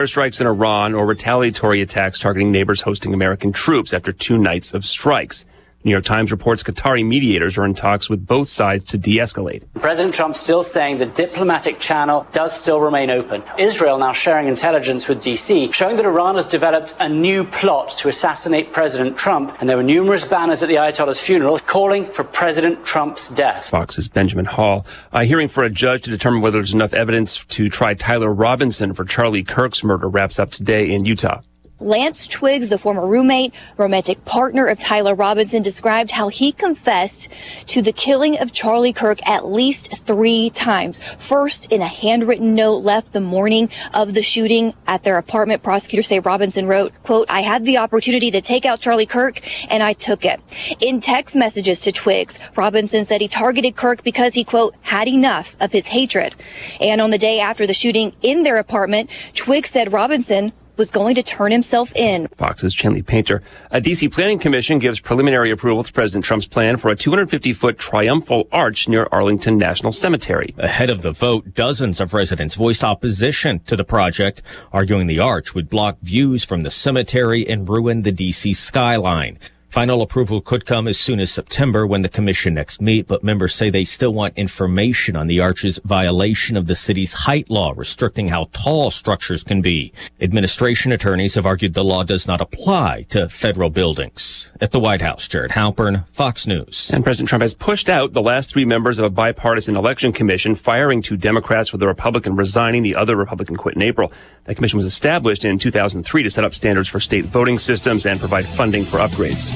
Airstrikes in Iran or retaliatory attacks targeting neighbors hosting American troops after 2 nights of strikes. New York Times reports Qatari mediators are in talks with both sides to de-escalate. President Trump still saying the diplomatic channel does still remain open. Israel now sharing intelligence with D.C., showing that Iran has developed a new plot to assassinate President Trump. And there were numerous banners at the Ayatollah's funeral calling for President Trump's death. Fox's Benjamin Hall. A hearing for a judge to determine whether there's enough evidence to try Tyler Robinson for Charlie Kirk's murder wraps up today in Utah. Lance Twiggs, the former roommate, romantic partner of Tyler Robinson, described how he confessed to the killing of Charlie Kirk at least 3 times. First, in a handwritten note left the morning of the shooting at their apartment. Prosecutors say Robinson wrote, quote, "I had the opportunity to take out Charlie Kirk and I took it." In text messages to Twiggs, Robinson said he targeted Kirk because he, quote, "had enough of his hatred." And on the day after the shooting in their apartment, Twiggs said Robinson was going to turn himself in. Fox's Chenley Painter. A D.C. Planning Commission gives preliminary approval to President Trump's plan for a 250-foot triumphal arch near Arlington National Cemetery. Ahead of the vote, dozens of residents voiced opposition to the project, arguing the arch would block views from the cemetery and ruin the D.C. skyline. Final approval could come as soon as September when the commission next meet, but members say they still want information on the arch's violation of the city's height law, restricting how tall structures can be. Administration attorneys have argued the law does not apply to federal buildings. At the White House, Jared Halpern, Fox News. And President Trump has pushed out the last 3 members of a bipartisan election commission, firing 2 Democrats with a Republican resigning. The other Republican quit in April. That commission was established in 2003 to set up standards for state voting systems and provide funding for upgrades.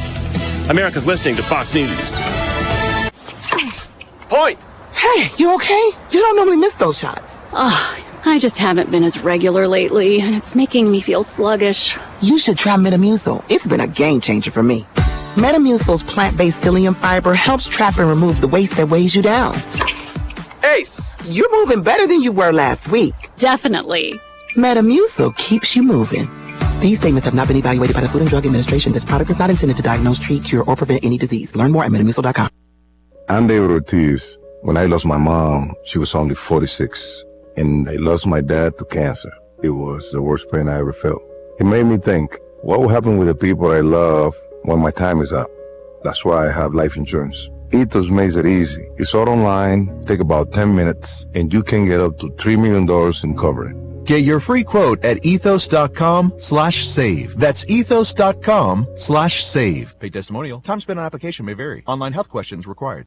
America's listening to Fox News. Point! Hey, you okay? You don't normally miss those shots. I just haven't been as regular lately, and it's making me feel sluggish. You should try Metamucil. It's been a game changer for me. Metamucil's plant-based psyllium fiber helps trap and remove the waste that weighs you down. Ace! You're moving better than you were last week. Definitely. Metamucil keeps you moving. These statements have not been evaluated by the Food and Drug Administration. This product is not intended to diagnose, treat, cure, or prevent any disease. Learn more at metamucil.com. I'm David Ortiz. When I lost my mom, she was only 46. And I lost my dad to cancer. It was the worst pain I ever felt. It made me think, what will happen with the people I love when my time is up? That's why I have life insurance. Ethos makes it easy. It's all online, take about 10 minutes, and you can get up to $3 million in coverage. Get your free quote at ethos.com/save. That's ethos.com/save. Paid testimonial. Time spent on application may vary. Online health questions required.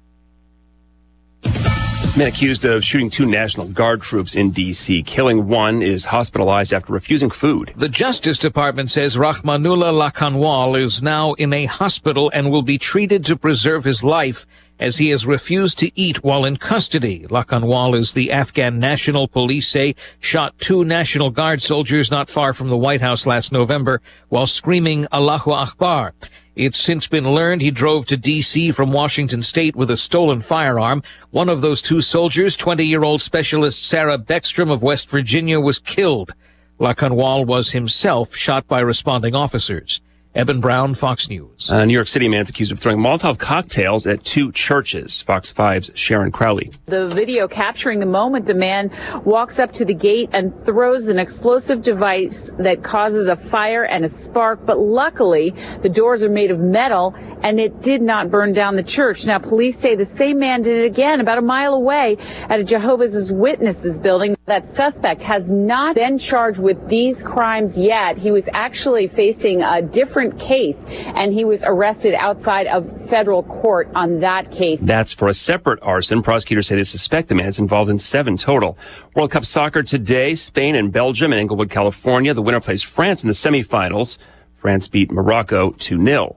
Men accused of shooting 2 National Guard troops in D.C. Killing one is hospitalized after refusing food. The Justice Department says Rahmanullah Lakanwal is now in a hospital and will be treated to preserve his life as he has refused to eat while in custody. Lakanwal, as the Afghan National Police say, shot 2 National Guard soldiers not far from the White House last November while screaming Allahu Akbar. It's since been learned he drove to D.C. from Washington State with a stolen firearm. One of those 2 soldiers, 20-year-old Specialist Sarah Beckstrom of West Virginia, was killed. Lakanwal was himself shot by responding officers. Eben Brown, Fox News. A New York City man is accused of throwing Molotov cocktails at 2 churches. Fox 5's Sharon Crowley. The video capturing the moment the man walks up to the gate and throws an explosive device that causes a fire and a spark. But luckily, the doors are made of metal and it did not burn down the church. Now, police say the same man did it again about a mile away at a Jehovah's Witnesses building. That suspect has not been charged with these crimes yet. He was actually facing a different case, and he was arrested outside of federal court on that case. That's for a separate arson. Prosecutors say they suspect the man is involved in 7 total. World Cup soccer today, Spain and Belgium in Inglewood, California. The winner plays France in the semifinals. France beat Morocco 2-0.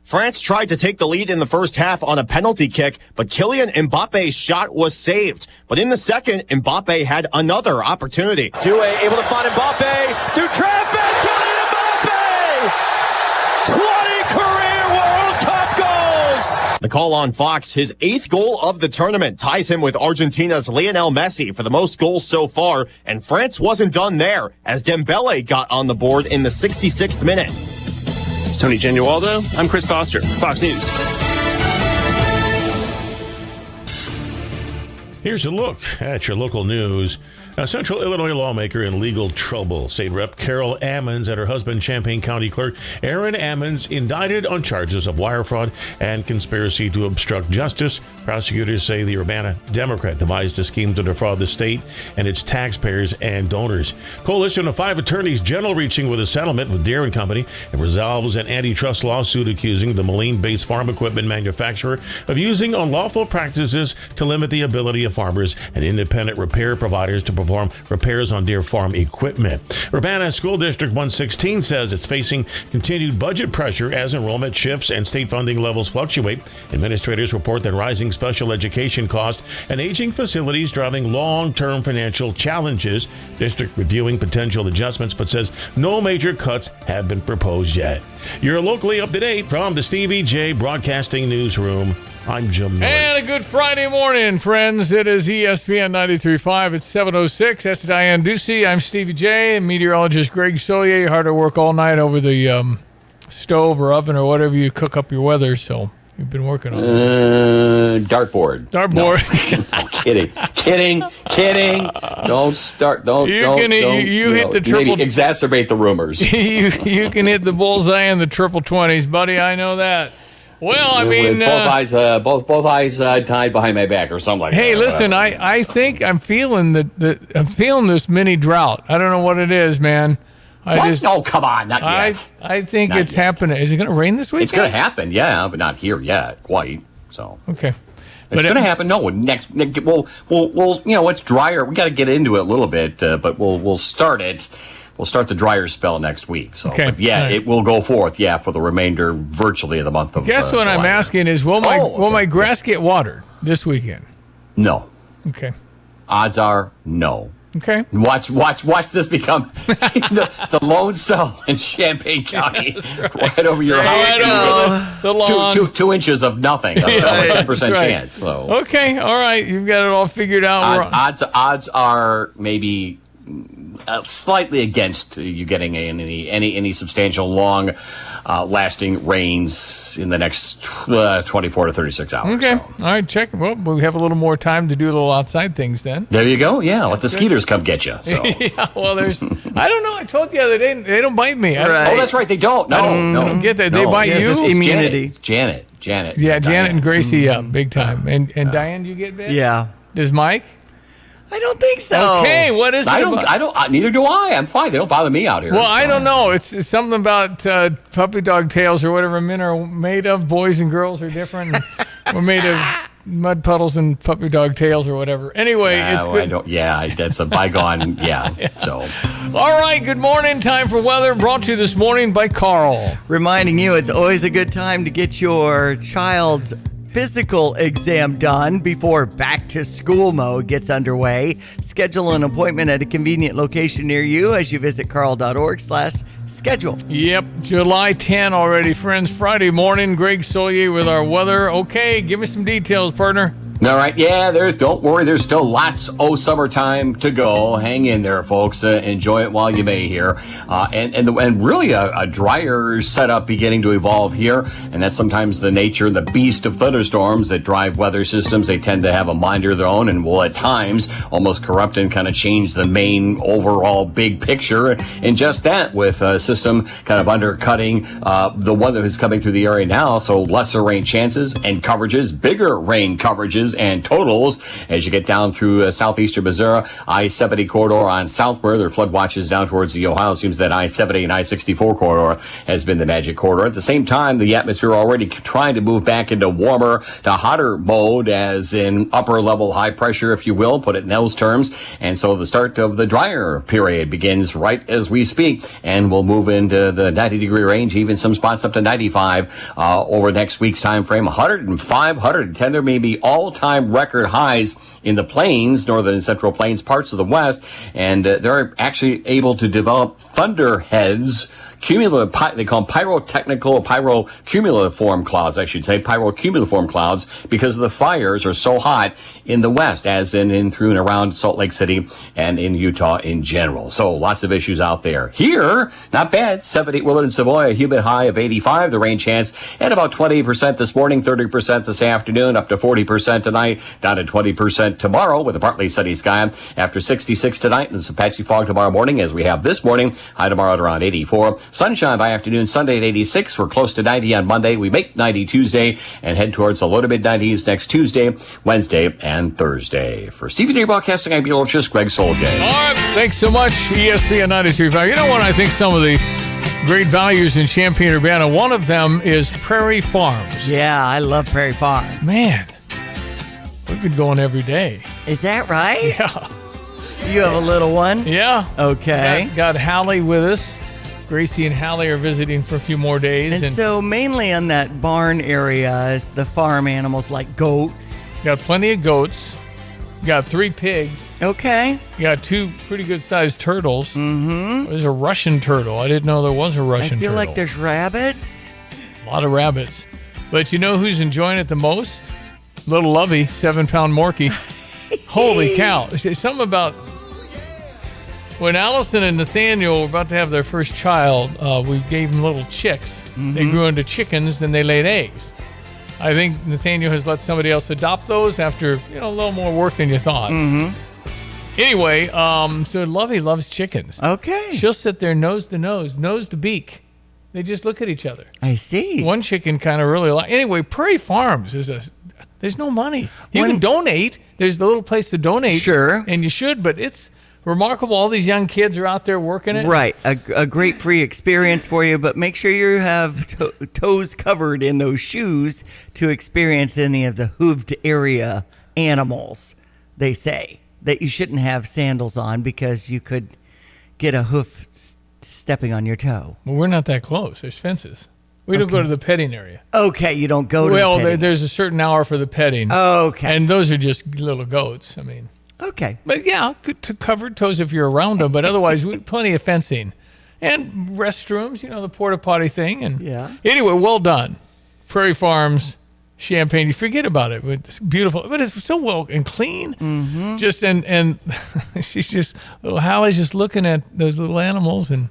France tried to take the lead in the first half on a penalty kick, but Kylian Mbappe's shot was saved. But in the second, Mbappe had another opportunity. Doué able to find Mbappe through traffic. Kylian Mbappe! 20 career World Cup goals! The call on Fox, his 8th goal of the tournament, ties him with Argentina's Lionel Messi for the most goals so far. And France wasn't done there, as Dembele got on the board in the 66th minute. It's Tony Genualdo. I'm Chris Foster, Fox News. Here's a look at your local news. A Central Illinois lawmaker in legal trouble. State Rep Carol Ammons and her husband, Champaign County Clerk Aaron Ammons, indicted on charges of wire fraud and conspiracy to obstruct justice. Prosecutors say the Urbana Democrat devised a scheme to defraud the state and its taxpayers and donors. Coalition of 5 attorneys general reaching with a settlement with Deere & Company and resolves an antitrust lawsuit accusing the Moline-based farm equipment manufacturer of using unlawful practices to limit the ability of farmers and independent repair providers to perform repairs on Deere farm equipment. Urbana School District 116 says it's facing continued budget pressure as enrollment shifts and state funding levels fluctuate. Administrators report that rising special education costs and aging facilities driving long-term financial challenges. District reviewing potential adjustments, but says no major cuts have been proposed yet. You're locally up to date from the Stevie J Broadcasting Newsroom. I'm Jim Miller. And a good Friday morning, friends. It is ESPN 93.5. It's 7:06. That's Diane Ducey. I'm Stevie J. And meteorologist Greg Solier. Hard at work all night over the stove or oven or whatever you cook up your weather. So you've been working on it. Dartboard. Dartboard. No, kidding. Don't start. Don't. You hit the triple. Maybe exacerbate the rumors. you can hit the bullseye in the triple 20s, buddy. I know that. Well, I mean, both eyes tied behind my back or something like that. Hey, listen, I think I'm feeling I'm feeling this mini drought. I don't know what it is, man. Oh, come on, not yet. I think it's happening. Is it going to rain this week? It's going to happen, yeah, but not here yet, quite. So okay, it's going to happen. No, next we'll it's drier. We got to get into it a little bit, but we'll start it. We'll start the drier spell next week. So, okay. But right. It will go forth, for the remainder virtually of the month of Guess what July. I'm asking is, will my grass get watered this weekend? No. Okay. Odds are no. Okay. Watch this become the lone cell in Champaign County, right over your house. The lawn. 2 inches of nothing, a 10% chance. So. Okay, all right, you've got it all figured out. Odds are maybe slightly against you getting any substantial long lasting rains in the next 24 to 36 hours. Okay. All right, check. Well, we have a little more time to do little outside things then. There you go. Yeah, let the skeeters come get you. So. Yeah, well, I don't know. I told you the other day, they don't bite me. Right. Oh, that's right. They don't. No, I don't get that. They bite you? It's immunity. Janet. Yeah, Janet and Gracie, big time. And Diane, do you get bit? Yeah. Does Mike? I don't think so. Okay, what is it? I don't. Neither do I. I'm fine. They don't bother me out here. Well, I don't know. It's something about puppy dog tails or whatever men are made of. Boys and girls are different. We're made of mud puddles and puppy dog tails or whatever. Anyway, it's good. That's a bygone. So. All right. Good morning. Time for weather. Brought to you this morning by Carl. Reminding you, it's always a good time to get your child's physical exam done before back to school mode gets underway. Schedule an appointment at a convenient location near you as you visit carl.org/schedule. Yep, July 10 already, friends. Friday morning, Greg Solier with our weather. Okay, give me some details, partner. All right, don't worry, there's still lots of summertime to go. Hang in there, folks. Enjoy it while you may here. And really a drier setup beginning to evolve here. And that's sometimes the nature, the beast of thunderstorms that drive weather systems. They tend to have a mind of their own and will at times almost corrupt and kind of change the main overall big picture. And just that with a system kind of undercutting the one that is coming through the area now. So lesser rain chances and coverages, bigger rain coverages and totals as you get down through southeastern Missouri, I-70 corridor on southward. There are flood watches down towards the Ohio. Seems that I-70 and I-64 corridor has been the magic corridor. At the same time, the atmosphere already trying to move back into warmer to hotter mode, as in upper level high pressure, if you will, put it in those terms. And so the start of the drier period begins right as we speak, and we'll move into the 90-degree range, even some spots up to 95 over next week's time frame. 105, 110, there may be all-time record highs in the plains, northern and central plains, parts of the west, and they're actually able to develop thunderheads cumulative, they call them pyrocumuloniform clouds, I should say, pyrocumuloniform clouds, because the fires are so hot in the west, as in through and around Salt Lake City and in Utah in general. So lots of issues out there. Here, not bad. 78 Willard and Savoy, a humid high of 85. The rain chance at about 28% this morning, 30% this afternoon, up to 40% tonight, down to 20% tomorrow with a partly sunny sky. After 66 tonight and some patchy fog tomorrow morning, as we have this morning. High tomorrow at around 84. Sunshine by afternoon Sunday at 86. We're close to 90 on Monday. We make 90 Tuesday and head towards the low to mid 90s next Tuesday, Wednesday, and Thursday. For Stevie J Broadcasting, I'm meteorologist Greg Solgay. All right, thanks so much, ESPN 93.5. You know what? I think some of the great values in Champaign-Urbana, one of them is Prairie Farms. Yeah, I love Prairie Farms. Man, we've been going every day. Is that right? Yeah. You have a little one? Yeah. Okay. Got Hallie with us. Gracie and Hallie are visiting for a few more days. And so mainly on that barn area is the farm animals like goats. Got plenty of goats. Got 3 pigs. Okay. Got 2 pretty good sized turtles. Mm-hmm. There's a Russian turtle. I didn't know there was a Russian turtle. I feel like there's rabbits. A lot of rabbits. But you know who's enjoying it the most? Little Lovey, 7-pound Morky. Holy cow. Something about when Allison and Nathaniel were about to have their first child, we gave them little chicks. Mm-hmm. They grew into chickens, then they laid eggs. I think Nathaniel has let somebody else adopt those after, a little more work than you thought. Mm-hmm. Anyway, so Lovey loves chickens. Okay. She'll sit there nose to nose to beak. They just look at each other. I see. One chicken kind of really Anyway, Prairie Farms there's no money. You can donate. There's the little place to donate. Sure. And you should, but it's remarkable. All these young kids are out there working it. Right. A great free experience for you, but make sure you have toes covered in those shoes to experience any of the hooved area animals. They say that you shouldn't have sandals on because you could get a hoof stepping on your toe. Well, we're not that close. There's fences. We don't go to the petting area. Okay, you don't go to the petting. Well, there's a certain hour for the petting. Okay. And those are just little goats. I mean. Okay. But yeah, good to covered toes if you're around them. But otherwise, plenty of fencing. And restrooms, the porta potty thing. And yeah. Anyway, well done. Prairie Farms, Champaign. You forget about it. But it's beautiful. But it's so well and clean. Mm-hmm. Just and she's just, little Hallie's just looking at those little animals, and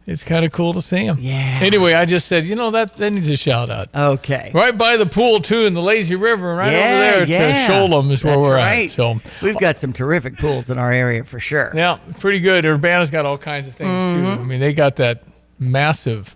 it's kind of cool to see them. Yeah. Anyway, I just said, that needs a shout out. Okay. Right by the pool, too, in the Lazy River, right over there to Sholem is where we're at. So we've got some terrific pools in our area for sure. Yeah, pretty good. Urbana's got all kinds of things, too. I mean, they got that massive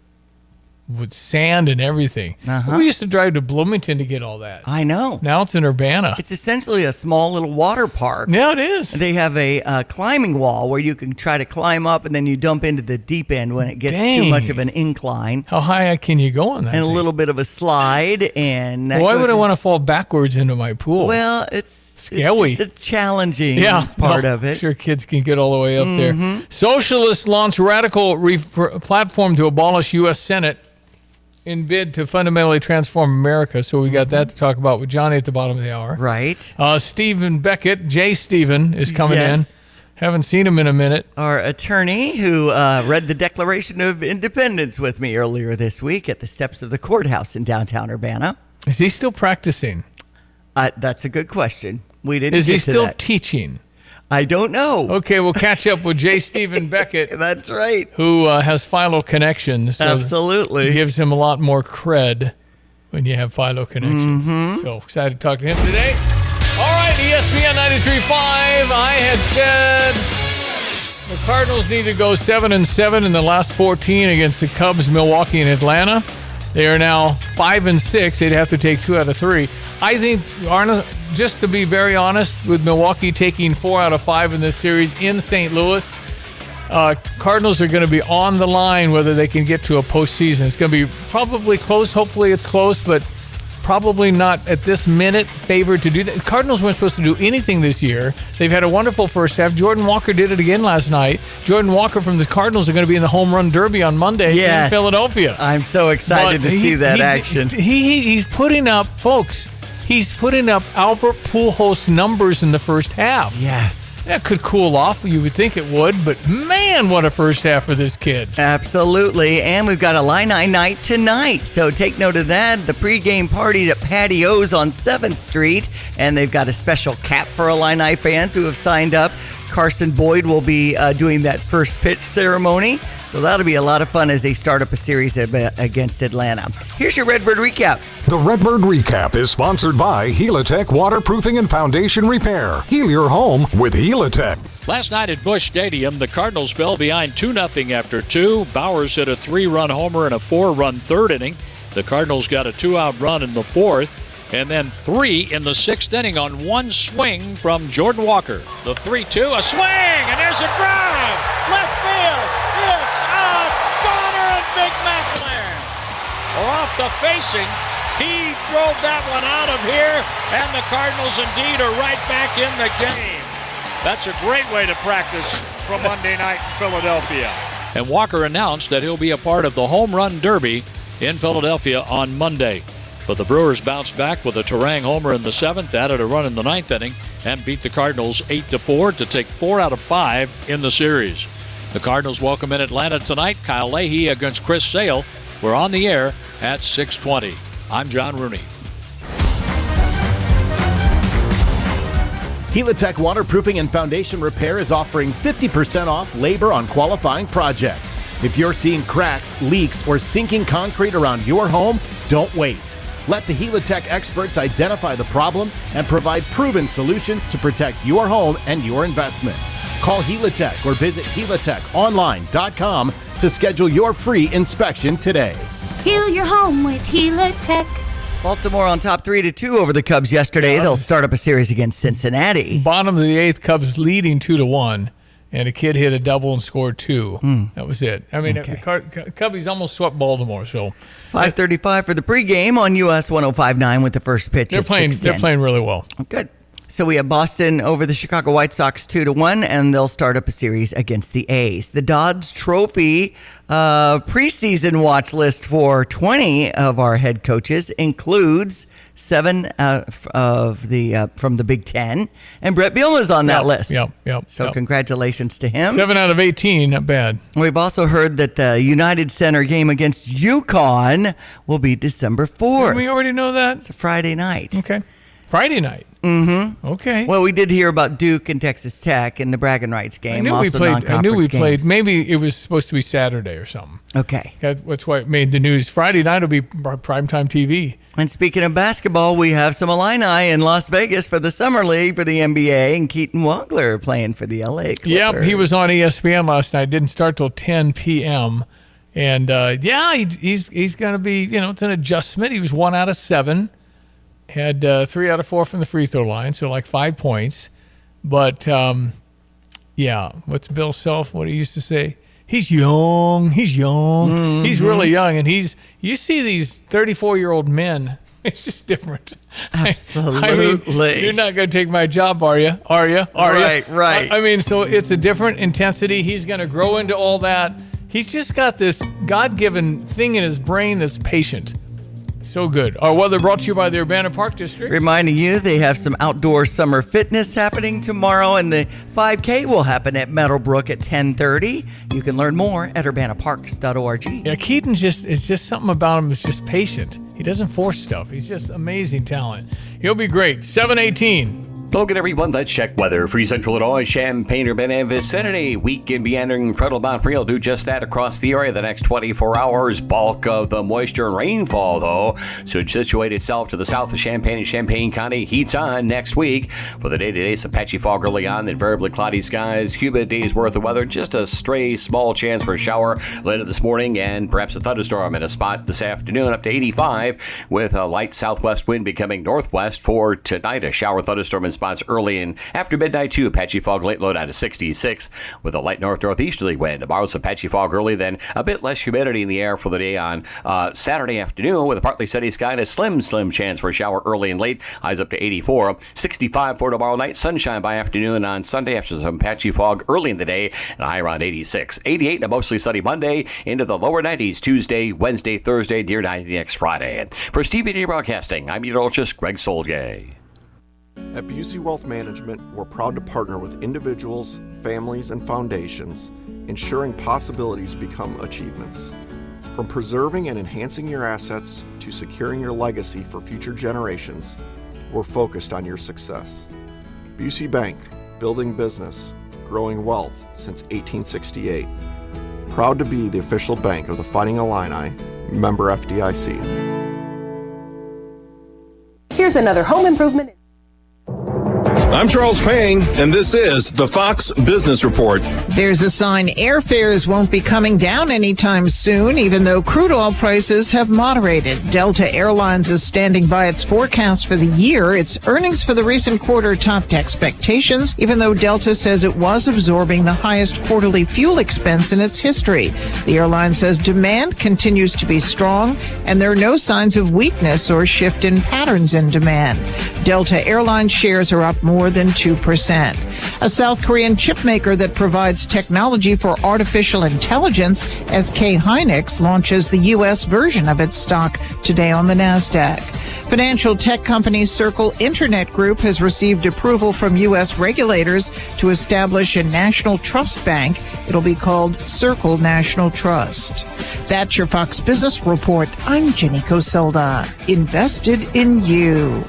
with sand and everything. Uh-huh. We used to drive to Bloomington to get all that. I know. Now it's in Urbana. It's essentially a small little water park. Yeah, it is. They have a climbing wall where you can try to climb up, and then you dump into the deep end when it gets too much of an incline. How high can you go on that And thing? a little bit of a slide. And why would I want to fall backwards into my pool? Well, it's scary. It's just a challenging part of it. Sure, kids can get all the way up there. Socialists launch radical platform to abolish U.S. Senate in bid to fundamentally transform America. So we got that to talk about with Johnny at the bottom of the hour. Right. Stephen Beckett, J. Stephen, is coming in. Haven't seen him in a minute. Our attorney who read the Declaration of Independence with me earlier this week at the steps of the courthouse in downtown Urbana. Is he still practicing? That's a good question. We didn't Is get he to still that. teaching? I don't know. Okay, we'll catch up with J. Stephen Beckett. That's right. Who has Philo connections. So absolutely. Gives him a lot more cred when you have Philo connections. So excited to talk to him today. All right, ESPN 93.5. I had said the Cardinals need to go 7-7 in the last 14 against the Cubs, Milwaukee, and Atlanta. They are now 5-6. They'd have to take 2 out of 3. I think, just to be very honest, with Milwaukee taking 4 out of 5 in this series in St. Louis, Cardinals are going to be on the line whether they can get to a postseason. It's going to be probably close. Hopefully it's close, but probably not at this minute favored to do that. The Cardinals weren't supposed to do anything this year. They've had a wonderful first half. Jordan Walker did it again last night. Jordan Walker from the Cardinals are going to be in the home run derby on Monday in Philadelphia. I'm so excited to see that action. He's putting up, folks, he's putting up Albert Pujols numbers in the first half. Yes. That could cool off. You would think it would, but man, what a first half for this kid. Absolutely. And we've got Illini night tonight. So take note of that. The pregame party at Patio's on 7th Street. And they've got a special cap for Illini fans who have signed up. Carson Boyd will be doing that first pitch ceremony. So that'll be a lot of fun as they start up a series against Atlanta. Here's your Redbird Recap. The Redbird Recap is sponsored by Helitech Waterproofing and Foundation Repair. Heal your home with Helitech. Last night at Busch Stadium, the Cardinals fell behind 2-0 after 2. Bowers hit a 3-run homer in a 4-run third inning. The Cardinals got a 2-out run in the 4th. And then 3 in the 6th inning on one swing from Jordan Walker. The 3-2, a swing, and there's a drive. Left field, it's out. Garner and Big McLaren are off the facing. He drove that one out of here, and the Cardinals indeed are right back in the game. That's a great way to practice from Monday night in Philadelphia. And Walker announced that he'll be a part of the Home Run Derby in Philadelphia on Monday. But the Brewers bounced back with a Turang homer in the 7th, added a run in the 9th inning, and beat the Cardinals 8-4 to take 4 out of 5 in the series. The Cardinals welcome in Atlanta tonight. Kyle Leahy against Chris Sale. We're on the air at 6:20. I'm John Rooney. Helitech Waterproofing and Foundation Repair is offering 50% off labor on qualifying projects. If you're seeing cracks, leaks, or sinking concrete around your home, don't wait. Let the Helitech experts identify the problem and provide proven solutions to protect your home and your investment. Call Helitech or visit helitechonline.com to schedule your free inspection today. Heal your home with Helitech. Baltimore on top 3-2 over the Cubs yesterday. They'll start up a series against Cincinnati. Bottom of the 8th, Cubs leading 2-1. And a kid hit a double and scored 2. That was it. I mean, Okay. Cubbies almost swept Baltimore. So 5:35 for the pregame on US 105.9 with the first pitch. they're at playing. 6:10. They're playing really well. Good. So we have Boston over the Chicago White Sox 2-1, and they'll start up a series against the A's. The Dodds Trophy preseason watch list for 20 of our head coaches includes 7 of the from the Big Ten, and Brett Bielema's on that list. Yep. So congratulations to him. 7 out of 18, not bad. We've also heard that the United Center game against UConn will be December 4th. Didn't we already know that? It's a Friday night. Okay. Friday night. Mm-hmm. Okay. Well, we did hear about Duke and Texas Tech in the bragging rights game. I knew we played. Maybe it was supposed to be Saturday or something. Okay. That's why it made the news. Friday night will be primetime TV. And speaking of basketball, we have some Illini in Las Vegas for the Summer League for the NBA, and Keaton Wagler playing for the LA Clippers. Yep, he was on ESPN last night. Didn't start till 10 p.m. And he's going to be, it's an adjustment. He was 1 out of 7. Had 3 out of 4 from the free throw line, so like 5 points. But, what's Bill Self, what he used to say? He's young. Mm-hmm. He's really young. And you see these 34-year-old men, it's just different. Absolutely. I mean, you're not going to take my job, are you? Right. I mean, so it's a different intensity. He's going to grow into all that. He's just got this God-given thing in his brain that's patient. So good. Our weather brought to you by the Urbana Park District. Reminding you, they have some outdoor summer fitness happening tomorrow, and the 5K will happen at Meadowbrook at 10:30. You can learn more at urbanaparks.org. Yeah, Keaton it's just something about him is just patient. He doesn't force stuff. He's just amazing talent. He'll be great. 7:18. Look at everyone. Let's check weather. Free Central Illinois, Champaign, Urbana, and vicinity. We can be entering frontal boundary. Will do just that across the area the next 24 hours. Bulk of the moisture and rainfall, though, should situate itself to the south of Champaign and Champaign County. Heats on next week. For the day-to-day, some patchy fog early on, then variably cloudy skies. Humid days worth of weather. Just a stray small chance for a shower later this morning, and perhaps a thunderstorm in a spot this afternoon, up to 85, with a light southwest wind becoming northwest for tonight. A shower thunderstorm in spots early and after midnight too. Patchy fog late low down to 66 with a light northeasterly wind. Tomorrow some patchy fog early, then a bit less humidity in the air for the day on Saturday afternoon with a partly sunny sky and a slim chance for a shower early and late. Highs up to 84. 65 for tomorrow night. Sunshine by afternoon on Sunday after some patchy fog early in the day and a high around 86. 88 and a mostly sunny Monday into the lower 90s Tuesday, Wednesday, Thursday, near 90 next Friday. For Stevie D Broadcasting, I'm meteorologist Greg Solgay. At Busey Wealth Management, we're proud to partner with individuals, families, and foundations, ensuring possibilities become achievements. From preserving and enhancing your assets to securing your legacy for future generations, we're focused on your success. Busey Bank, building business, growing wealth since 1868. Proud to be the official bank of the Fighting Illini, member FDIC. Here's another home improvement. I'm Charles Payne, and this is the Fox Business Report. There's a sign airfares won't be coming down anytime soon, even though crude oil prices have moderated. Delta Airlines is standing by its forecast for the year. Its earnings for the recent quarter topped expectations, even though Delta says it was absorbing the highest quarterly fuel expense in its history. The airline says demand continues to be strong, and there are no signs of weakness or shift in patterns in demand. Delta Airlines shares are up more than 2%. A South Korean chip maker that provides technology for artificial intelligence, SK Hynix, launches the U.S. version of its stock today on the NASDAQ. Financial tech company Circle Internet Group has received approval from U.S. regulators to establish a national trust bank. It'll be called Circle National Trust. That's your Fox Business Report. I'm Jenny Cosolda. Invested in you.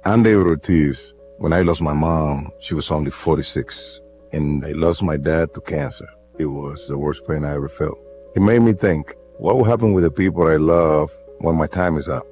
I'm David Ortiz. When I lost my mom, she was only 46, and I lost my dad to cancer. It was the worst pain I ever felt. It made me think, what will happen with the people I love when my time is up?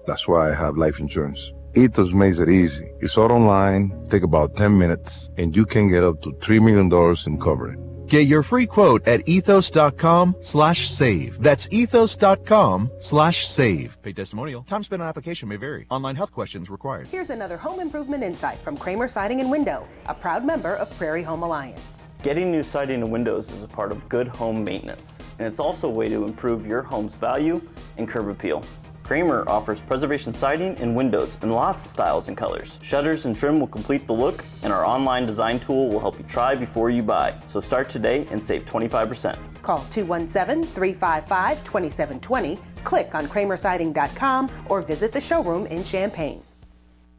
That's why I have life insurance. Ethos makes it easy. It's all online, take about 10 minutes, and you can get up to $3 million in coverage. Get your free quote at ethos.com/save. That's ethos.com/save. Paid testimonial. Time spent on application may vary. Online health questions required. Here's another home improvement insight from Kramer Siding and Window, a proud member of Prairie Home Alliance. Getting new siding and windows is a part of good home maintenance, and it's also a way to improve your home's value and curb appeal. Kramer offers preservation siding and windows in lots of styles and colors. Shutters and trim will complete the look, and our online design tool will help you try before you buy. So start today and save 25%. Call 217-355-2720, click on kramersiding.com, or visit the showroom in Champaign.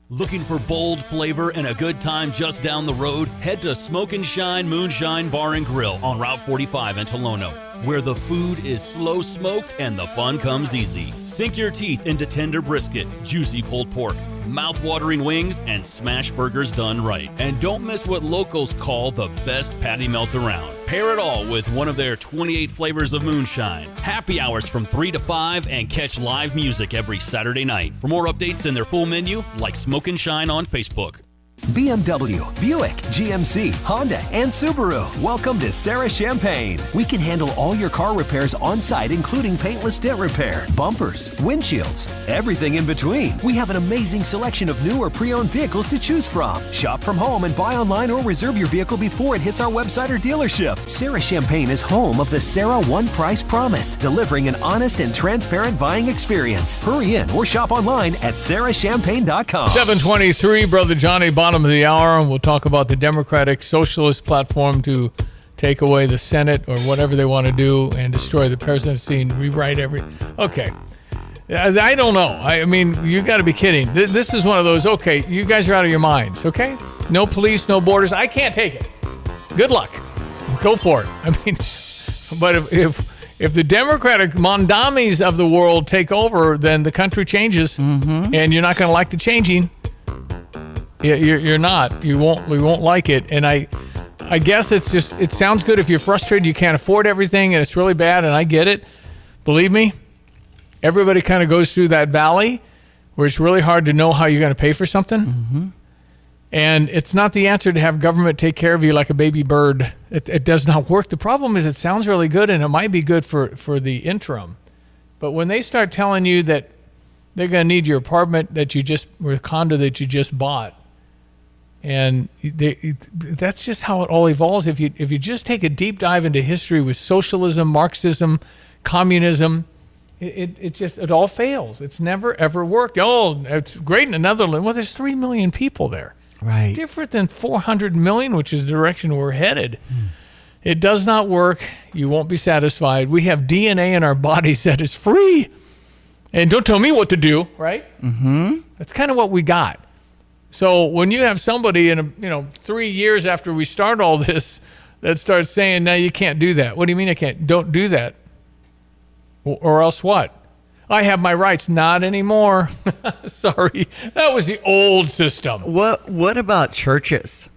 Looking for bold flavor and a good time just down the road? Head to Smoke and Shine Moonshine Bar and Grill on Route 45 in Tolono, where the food is slow smoked and the fun comes easy. Sink your teeth into tender brisket, juicy pulled pork, mouth-watering wings, and smash burgers done right. And don't miss what locals call the best patty melt around. Pair it all with one of their 28 flavors of moonshine. Happy hours from 3 to 5 and catch live music every Saturday night. For more updates and their full menu, like Smoke and Shine on Facebook. BMW, Buick, GMC, Honda, and Subaru. Welcome to Sarah Champagne. We can handle all your car repairs on site, including paintless dent repair, bumpers, windshields, everything in between. We have an amazing selection of new or pre-owned vehicles to choose from. Shop from home and buy online or reserve your vehicle before it hits our website or dealership. Sarah Champagne is home of the Sarah One Price Promise, delivering an honest and transparent buying experience. Hurry in or shop online at sarahchampagne.com. 7:23, Brother Johnny, bottom of the hour, and we'll talk about the Democratic Socialist platform to take away the Senate or whatever they want to do and destroy the presidency and rewrite everything. Okay. I don't know. I mean, you got to be kidding. This is one of those, okay, you guys are out of your minds, okay? No police, no borders. I can't take it. Good luck. Go for it. I mean, but if the Democratic Mondamis of the world take over, then the country changes, and you're not going to like the changing. You're not. We won't like it. And I guess it's just, it sounds good if you're frustrated, you can't afford everything, and it's really bad, and I get it. Believe me, everybody kind of goes through that valley where it's really hard to know how you're going to pay for something. And it's not the answer to have government take care of you like a baby bird. It does not work. The problem is it sounds really good, and it might be good for the interim. But when they start telling you that they're going to need your apartment or condo that you just bought, and that's just how it all evolves. If you just take a deep dive into history with socialism, Marxism, communism, it all fails. It's never ever worked. Oh, it's great in the Netherlands. Well, there's 3 million people there. Right. It's different than 400 million, which is the direction we're headed. It does not work. You won't be satisfied. We have DNA in our bodies that is free. And don't tell me what to do, right? Mm-hmm. That's kind of what we got. So when you have somebody in 3 years after we start all this that starts saying, "No, you can't do that." What do you mean I can't? Don't do that. Or else what? I have my rights. Not anymore. Sorry. That was the old system. What about churches?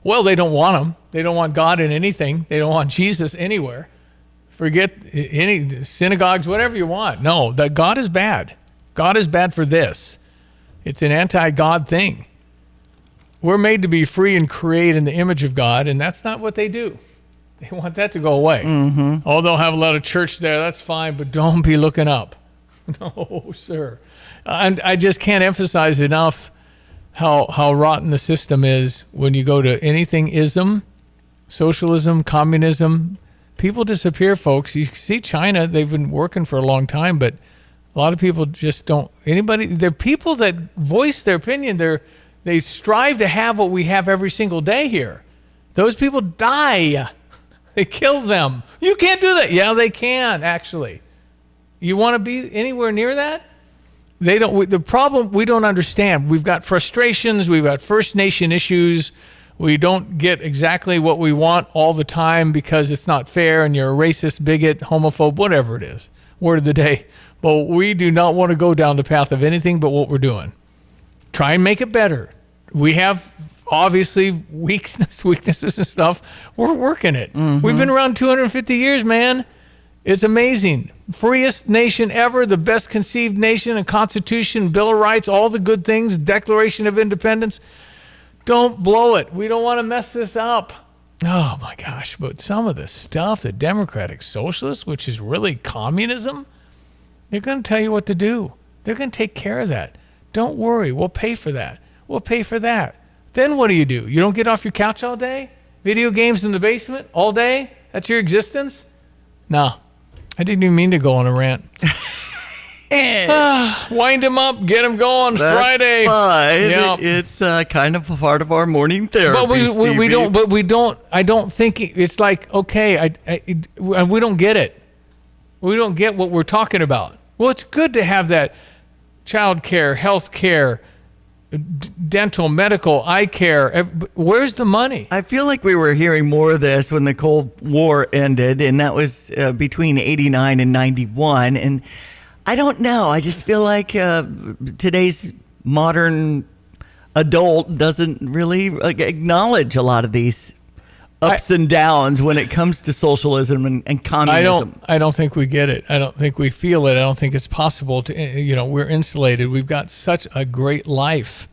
Well, they don't want them. They don't want God in anything. They don't want Jesus anywhere. Forget any synagogues, whatever you want. No, that God is bad. God is bad for this. It's an anti-God thing. We're made to be free and create in the image of God, and that's not what they do. They want that to go away. Mm-hmm. Oh, they'll have a lot of church there. That's fine, but don't be looking up. No, sir. And I just can't emphasize enough how rotten the system is when you go to anything ism, socialism, communism. People disappear, folks. You see China, they've been working for a long time, but a lot of people just don't. They're people that voice their opinion. They strive to have what we have every single day here. Those people die. They kill them. You can't do that. Yeah, they can, actually. You want to be anywhere near that? They don't. The problem, we don't understand. We've got frustrations. We've got First Nation issues. We don't get exactly what we want all the time because it's not fair and you're a racist, bigot, homophobe, whatever it is. Word of the day. But we do not want to go down the path of anything but what we're doing. Try and make it better. We have obviously weaknesses and stuff. We're working it. Mm-hmm. We've been around 250 years, man. It's amazing. Freest nation ever, the best conceived nation, a constitution, Bill of Rights, all the good things, Declaration of Independence. Don't blow it. We don't want to mess this up. Oh my gosh. But some of the stuff, the Democratic Socialists, which is really communism, they're going to tell you what to do. They're going to take care of that. Don't worry. We'll pay for that. We'll pay for that. Then what do? You don't get off your couch all day? Video games in the basement all day? That's your existence? No. I didn't even mean to go on a rant. Wind him up, get him going. That's Friday. Fine. Yep. It's kind of a part of our morning therapy. But we don't. But we don't. I don't think it's like okay. We don't get it. We don't get what we're talking about. Well, it's good to have that child care, health care, dental, medical, eye care. Where's the money? I feel like we were hearing more of this when the Cold War ended, and that was between 89 and 91. And I don't know. I just feel like today's modern adult doesn't really acknowledge a lot of these ups and downs when it comes to socialism and communism. I don't think we get it. I don't think we feel it. I don't think it's possible to, we're insulated. We've got such a great life.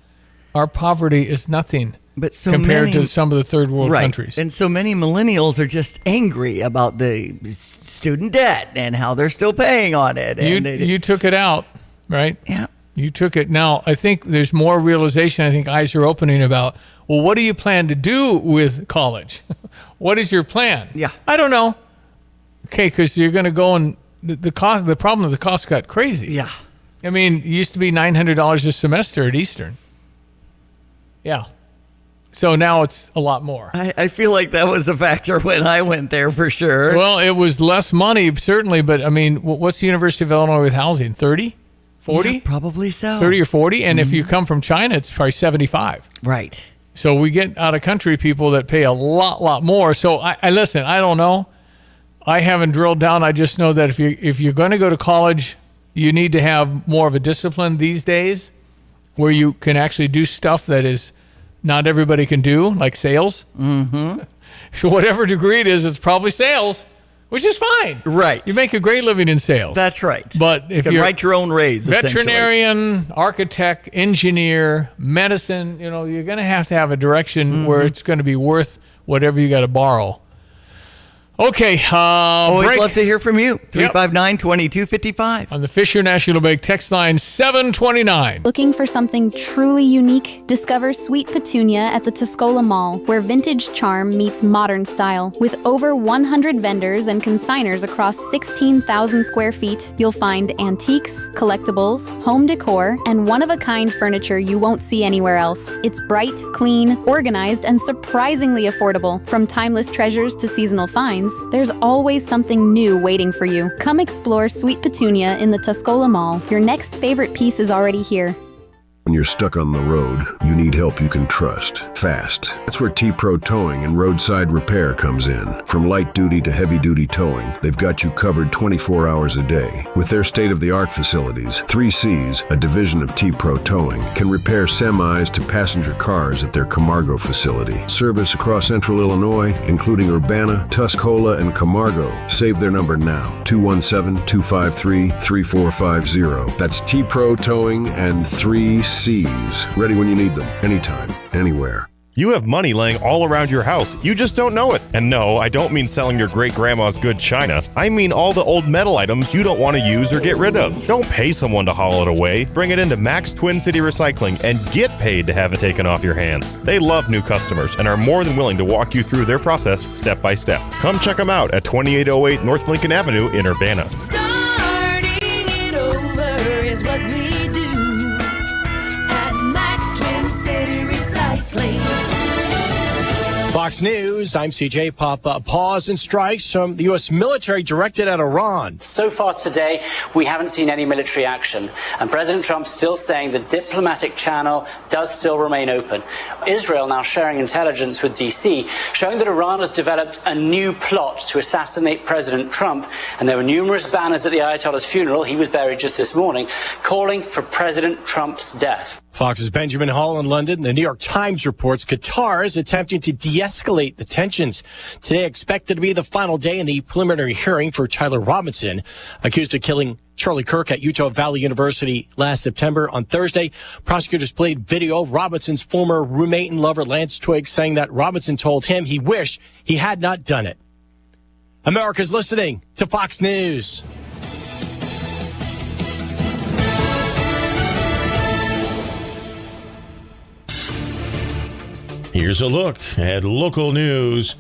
Our poverty is nothing compared to some of the third world countries. And so many millennials are just angry about the student debt and how they're still paying on it. And you took it out, right? Yeah. You took it. Now, I think there's more realization. I think eyes are opening about, well, what do you plan to do with college? What is your plan? Yeah. I don't know. Okay, because you're going to go and the problem of the cost got crazy. Yeah. I mean, it used to be $900 a semester at Eastern. Yeah. So now it's a lot more. I feel like that was a factor when I went there for sure. Well, it was less money, certainly, but I mean, what's the University of Illinois with housing? 30? 40? Yeah, probably so. 30 or 40? And if you come from China, it's probably 75. Right. So we get out of country people that pay a lot more. So I listen, I don't know. I haven't drilled down. I just know that if you're going to go to college, you need to have more of a discipline these days where you can actually do stuff that is not everybody can do, like sales. Mm-hmm. So whatever degree it is, it's probably sales, which is fine. Right. You make a great living in sales. That's right. But if you you're write your own raise, veterinarian, architect, engineer, medicine, you're going to have a direction where it's going to be worth whatever you got to borrow. Okay. Always love to hear from you. 359-2255. On the Fisher National Bank text line 729. Looking for something truly unique? Discover Sweet Petunia at the Tuscola Mall, where vintage charm meets modern style. With over 100 vendors and consigners across 16,000 square feet, you'll find antiques, collectibles, home decor, and one-of-a-kind furniture you won't see anywhere else. It's bright, clean, organized, and surprisingly affordable. From timeless treasures to seasonal finds, friends. There's always something new waiting for you. Come explore Sweet Petunia in the Tuscola Mall. Your next favorite piece is already here. When you're stuck on the road, you need help you can trust. Fast. That's where T-Pro Towing and Roadside Repair comes in. From light duty to heavy duty towing, they've got you covered 24 hours a day. With their state-of-the-art facilities, 3Cs, a division of T-Pro Towing, can repair semis to passenger cars at their Camargo facility. Service across central Illinois, including Urbana, Tuscola, and Camargo. Save their number now, 217-253-3450. That's T-Pro Towing and 3Cs. Ready when you need them, anytime, anywhere. You have money laying all around your house. You just don't know it. And no, I don't mean selling your great-grandma's good china. I mean all the old metal items you don't want to use or get rid of. Don't pay someone to haul it away. Bring it into Max Twin City Recycling and get paid to have it taken off your hands. They love new customers and are more than willing to walk you through their process step by step. Come check them out at 2808 North Lincoln Avenue in Urbana. Starting it over is what we do at Max Twin City Recycling. Fox News, I'm CJ. Pause and strikes from the U.S. military directed at Iran. So far today, we haven't seen any military action. And President Trump's still saying the diplomatic channel does still remain open. Israel now sharing intelligence with D.C., showing that Iran has developed a new plot to assassinate President Trump. And there were numerous banners at the Ayatollah's funeral, he was buried just this morning, calling for President Trump's death. Fox's Benjamin Hall in London. The New York Times reports Qatar is attempting to de-escalate the tensions. Today expected to be the final day in the preliminary hearing for Tyler Robinson, accused of killing Charlie Kirk at Utah Valley University last September. On Thursday, prosecutors played video of Robinson's former roommate and lover Lance Twigg saying that Robinson told him he wished he had not done it. America's listening to Fox News. Here's a look at local news.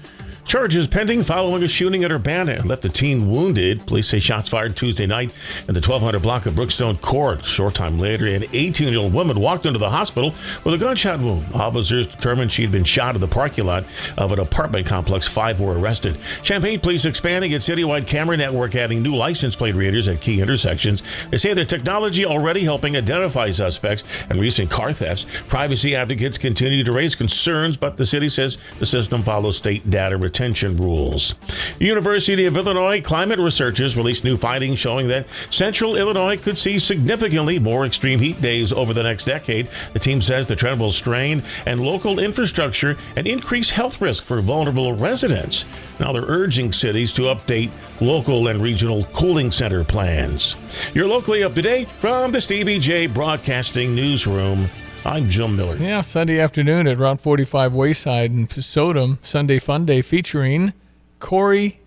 Charges pending following a shooting at Urbana left a teen wounded. Police say shots fired Tuesday night in the 1200 block of Brookstone Court. Short time later, an 18-year-old woman walked into the hospital with a gunshot wound. Officers determined she'd been shot in the parking lot of an apartment complex. 5 were arrested. Champaign police expanding its citywide camera network, adding new license plate readers at key intersections. They say the technology already helping identify suspects in recent car thefts. Privacy advocates continue to raise concerns, but the city says the system follows state data retention rules. University of Illinois climate researchers released new findings showing that central Illinois could see significantly more extreme heat days over the next decade. The team says the trend will strain and local infrastructure and increase health risk for vulnerable residents. Now they're urging cities to update local and regional cooling center plans. You're locally up to date from the Stevie J Broadcasting Newsroom. I'm Jim Miller. Yeah, Sunday afternoon at Route 45 Wayside in Sodom, Sunday Fun Day featuring Corey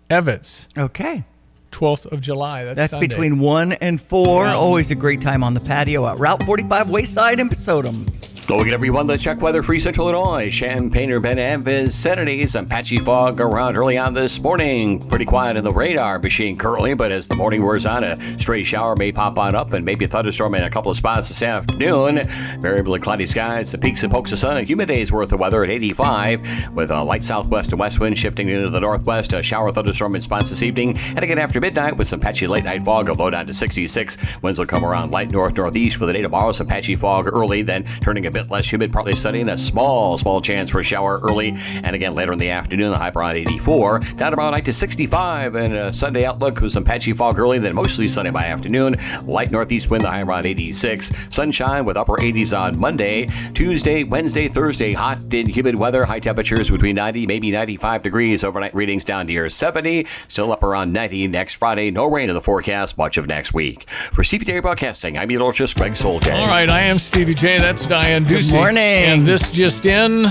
Evans. Okay. 12th of July. That's Sunday. Between 1 and 4. Always a great time on the patio at Route 45 Wayside in Sodom. Go again, everyone. Let's check weather. Free Central Illinois. Champaign, Urbana, vicinity. Some patchy fog around early on this morning. Pretty quiet in the radar machine currently, but as the morning wears on, a stray shower may pop on up and maybe a thunderstorm in a couple of spots this afternoon. Variably cloudy skies, the peaks and pokes of sun, a humid day's worth of weather at 85, with a light southwest and west wind shifting into the northwest. A shower thunderstorm in spots this evening, and again after midnight with some patchy late night fog. A low down to 66. Winds will come around light north-northeast for the day tomorrow. Some patchy fog early, then turning a bit less humid, partly sunny, and a small chance for a shower early. And again later in the afternoon, the high around 84. Down tomorrow night to 65, and a Sunday outlook with some patchy fog early, then mostly sunny by afternoon. Light northeast wind, the high around 86. Sunshine with upper 80s on Monday. Tuesday, Wednesday, Thursday, hot and humid weather. High temperatures between 90, maybe 95 degrees. Overnight readings down near 70. Still up around 90 next Friday. No rain in the forecast much of next week. For Stevie J Broadcasting, I'm meteorologist Greg Solke. All right, I am Stevie J. That's Diane Ducey. Good morning. And this just in,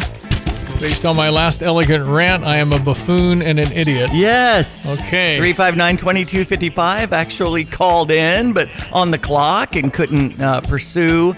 based on my last elegant rant, I am a buffoon and an idiot. Yes. Okay. 359-2255 actually called in, but on the clock and couldn't pursue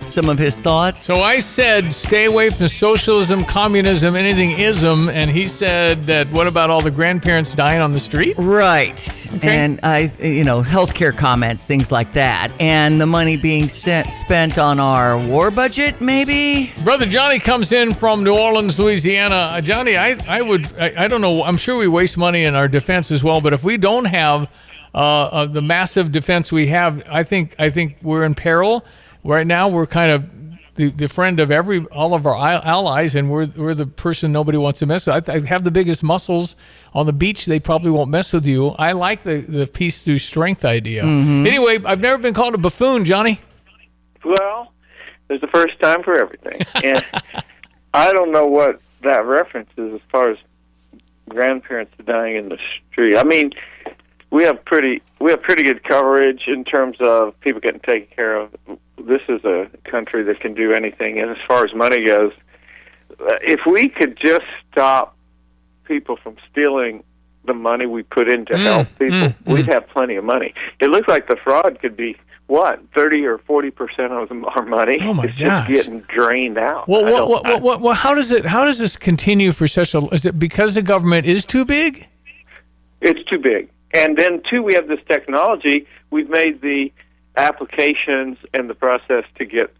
some of his thoughts. So I said, stay away from socialism, communism, anything ism, and he said that what about all the grandparents dying on the street? Right. And healthcare comments, things like that, and the money being spent on our war budget, maybe. Brother Johnny comes in from New Orleans, Louisiana. Johnny, I don't know. I'm sure we waste money in our defense as well, but if we don't have the massive defense we have, I think we're in peril. Right now, we're kind of the friend of all of our allies, and we're the person nobody wants to mess with. I have the biggest muscles on the beach. They probably won't mess with you. I like the peace through strength idea. Mm-hmm. Anyway, I've never been called a buffoon, Johnny. Well, there's a first time for everything, and I don't know what that reference is as far as grandparents dying in the street. I mean, we have pretty good coverage in terms of people getting taken care of. This is a country that can do anything, and as far as money goes, if we could just stop people from stealing the money we put in to help people, we'd have plenty of money. It looks like the fraud could be, 30 or 40% of our money. Oh my it's gosh. just getting drained out. Well, how does this continue for such a? Is it because the government is too big? It's too big. And then, too, we have this technology. We've made the applications and the process to get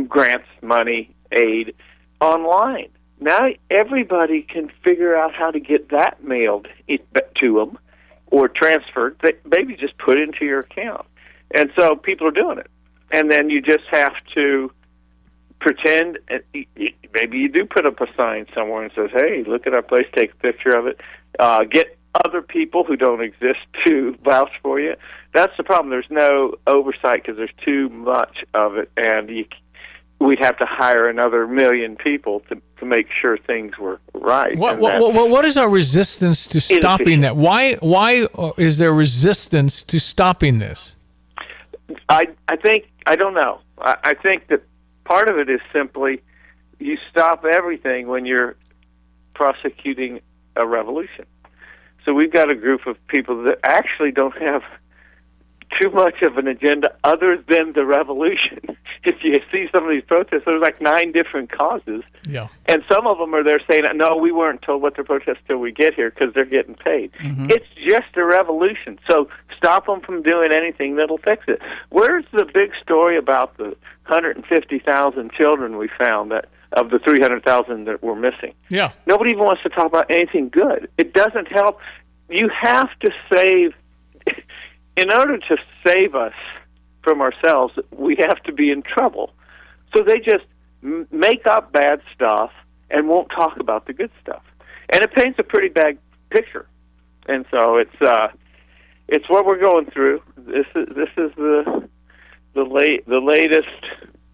grants, money, aid online. Now everybody can figure out how to get that mailed to them or transferred. Maybe just put into your account. And so people are doing it. And then you just have to pretend, maybe you do put up a sign somewhere and says, hey, look at our place, take a picture of it, get other people who don't exist to vouch for you. That's the problem. There's no oversight because there's too much of it, and we'd have to hire another 1 million people to make sure things were right. What is our resistance to stopping that? Why is there resistance to stopping this? I don't know. I think that part of it is simply you stop everything when you're prosecuting a revolution. So we've got a group of people that actually don't have too much of an agenda other than the revolution. If you see some of these protests, there's like 9 different causes. Yeah. And some of them are there saying, no, we weren't told what to protest till we get here because they're getting paid. Mm-hmm. It's just a revolution. So stop them from doing anything that'll fix it. Where's the big story about the 150,000 children we found that of the 300,000 that were missing? Yeah. Nobody even wants to talk about anything good. It doesn't help. You have to save. In order to save us from ourselves, we have to be in trouble. So they just make up bad stuff and won't talk about the good stuff. And it paints a pretty bad picture. And so it's what we're going through. This is the latest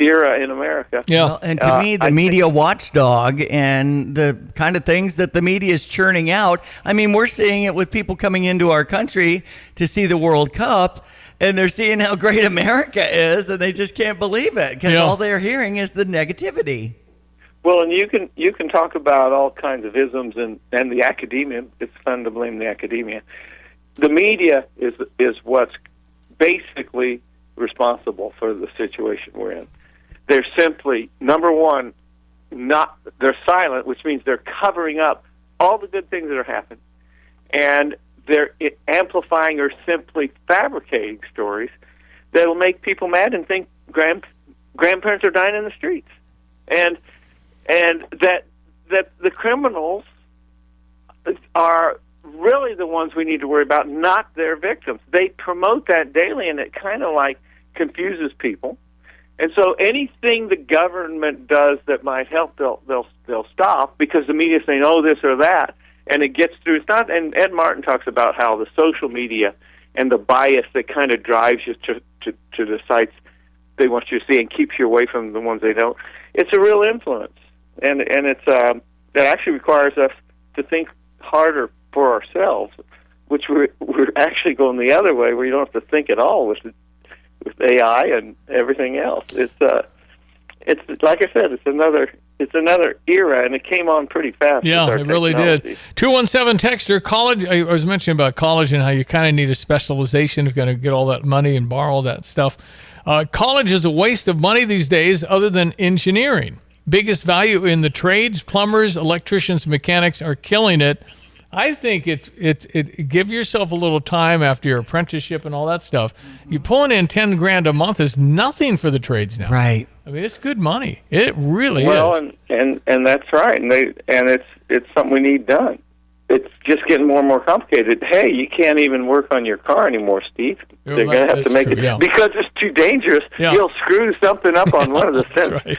era in America. Yeah. Well, and to me, the media watchdog and the kind of things that the media is churning out, I mean, we're seeing it with people coming into our country to see the World Cup, and they're seeing how great America is, and they just can't believe it because all they're hearing is the negativity. Well, and you can talk about all kinds of isms and the academia. It's fun to blame the academia. The media is what's basically responsible for the situation we're in. They're simply, number one, they're silent, which means they're covering up all the good things that are happening, and they're amplifying or simply fabricating stories that will make people mad and think grandparents are dying in the streets, and that the criminals are really the ones we need to worry about, not their victims. They promote that daily, and it kind of like confuses people. And so anything the government does that might help, they'll stop because the media is saying, oh, this or that, and it gets through. It's not. And Ed Martin talks about how the social media and the bias that kind of drives you to the sites they want you to see and keeps you away from the ones they don't. It's a real influence, and it's that actually requires us to think harder for ourselves, which we're actually going the other way, where you don't have to think at all with AI and everything else. It's like I said, it's another era, and it came on pretty fast. Yeah, it really did. 217 texter, college. I was mentioning about college and how you kind of need a specialization if you're going to get all that money and borrow all that stuff. College is a waste of money these days other than engineering. Biggest value in the trades, plumbers, electricians, mechanics are killing it. I think it's give yourself a little time after your apprenticeship and all that stuff. You pulling in $10,000 a month is nothing for the trades now. Right. I mean, it's good money. It really is. Well, and that's right, and it's something we need done. It's just getting more and more complicated. Hey, you can't even work on your car anymore, Steve. Well, They're going to have to make it because it's too dangerous. Yeah. You'll screw something up on one of the sensors.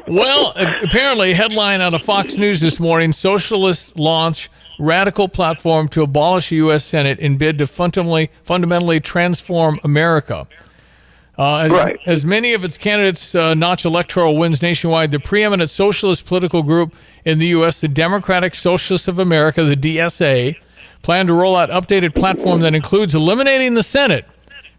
Well, apparently, headline out of Fox News this morning: Socialists launch radical platform to abolish the U.S. Senate in bid to fundamentally transform America. As many of its candidates notch electoral wins nationwide, the preeminent socialist political group in the U.S., the Democratic Socialists of America, the DSA, plan to roll out updated platform that includes eliminating the Senate,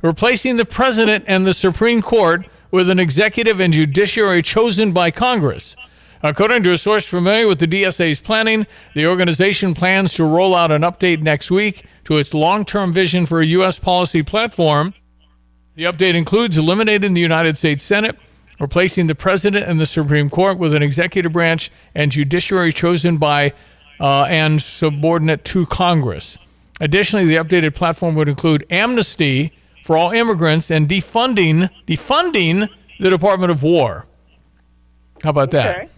replacing the president and the Supreme Court with an executive and judiciary chosen by Congress. According to a source familiar with the DSA's planning, the organization plans to roll out an update next week to its long-term vision for a U.S. policy platform. The update includes eliminating the United States Senate, replacing the president and the Supreme Court with an executive branch and judiciary chosen by and subordinate to Congress. Additionally, the updated platform would include amnesty for all immigrants and defunding the Department of War. How about that? Okay.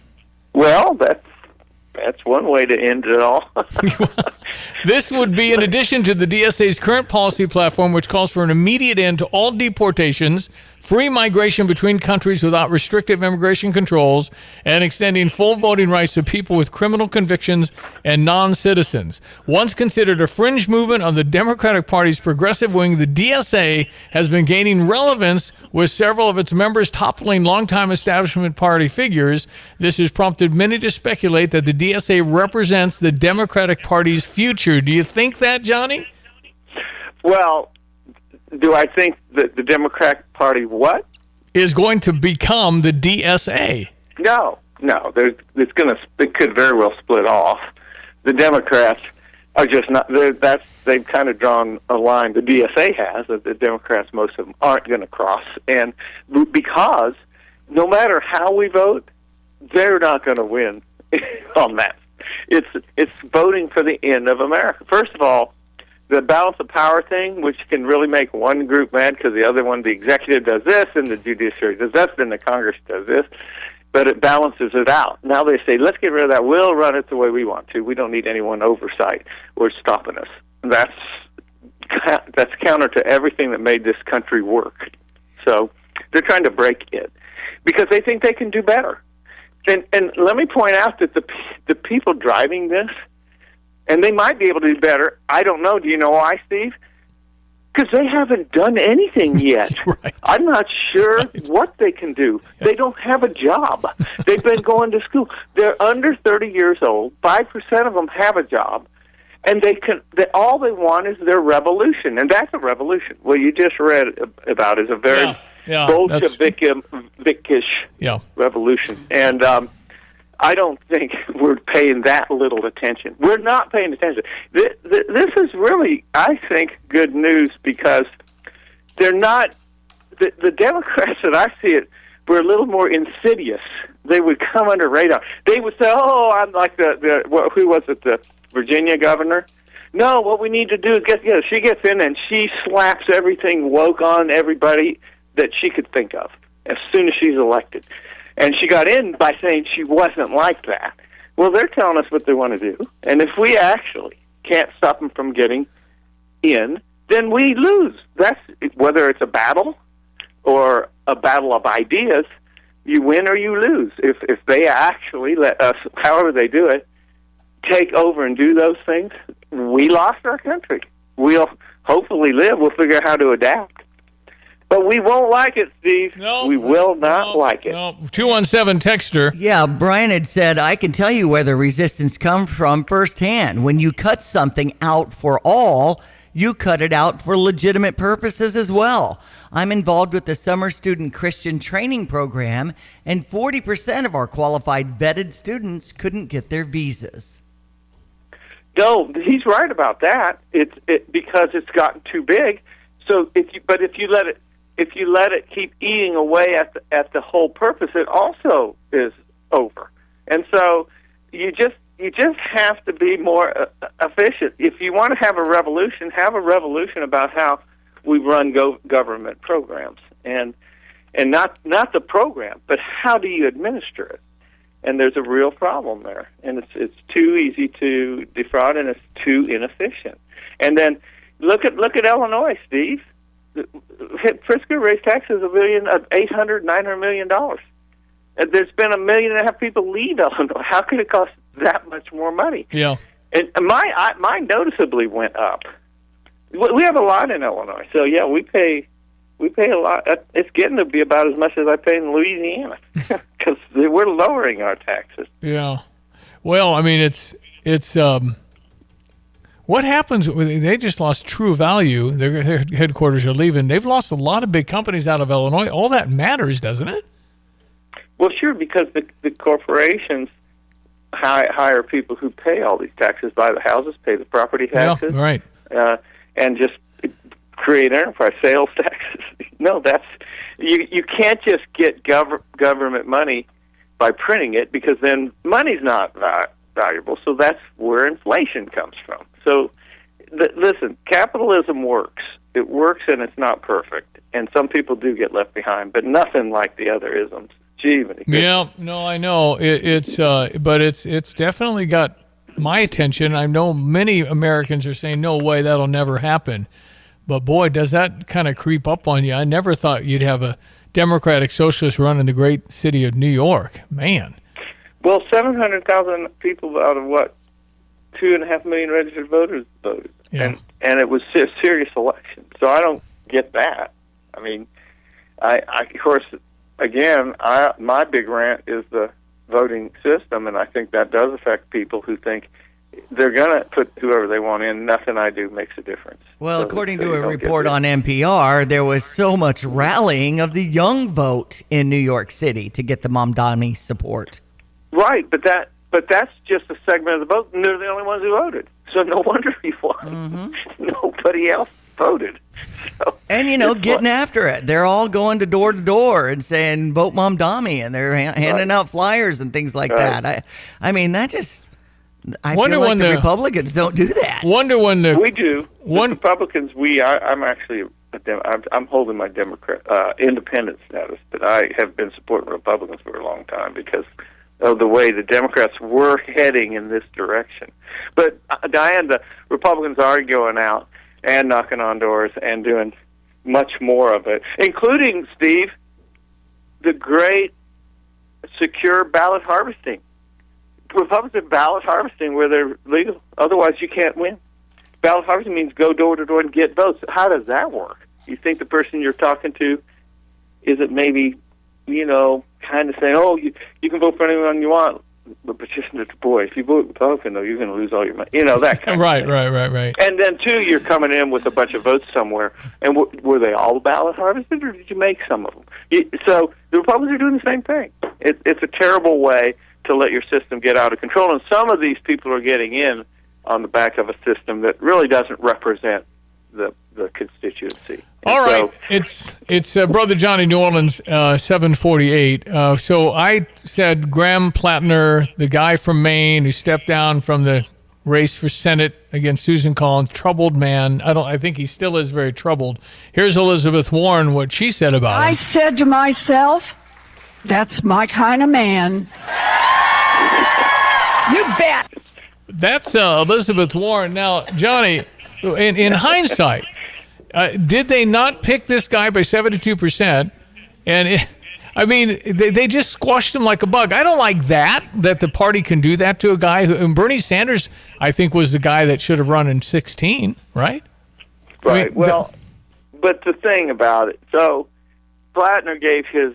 Well, that's one way to end it all. This would be in addition to the DSA's current policy platform, which calls for an immediate end to all deportations, free migration between countries without restrictive immigration controls, and extending full voting rights to people with criminal convictions and non-citizens. Once considered a fringe movement on the Democratic Party's progressive wing, the DSA has been gaining relevance with several of its members toppling longtime establishment party figures. This has prompted many to speculate that the DSA represents the Democratic Party's future. Do you think that, Johnny? Well, do I think that the Democratic Party is going to become the DSA? No. It could very well split off. The Democrats are just not. They've kind of drawn a line. The DSA has that the Democrats, most of them, aren't going to cross, and because no matter how we vote, they're not going to win on that. It's voting for the end of America. First of all, the balance of power thing, which can really make one group mad because the other one, the executive does this and the judiciary does this, then the Congress does this, but it balances it out. Now they say, let's get rid of that. We'll run it the way we want to. We don't need anyone oversight or stopping us. That's counter to everything that made this country work. So they're trying to break it because they think they can do better. And let me point out that the people driving this, and they might be able to do better. I don't know. Do you know why, Steve? Because they haven't done anything yet. Right. I'm not sure what they can do. They don't have a job. They've been going to school. They're under 30 years old. 5% of them have a job. And all they want is their revolution. And that's a revolution. What you just read about is a very Bolshevik-ish revolution. And I don't think we're paying that little attention. We're not paying attention. This is really, I think, good news because they're not, the Democrats that I see it were a little more insidious. They would come under radar. They would say, oh, I'm like who was it, the Virginia governor? No, what we need to do is get together. She gets in and she slaps everything woke on everybody that she could think of as soon as she's elected. And she got in by saying she wasn't like that. Well, they're telling us what they want to do. And if we actually can't stop them from getting in, then we lose. That's whether it's a battle or a battle of ideas, you win or you lose. If they actually let us, however they do it, take over and do those things, we lost our country. We'll hopefully live. We'll figure out how to adapt. But we won't like it, Steve. No, we will not like it. No. 217 texter. Yeah, Brian had said, I can tell you where the resistance comes from firsthand. When you cut something out for all, you cut it out for legitimate purposes as well. I'm involved with the Summer Student Christian Training Program, and 40% of our qualified vetted students couldn't get their visas. No, he's right about that. It's because it's gotten too big. So if you let it, if you let it keep eating away at the whole purpose, it also is over. And so you just have to be more efficient. If you want to have a revolution about how we run government programs, and not the program, but how do you administer it? And there's a real problem there, and it's too easy to defraud, and it's too inefficient. And then look at Illinois, Steve. Frisco raised taxes $900 million. There's been 1.5 million people leave Illinois. How could it cost that much more money? Yeah. And mine noticeably went up. We have a lot in Illinois, so yeah, we pay a lot. It's getting to be about as much as I pay in Louisiana because we're lowering our taxes. Yeah. Well, I mean, it's what happens? They just lost True Value. Their headquarters are leaving. They've lost a lot of big companies out of Illinois. All that matters, doesn't it? Well, sure, because the corporations hire people who pay all these taxes, buy the houses, pay the property taxes, yeah, right, and just create enterprise sales taxes. No, that's you can't just get government money by printing it, because then money's not valuable. So that's where inflation comes from. So listen, capitalism works. It works, and it's not perfect. And some people do get left behind, but nothing like the other isms. Gee, yeah, no, I know but it's definitely got my attention. I know many Americans are saying, "No way, that'll never happen." But boy, does that kind of creep up on you. I never thought you'd have a Democratic Socialist run in the great city of New York. Man. Well, 700,000 people out of what? 2.5 million registered voters voted. Yeah. And it was a serious election. So I don't get that. I mean, I of course, again, my big rant is the voting system, and I think that does affect people who think they're going to put whoever they want in. Nothing I do makes a difference. Well, according to a report on NPR, there was so much rallying of the young vote in New York City to get the Mamdani support. Right, but that's just a segment of the vote, and they're the only ones who voted. So no wonder he won. Mm-hmm. Nobody else voted. So, and, getting after it. They're all going to door and saying, vote Mamdani, and they're handing out flyers and things like that. I mean, that just... I feel like the Republicans don't do that. We do. The Republicans, I'm actually I'm holding my independent status, but I have been supporting Republicans for a long time because of the way the Democrats were heading in this direction. But Diane, the Republicans are going out and knocking on doors and doing much more of it, including, Steve, the great secure ballot harvesting. Republican ballot harvesting where they're legal. Otherwise, you can't win. Ballot harvesting means go door to door and get votes. How does that work? You think the person you're talking to isn't maybe, kind of saying, oh, you can vote for anyone you want, but just, boy, if you vote Republican, though, you're going to lose all your money. That kind of thing. Right. And then, too, you're coming in with a bunch of votes somewhere. And were they all ballot harvested, or did you make some of them? So the Republicans are doing the same thing. It's a terrible way to let your system get out of control. And some of these people are getting in on the back of a system that really doesn't represent the constituency. All right. It's Brother Johnny, New Orleans, 748. So I said Graham Plattner, the guy from Maine who stepped down from the race for Senate against Susan Collins, troubled man. I think he still is very troubled. Here's Elizabeth Warren, what she said about him. I said to myself, that's my kind of man. You bet. That's Elizabeth Warren. Now, Johnny, in hindsight, did they not pick this guy by 72%? And they just squashed him like a bug. I don't like that the party can do that to a guy and Bernie Sanders, I think, was the guy that should have run in 2016, right? Right. But the thing about it, so Plattner gave his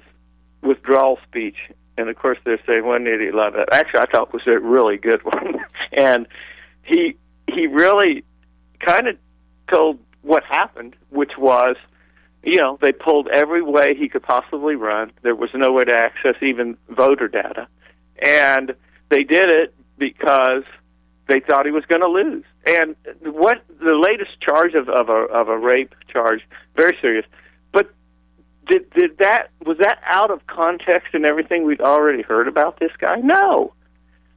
withdrawal speech, and of course they're saying, what an idiot loved that. Actually, I thought it was a really good one. And he really kind of told what happened, which was, they pulled every way he could possibly run. There was no way to access even voter data. And they did it because they thought he was going to lose. And what the latest charge of a rape charge, very serious, but Was that out of context and everything we'd already heard about this guy? No.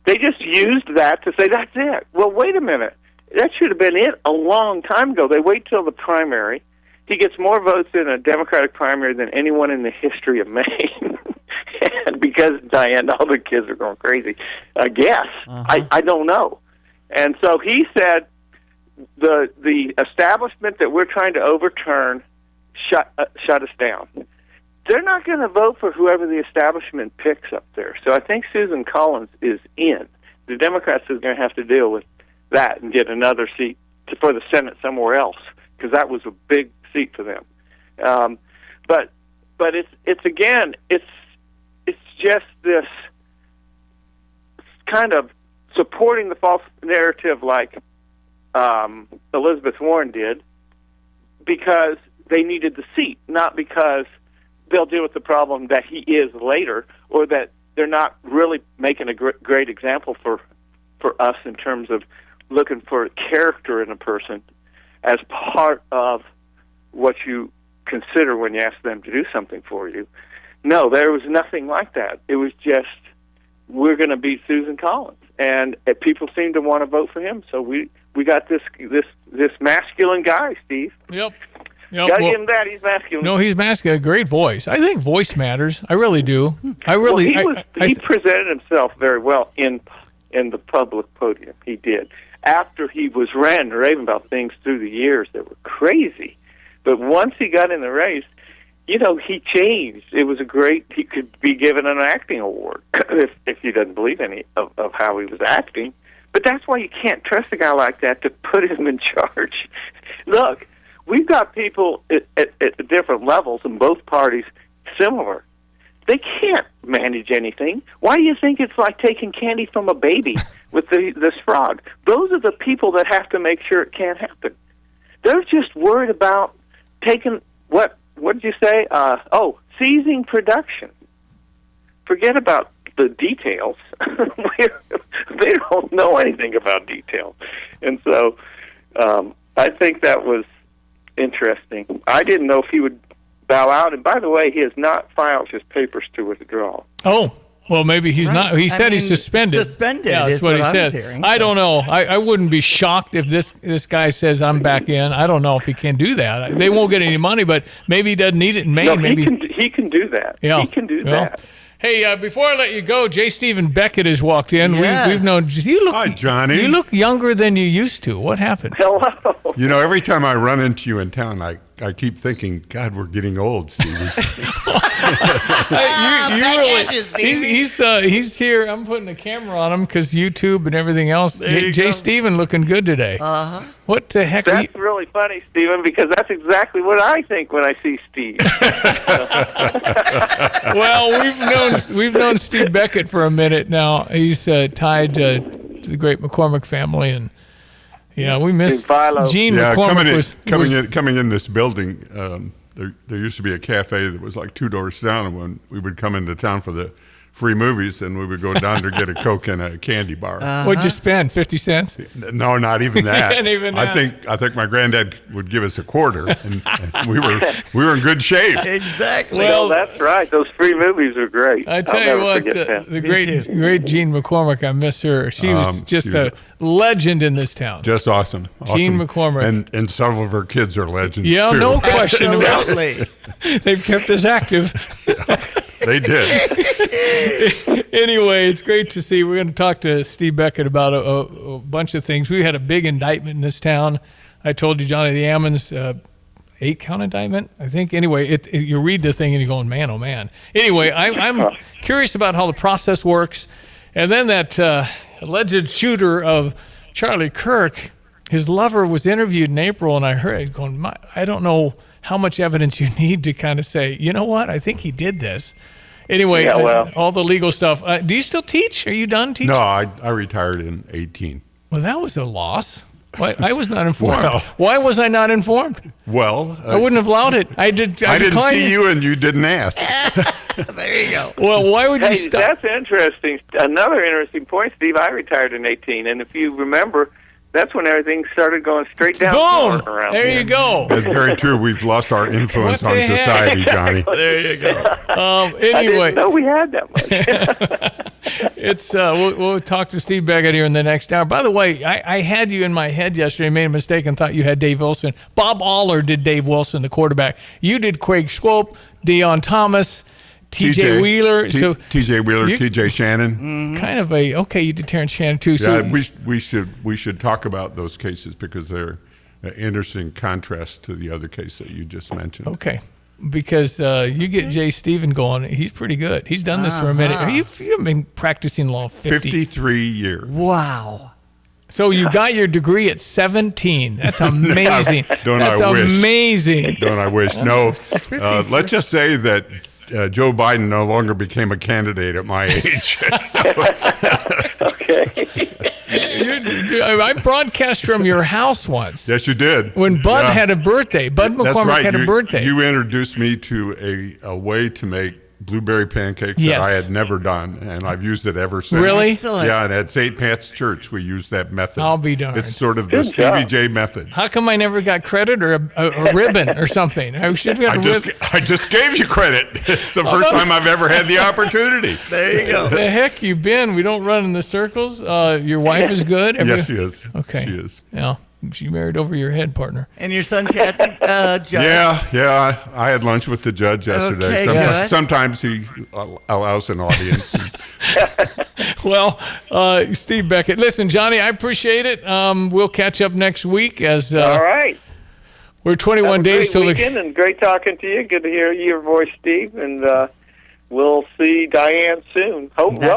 They just used that to say, that's it. Well, wait a minute. That should have been it a long time ago. They wait till the primary. He gets more votes in a Democratic primary than anyone in the history of Maine. And because, Diane, all the kids are going crazy, I guess. I don't know. And so he said the establishment that we're trying to overturn shut us down. They're not going to vote for whoever the establishment picks up there. So I think Susan Collins is in. The Democrats are going to have to deal with that and get another seat for the Senate somewhere else, because that was a big seat for them. But it's just this kind of supporting the false narrative like Elizabeth Warren did, because they needed the seat, not because they'll deal with the problem that he is later, or that they're not really making a great example for us in terms of looking for character in a person as part of what you consider when you ask them to do something for you. No, there was nothing like that. It was just, we're going to beat Susan Collins, and people seem to want to vote for him. So we got this masculine guy, Steve. Yep. Gotta give him that. He's masculine. No, he's masculine. Great voice. I think voice matters. I really do. He presented himself very well in the public podium. He did. After he was ranting and raving about things through the years that were crazy, but once he got in the race, he changed. It was he could be given an acting award if he doesn't believe any of how he was acting. But that's why you can't trust a guy like that to put him in charge. Look, we've got people at different levels in both parties similar. They can't manage anything. Why do you think it's like taking candy from a baby with this frog? Those are the people that have to make sure it can't happen. They're just worried about taking, what did you say? Seizing production. Forget about the details. They don't know anything about details. And so I think that was interesting. I didn't know if he would bow out. And by the way, he has not filed his papers to withdraw. Oh, well, maybe he's not. He said he's suspended. Suspended. Yeah, that's what he said. I don't know. I wouldn't be shocked if this guy says I'm back in. I don't know if he can do that. They won't get any money, but maybe he doesn't need it in Maine. No, maybe he can do that. Yeah. He can do that. Hey, before I let you go, J. Stephen Beckett has walked in. Yes. We've known. Hi, Johnny. You look younger than you used to. What happened? Hello. Every time I run into you in town, I keep thinking, God, we're getting old, Stevie. He's here. I'm putting a camera on him because YouTube and everything else. J. Stephen looking good today. What the heck? That's really funny, Stephen, because that's exactly what I think when I see Steve. Well, we've known Steve Beckett for a minute now. He's tied to the great McCormick family, and we miss Gene McCormick. Coming in this building, there used to be a cafe that was like 2 doors down, and when we would come into town for the free movies, and we would go down to get a Coke and a candy bar. What'd you spend? 50 cents? No, not even that. Not even that. I think my granddad would give us a quarter, and we were in good shape. Exactly. Well, that's right. Those free movies are great. I tell you what, the great Jean McCormick, I miss her. She was just a legend in this town. Just awesome. Jean McCormick. And several of her kids are legends, yeah, too. no question about it. They've kept us active. They did. Anyway, it's great to see. We're going to talk to Steve Beckett about a bunch of things. We had a big indictment in this town. I told you, Johnny, the Ammons, 8-count indictment, I think. Anyway, you read the thing and you're going, man, oh, man. Anyway, I'm curious about how the process works. And then that alleged shooter of Charlie Kirk, his lover was interviewed in April, and I heard going, I don't know how much evidence you need to kind of say, you know what, I think he did this. Anyway, all the legal stuff. Do you still teach? Are you done teaching? No, I retired in 2018. Well, that was a loss. I was not informed. Why was I not informed? Well, I wouldn't have allowed it. I didn't see you, and you didn't ask. There you go. Well, why would you stop? That's interesting. Another interesting point, Steve. I retired in 2018, and if you remember, that's when everything started going straight down. Boom! Around There here. you go. That's very true. We've lost our influence What on the heck? society, Johnny. There you go. I Anyway, didn't know we had that much. it's we'll talk to Steve Beckett here in the next hour. By the way, I had you in my head yesterday. Made a mistake and thought you had Dave Wilson. Bob Aller did Dave Wilson, the quarterback. You did Craig Swope, Deion Thomas, T.J. Wheeler. T.J. Wheeler, T.J. Shannon. Kind of you did Terrence Shannon too. Yeah, So we should talk about those cases because they're an interesting contrast to the other case that you just mentioned. okay. Because you get Jay Stephen going, he's pretty good. He's done this for a minute. You've been practicing law 53 years. Wow. So you got your degree at 17. That's amazing. That's amazing. Don't I wish? No. Let's just say that Joe Biden no longer became a candidate at my age. Okay. I broadcast from your house once. Yes, you did. When Bud had a birthday. Bud McCormick had a birthday. You introduced me to a way to make blueberry pancakes that I had never done, and I've used it ever since. Really? Excellent. Yeah, and at St. Pat's Church, we use that method. I'll be darned. It's sort of the Stevie J method. How come I never got credit or a ribbon or something? I should have got a ribbon. I just gave you credit. It's the first time I've ever had the opportunity. There you go. The heck you been? We don't run in the circles. Your wife is good? Yes, she is. Okay. She is. Yeah. She married over your head, partner. And your son chats judge. Yeah. I had lunch with the judge yesterday. Okay, good. Sometimes he allows an audience. Well, Steve Beckett. Listen, Johnny, I appreciate it. We'll catch up next week as All right. we're 21 days till the weekend, and great talking to you. Good to hear your voice, Steve, and we'll see Diane soon.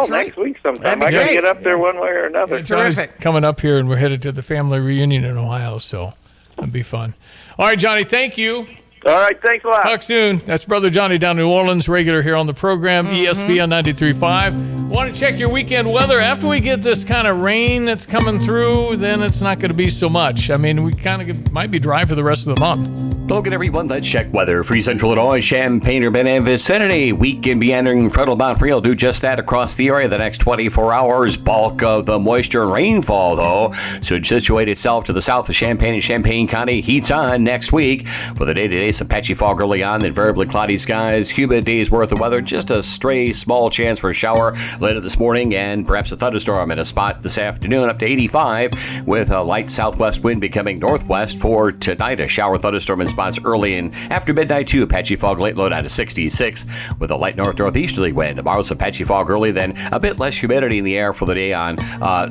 Next week sometime. I got to get up there one way or another. Johnny's coming up here, and we're headed to the family reunion in Ohio, so that'll be fun. All right, Johnny, thank you. All right, thanks a lot. Talk soon. That's Brother Johnny down in New Orleans, regular here on the program, ESPN 93.5. Want to check your weekend weather? After we get this kind of rain that's coming through, then it's not going to be so much. I mean, we kind of might be dry for the rest of the month. Look at everyone. Let's check weather. Free Central Illinois, Champaign, Urbana, and vicinity. We can be entering frontal bound free. I'll do just that across the area the next 24 hours. Bulk of the moisture and rainfall, though, should situate itself to the south of Champaign and Champaign County. Heats on next week with a day-to-day some patchy fog early on, then variably cloudy skies. Humid days worth of weather. Just a stray small chance for a shower later this morning and perhaps a thunderstorm in a spot this afternoon up to 85 with a light southwest wind becoming northwest for tonight. A shower thunderstorm in spots early and after midnight too. Patchy fog late low down to 66 with a light northeasterly wind. Tomorrow some patchy fog early, then a bit less humidity in the air for the day on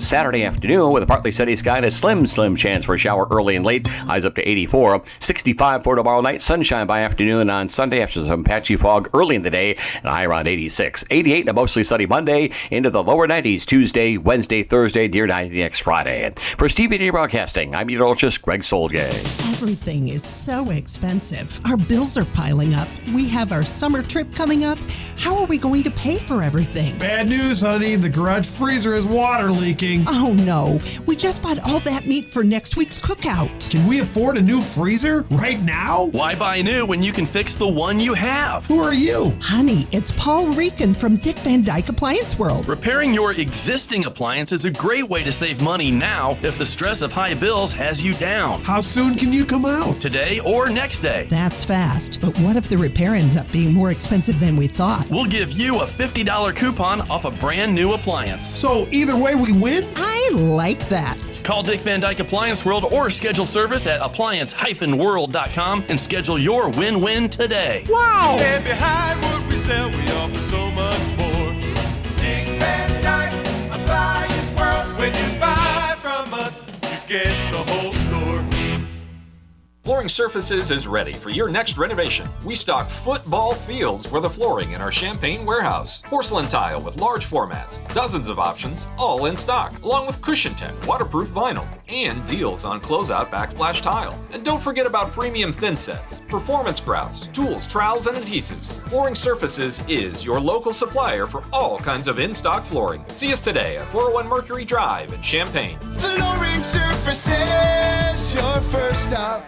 Saturday afternoon with a partly sunny sky and a slim chance for a shower early and late. Highs up to 84. 65 for tomorrow night. Sunshine by afternoon on Sunday after some patchy fog early in the day and a high around 86. 88 and a mostly sunny Monday into the lower 90s Tuesday, Wednesday, Thursday, near 90 next Friday. For Stevie J Broadcasting, I'm meteorologist Greg Solgay. Everything is so expensive. Our bills are piling up. We have our summer trip coming up. How are we going to pay for everything? Bad news, honey. The garage freezer is water leaking. Oh no. We just bought all that meat for next week's cookout. Can we afford a new freezer right now? Why buy new when you can fix the one you have? Who are you? Honey, it's Paul Rican from Dick Van Dyke Appliance World. Repairing your existing appliance is a great way to save money now if the stress of high bills has you down. How soon can you come out? Today or next day. That's fast, but what if the repair ends up being more expensive than we thought? We'll give you a $50 coupon off a brand new appliance. So either way we win? I like that. Call Dick Van Dyke Appliance World or schedule service at appliance-world.com and schedule your win-win today. Wow! Stand behind what we sell, we offer so much more. Dick Van Dyke Appliance World. When you buy from us, you get the whole store. Flooring Surfaces is ready for your next renovation. We stock football fields for the flooring in our Champaign warehouse. Porcelain tile with large formats, dozens of options, all in stock, along with Cushion Tech waterproof vinyl, and deals on closeout backsplash tile. And don't forget about premium thin sets, performance grouts, tools, trowels, and adhesives. Flooring Surfaces is your local supplier for all kinds of in-stock flooring. See us today at 401 Mercury Drive in Champaign. Flooring Surfaces, your first stop.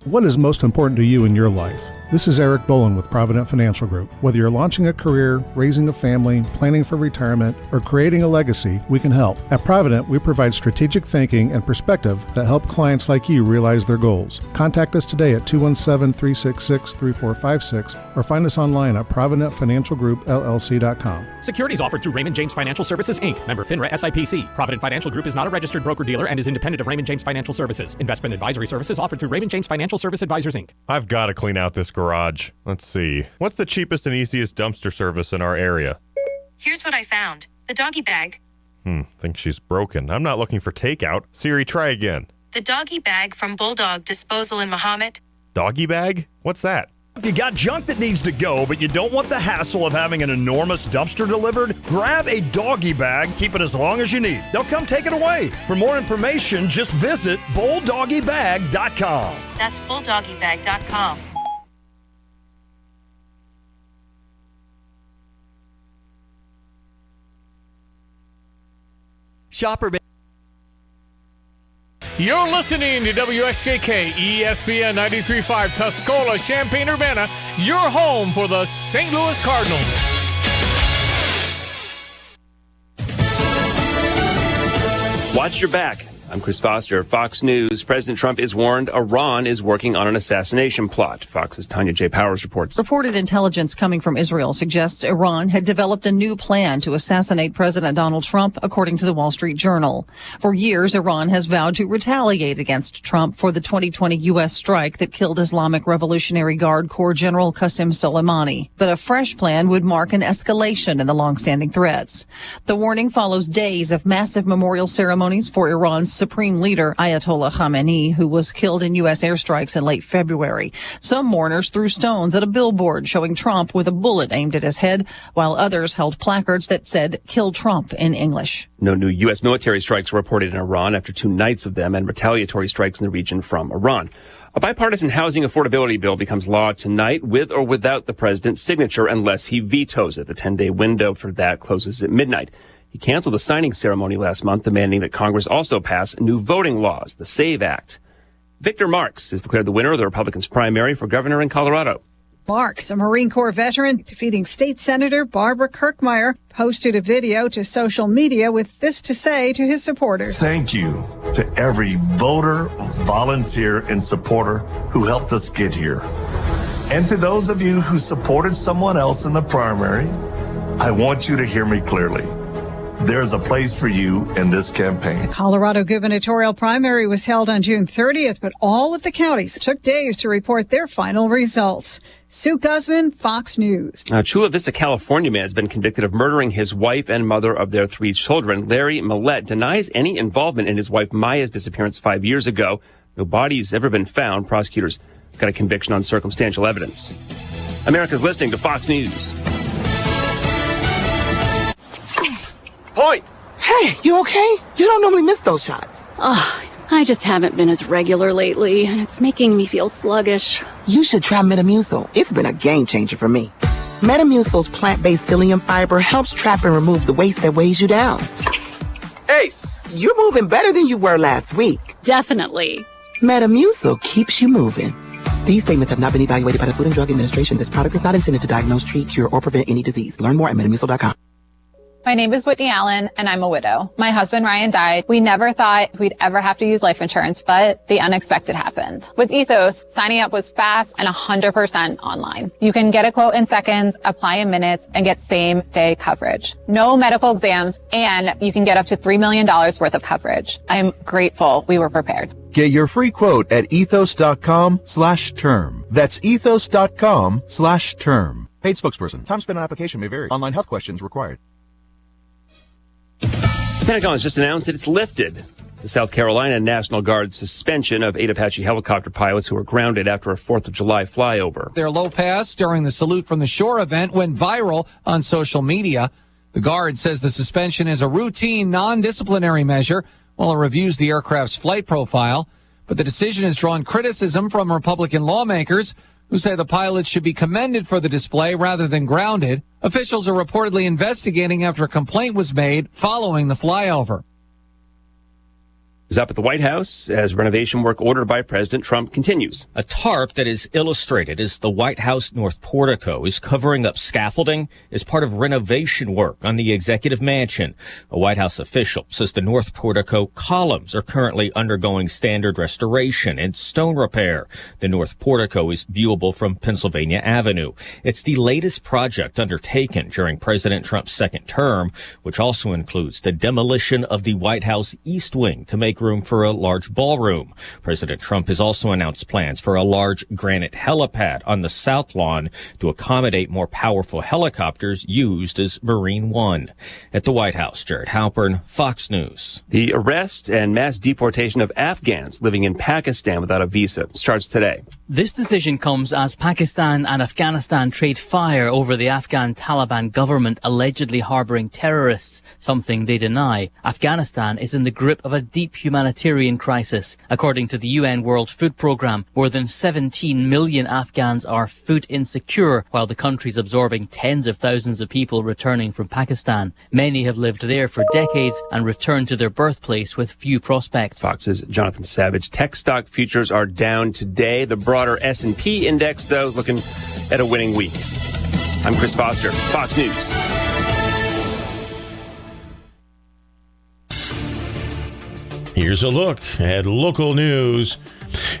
What is most important to you in your life? This is Eric Bolin with Provident Financial Group. Whether you're launching a career, raising a family, planning for retirement, or creating a legacy, we can help. At Provident, we provide strategic thinking and perspective that help clients like you realize their goals. Contact us today at 217-366-3456 or find us online at providentfinancialgroupllc.com. Securities offered through Raymond James Financial Services, Inc., member FINRA SIPC. Provident Financial Group is not a registered broker-dealer and is independent of Raymond James Financial Services. Investment advisory services offered through Raymond James Financial Service Advisors, Inc. I've got to clean out this garage. Let's see. What's the cheapest and easiest dumpster service in our area? Here's what I found. The doggy bag. Think she's broken. I'm not looking for takeout. Siri, try again. The doggy bag from Bulldog Disposal in Mahomet. Doggy bag? What's that? If you got junk that needs to go, but you don't want the hassle of having an enormous dumpster delivered, grab a doggy bag, keep it as long as you need. They'll come take it away. For more information, just visit bulldoggybag.com. That's bulldoggybag.com. Shopper. You're listening to WSJK ESPN 93.5 Tuscola, Champaign-Urbana, your home for the St. Louis Cardinals. Watch your back. I'm Chris Foster, Fox News. President Trump is warned Iran is working on an assassination plot. Fox's Tanya J. Powers reports. Reported intelligence coming from Israel suggests Iran had developed a new plan to assassinate President Donald Trump, according to the Wall Street Journal. For years, Iran has vowed to retaliate against Trump for the 2020 U.S. strike that killed Islamic Revolutionary Guard Corps General Qasem Soleimani. But a fresh plan would mark an escalation in the longstanding threats. The warning follows days of massive memorial ceremonies for Iran's Supreme Leader Ayatollah Khamenei, who was killed in U.S. airstrikes in late February. Some mourners threw stones at a billboard showing Trump with a bullet aimed at his head, while others held placards that said, "Kill Trump" in English. No new U.S. military strikes were reported in Iran after 2 nights of them and retaliatory strikes in the region from Iran. A bipartisan housing affordability bill becomes law tonight with or without the president's signature unless he vetoes it. The 10-day window for that closes at midnight. He canceled the signing ceremony last month, demanding that Congress also pass new voting laws, the SAVE Act. Victor Marx is declared the winner of the Republicans' primary for governor in Colorado. Marx, a Marine Corps veteran, defeating State Senator Barbara Kirkmeyer, posted a video to social media with this to say to his supporters. Thank you to every voter, volunteer, and supporter who helped us get here. And to those of you who supported someone else in the primary, I want you to hear me clearly. There's a place for you in this campaign. The Colorado gubernatorial primary was held on June 30th, but all of the counties took days to report their final results. Sue Guzman, Fox News. Chula Vista, California man has been convicted of murdering his wife and mother of their 3 children. Larry Millette denies any involvement in his wife Maya's disappearance 5 years ago. No body's ever been found. Prosecutors got a conviction on circumstantial evidence. America's listening to Fox News. Point. Hey, you okay? You don't normally miss those shots. I just haven't been as regular lately, and it's making me feel sluggish. You should try Metamucil. It's been a game changer for me. Metamucil's plant-based psyllium fiber helps trap and remove the waste that weighs you down. Ace, you're moving better than you were last week. Definitely. Metamucil keeps you moving. These statements have not been evaluated by the Food and Drug Administration. This product is not intended to diagnose, treat, cure, or prevent any disease. Learn more at Metamucil.com. My name is Whitney Allen, and I'm a widow. My husband, Ryan, died. We never thought we'd ever have to use life insurance, but the unexpected happened. With Ethos, signing up was fast and 100% online. You can get a quote in seconds, apply in minutes, and get same-day coverage. No medical exams, and you can get up to $3 million worth of coverage. I'm grateful we were prepared. Get your free quote at ethos.com/term. That's ethos.com/term. Paid spokesperson. Time spent on application may vary. Online health questions required. The Pentagon has just announced that it's lifted the South Carolina National Guard suspension of 8 Apache helicopter pilots who were grounded after a 4th of July flyover. Their low pass during the Salute from the Shore event went viral on social media. The Guard says the suspension is a routine, non-disciplinary measure while it reviews the aircraft's flight profile. But the decision has drawn criticism from Republican lawmakers who say the pilots should be commended for the display rather than grounded. Officials are reportedly investigating after a complaint was made following the flyover. is up at the White House as renovation work ordered by President Trump continues. A tarp that is illustrated as the White House North Portico is covering up scaffolding as part of renovation work on the executive mansion. A White House official says the North Portico columns are currently undergoing standard restoration and stone repair. The North Portico is viewable from Pennsylvania Avenue. It's the latest project undertaken during President Trump's second term, which also includes the demolition of the White House East Wing to make room for a large ballroom. President Trump has also announced plans for a large granite helipad on the South Lawn to accommodate more powerful helicopters used as Marine One. At the White House, Jared Halpern, Fox News. The arrest and mass deportation of Afghans living in Pakistan without a visa starts today. This decision comes as Pakistan and Afghanistan trade fire over the Afghan Taliban government allegedly harboring terrorists, something they deny. Afghanistan is in the grip of a deep humanitarian crisis. According to the UN World Food Programme, more than 17 million Afghans are food insecure, while the country is absorbing tens of thousands of people returning from Pakistan. Many have lived there for decades and returned to their birthplace with few prospects. Fox's Jonathan Savage. Tech stock futures are down today. The broader S&P index, though, looking at a winning week. I'm Chris Foster, Fox News. Here's a look at local news.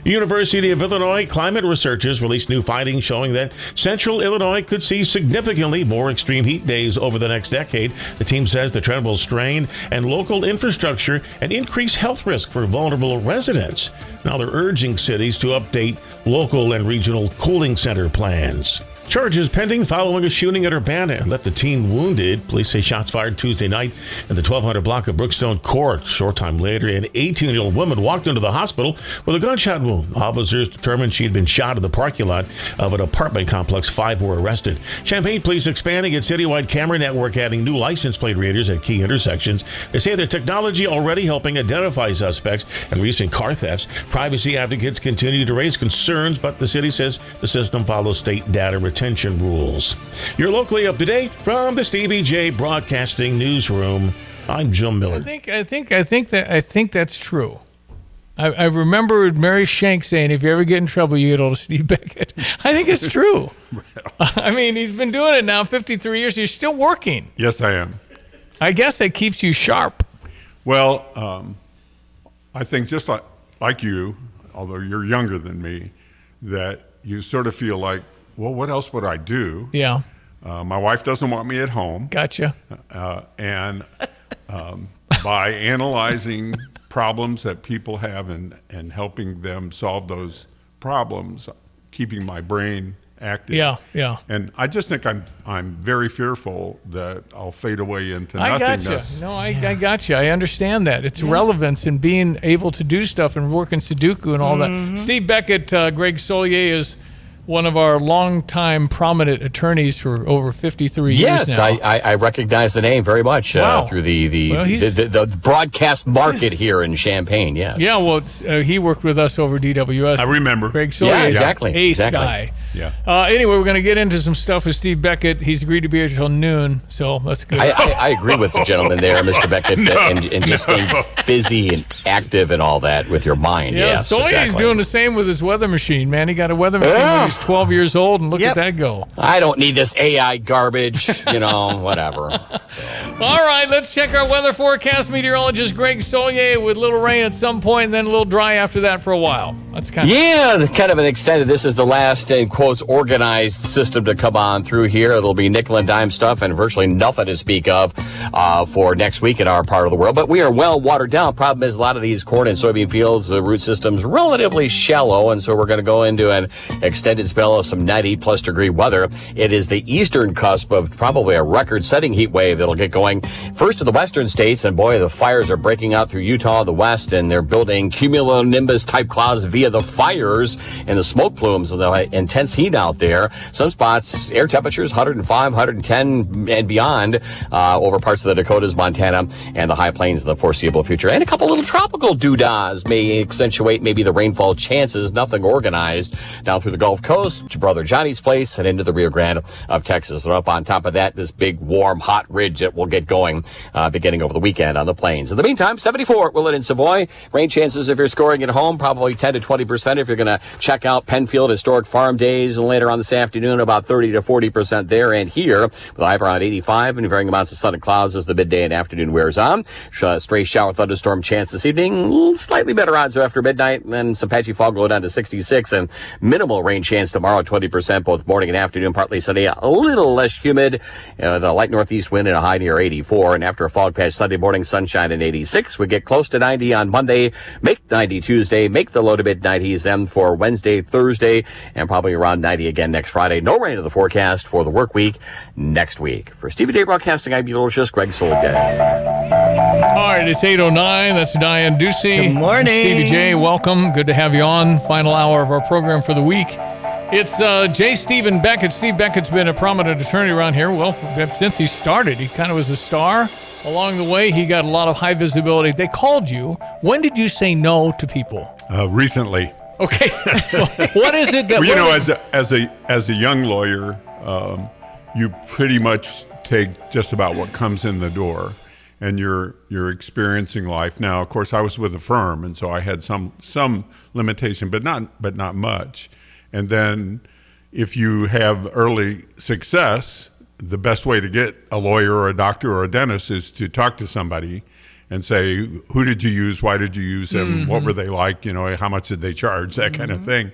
University of Illinois climate researchers released new findings showing that central Illinois could see significantly more extreme heat days over the next decade. The team says the trend will strain and local infrastructure and increase health risk for vulnerable residents. Now they're urging cities to update local and regional cooling center plans. Charges pending following a shooting at Urbana left a teen wounded. Police say shots fired Tuesday night in the 1200 block of Brookstone Court. Short time later, an 18-year-old woman walked into the hospital with a gunshot wound. Officers determined she had been shot in the parking lot of an apartment complex. 5 were arrested. Champaign police expanding its citywide camera network, adding new license plate readers at key intersections. They say their technology already helping identify suspects in recent car thefts. Privacy advocates continue to raise concerns, but the city says the system follows state data retention rules. You're locally up to date from the Stevie J Broadcasting Newsroom. I'm Jim Miller. I think that's true. I remember Mary Shank saying, "If you ever get in trouble, you get hold of Steve Beckett." I think it's true. I mean, he's been doing it now 53 years. He's still working. Yes, I am. I guess it keeps you sharp. Well, I think just like you, although you're younger than me, that you sort of feel like, well, what else would I do? Yeah. My wife doesn't want me at home. Gotcha. And by analyzing problems that people have and helping them solve those problems, keeping my brain active. Yeah. And I just think I'm very fearful that I'll fade away into nothingness. I got you. I understand that. It's relevance in being able to do stuff and working Sudoku and all that. Steve Beckett, Greg Solier is one of our longtime prominent attorneys for over 53 years now. Yes, I recognize the name very much through the broadcast market here in Champaign, yes. Yeah, well, he worked with us over DWS. I remember. Greg Solier, yeah, exactly. Ace guy. Yeah. Anyway, we're going to get into some stuff with Steve Beckett. He's agreed to be here until noon, so that's good. I agree with the gentleman there, Mr. Beckett, and just staying busy and active and all that with your mind. Yeah, yes, Solier's exactly. doing the same with his weather machine, man. He got a weather machine when he's 12 years old, and look at that go. I don't need this AI garbage, whatever. All right, let's check our weather forecast. Meteorologist Greg Solier with little rain at some point, and then a little dry after that for a while. That's kind of an extended. This is the last, in quotes, organized system to come on through here. It'll be nickel and dime stuff and virtually nothing to speak of for next week in our part of the world. But we are well watered down. Problem is, a lot of these corn and soybean fields, the root system's relatively shallow, and so we're going to go into an extended spell of some 90-plus degree weather. It is the eastern cusp of probably a record-setting heat wave that'll get going first to the western states, and boy, the fires are breaking out through Utah, the west, and they're building cumulonimbus-type clouds via the fires and the smoke plumes of the intense heat out there. Some spots, air temperatures 105, 110, and beyond over parts of the Dakotas, Montana, and the high plains in the foreseeable future. And a couple little tropical doodahs may accentuate maybe the rainfall chances. Nothing organized down through the Gulf Coast. coast to Brother Johnny's place and into the Rio Grande of Texas. And up on top of that, this big, warm, hot ridge that will get going beginning over the weekend on the plains. In the meantime, 74 will it in Savoy. Rain chances if you're scoring at home, probably 10 to 20%. If you're going to check out Penfield Historic Farm Days and later on this afternoon, about 30 to 40% there and here, with a high around 85 and varying amounts of sun and clouds as the midday and afternoon wears on. Stray shower thunderstorm chance this evening. Slightly better odds after midnight, and then some patchy fog go down to 66, and minimal rain chance tomorrow, 20%, both morning and afternoon, partly sunny, a little less humid, the light northeast wind and a high near 84, and after a fog patch Sunday morning, sunshine in 86. We get close to 90 on Monday, make 90 Tuesday, make the low to mid-90s then for Wednesday, Thursday, and probably around 90 again next Friday. No rain in the forecast for the work week next week. For Stevie J Broadcasting, I'm meteorologist Greg Soliday. All right, it's 8:09. That's Diane Ducey. Good morning. Stevie J, welcome. Good to have you on. Final hour of our program for the week. It's J. Stephen Beckett. Steve Beckett's been a prominent attorney around here. Well, since he started, he kind of was a star. Along the way, he got a lot of high visibility. They called you. When did you say no to people? Recently. Okay. What is it that... Well, you know, as a young lawyer, you pretty much take just about what comes in the door, and you're experiencing life. Now, of course, I was with a firm, and so I had some limitation, but not much. And then if you have early success, the best way to get a lawyer or a doctor or a dentist is to talk to somebody and say, who did you use? Why did you use them? Mm-hmm. What were they like? You know, how much did they charge? That kind of thing.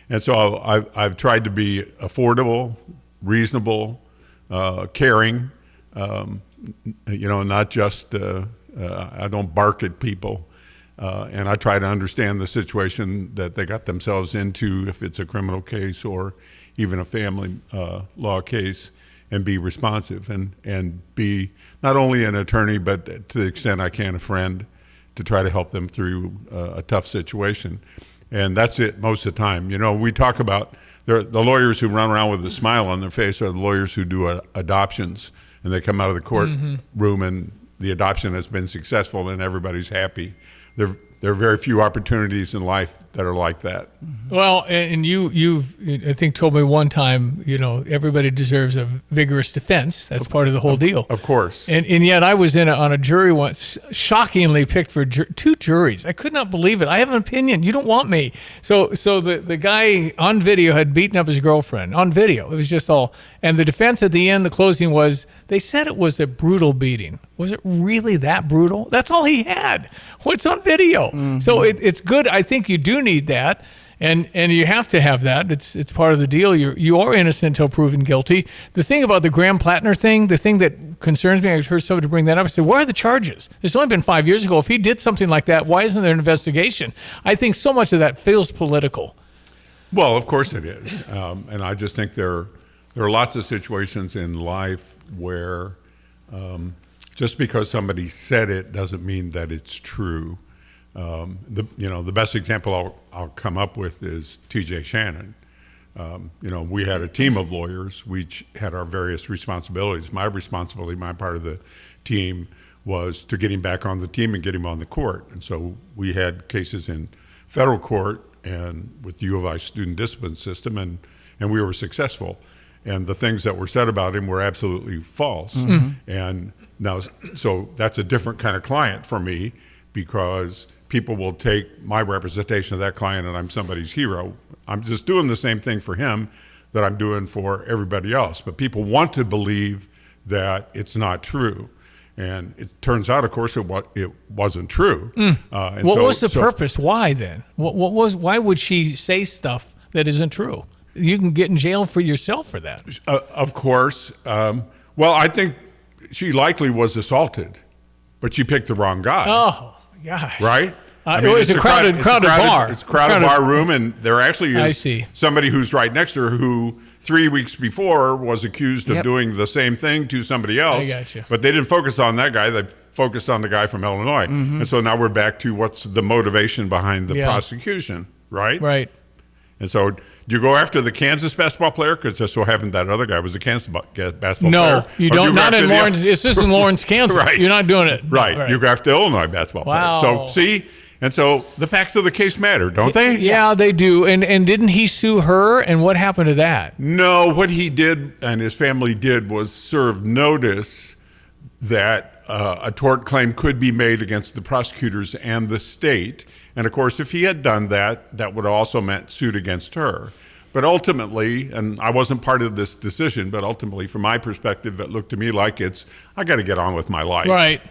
And so I've tried to be affordable, reasonable, caring, you know, not just, I don't bark at people. And I try to understand the situation that they got themselves into, if it's a criminal case or even a family law case, and be responsive and be not only an attorney, but to the extent I can, a friend, to try to help them through a tough situation. And that's it most of the time. You know, we talk about the lawyers who run around with a smile on their face are the lawyers who do adoptions, and they come out of the courtroom and the adoption has been successful and everybody's happy. There are very few opportunities in life that are like that. Well, and you've I think told me one time, you know, everybody deserves a vigorous defense. That's part of the whole deal. Of course. And yet I was on a jury once, shockingly picked for two juries. I could not believe it. I have an opinion. You don't want me. So the guy on video had beaten up his girlfriend on video. It was just all. And the defense at the end, the closing was, they said it was a brutal beating. Was it really that brutal? That's all he had. What's on video? Mm-hmm. So it's good. I think you do need that, and you have to have that. It's part of the deal. You are innocent until proven guilty. The thing about the Graham Plattner thing, the thing that concerns me, I heard somebody bring that up. I said, where are the charges? It's only been 5 years ago. If he did something like that, why isn't there an investigation? I think so much of that feels political. Well, of course it is, and I just think there are lots of situations in life where just because somebody said it doesn't mean that it's true. The best example I'll come up with is T.J. Shannon. We had a team of lawyers. We each had our various responsibilities. My responsibility, my part of the team, was to get him back on the team and get him on the court. And so we had cases in federal court and with the U of I student discipline system, and we were successful. And the things that were said about him were absolutely false. Mm-hmm. And now, so that's a different kind of client for me, because people will take my representation of that client and I'm somebody's hero. I'm just doing the same thing for him that I'm doing for everybody else. But people want to believe that it's not true. And it turns out, of course, it wasn't true. What was the purpose? Why then? Why would she say stuff that isn't true? You can get in jail for yourself for that. Of course. Well, I think she likely was assaulted, but she picked the wrong guy. Oh, gosh. Right? It was a crowded bar. It's a crowded bar room, and there actually is I see. somebody who's right next to her who 3 weeks before was accused of doing the same thing to somebody else. I got you. But they didn't focus on that guy. They focused on the guy from Illinois. Mm-hmm. And so now we're back to what's the motivation behind the prosecution, right? Right. And so do you go after the Kansas basketball player? Because just so happened that other guy was a Kansas basketball player. No, you don't. Not in Lawrence. This isn't Lawrence, Kansas. Right. You're not doing it. Right. You go after the Illinois basketball player. So see, And so the facts of the case matter, don't they? Yeah, they do. And didn't he sue her? And what happened to that? No, what he did and his family did was serve notice that a tort claim could be made against the prosecutors and the state. And of course, if he had done that, that would have also meant suit against her. But ultimately, and I wasn't part of this decision, but ultimately, from my perspective, it looked to me like I got to get on with my life. Right.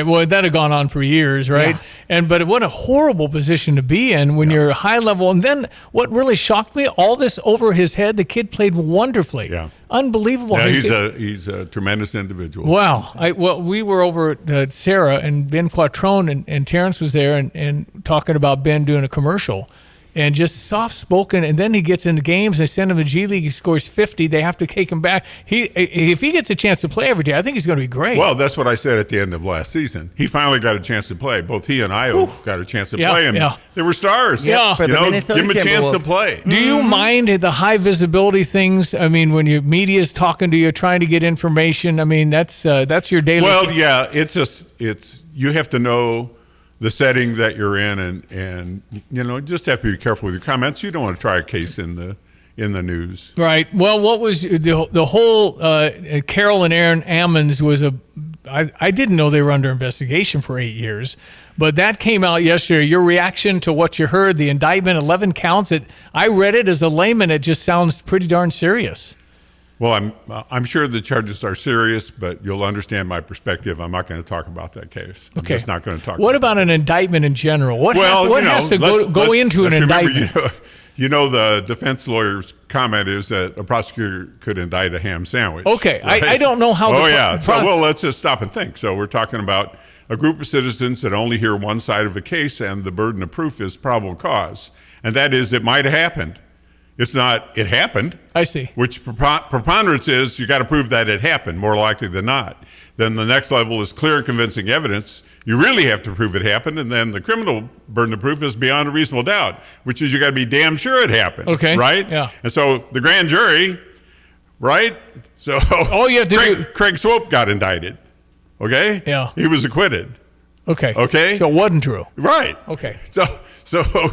Well, that had gone on for years, right? Yeah. But what a horrible position to be in when you're high level. And then what really shocked me, all this over his head, the kid played wonderfully. Yeah. Unbelievable. Yeah, he's a tremendous individual. Wow. We were over at Sarah, and Ben Quattrone and Terrence was there and talking about Ben doing a commercial. And just soft-spoken, and then he gets into games. They send him to G League. He scores 50. They have to take him back. If he gets a chance to play every day, I think he's going to be great. Well, that's what I said at the end of last season. He finally got a chance to play. Both he and Io got a chance to play, and they were stars. Yeah, for the Minnesota give him a chance to play. Do you mind the high visibility things? I mean, when your media is talking to you, trying to get information. I mean, that's your daily. Well, yeah, it's you have to know the setting that you're in, and just have to be careful with your comments. You don't want to try a case in the news. Right. Well, what was the whole Carol and Aaron Ammons was I didn't know they were under investigation for 8 years, but that came out yesterday. Your reaction to what you heard, the indictment, 11 counts. I read it as a layman. It just sounds pretty darn serious. Well, I'm sure the charges are serious, but you'll understand my perspective. I'm not going to talk about that case. Okay. I'm just not going to talk. What about an indictment in general? What has to go into an remember, indictment? The defense lawyer's comment is that a prosecutor could indict a ham sandwich. Okay, right? I don't know how. Let's just stop and think. So we're talking about a group of citizens that only hear one side of a case, and the burden of proof is probable cause, and that is it might have happened. It's not, it happened. I see. Which preponderance is you got to prove that it happened, more likely than not. Then the next level is clear and convincing evidence. You really have to prove it happened. And then the criminal burden of proof is beyond a reasonable doubt, which is you got to be damn sure it happened. Okay. Right? Yeah. And so the grand jury, right? So Craig Swope got indicted. Okay? Yeah. He was acquitted. Okay. So it wasn't true. Right. Okay. So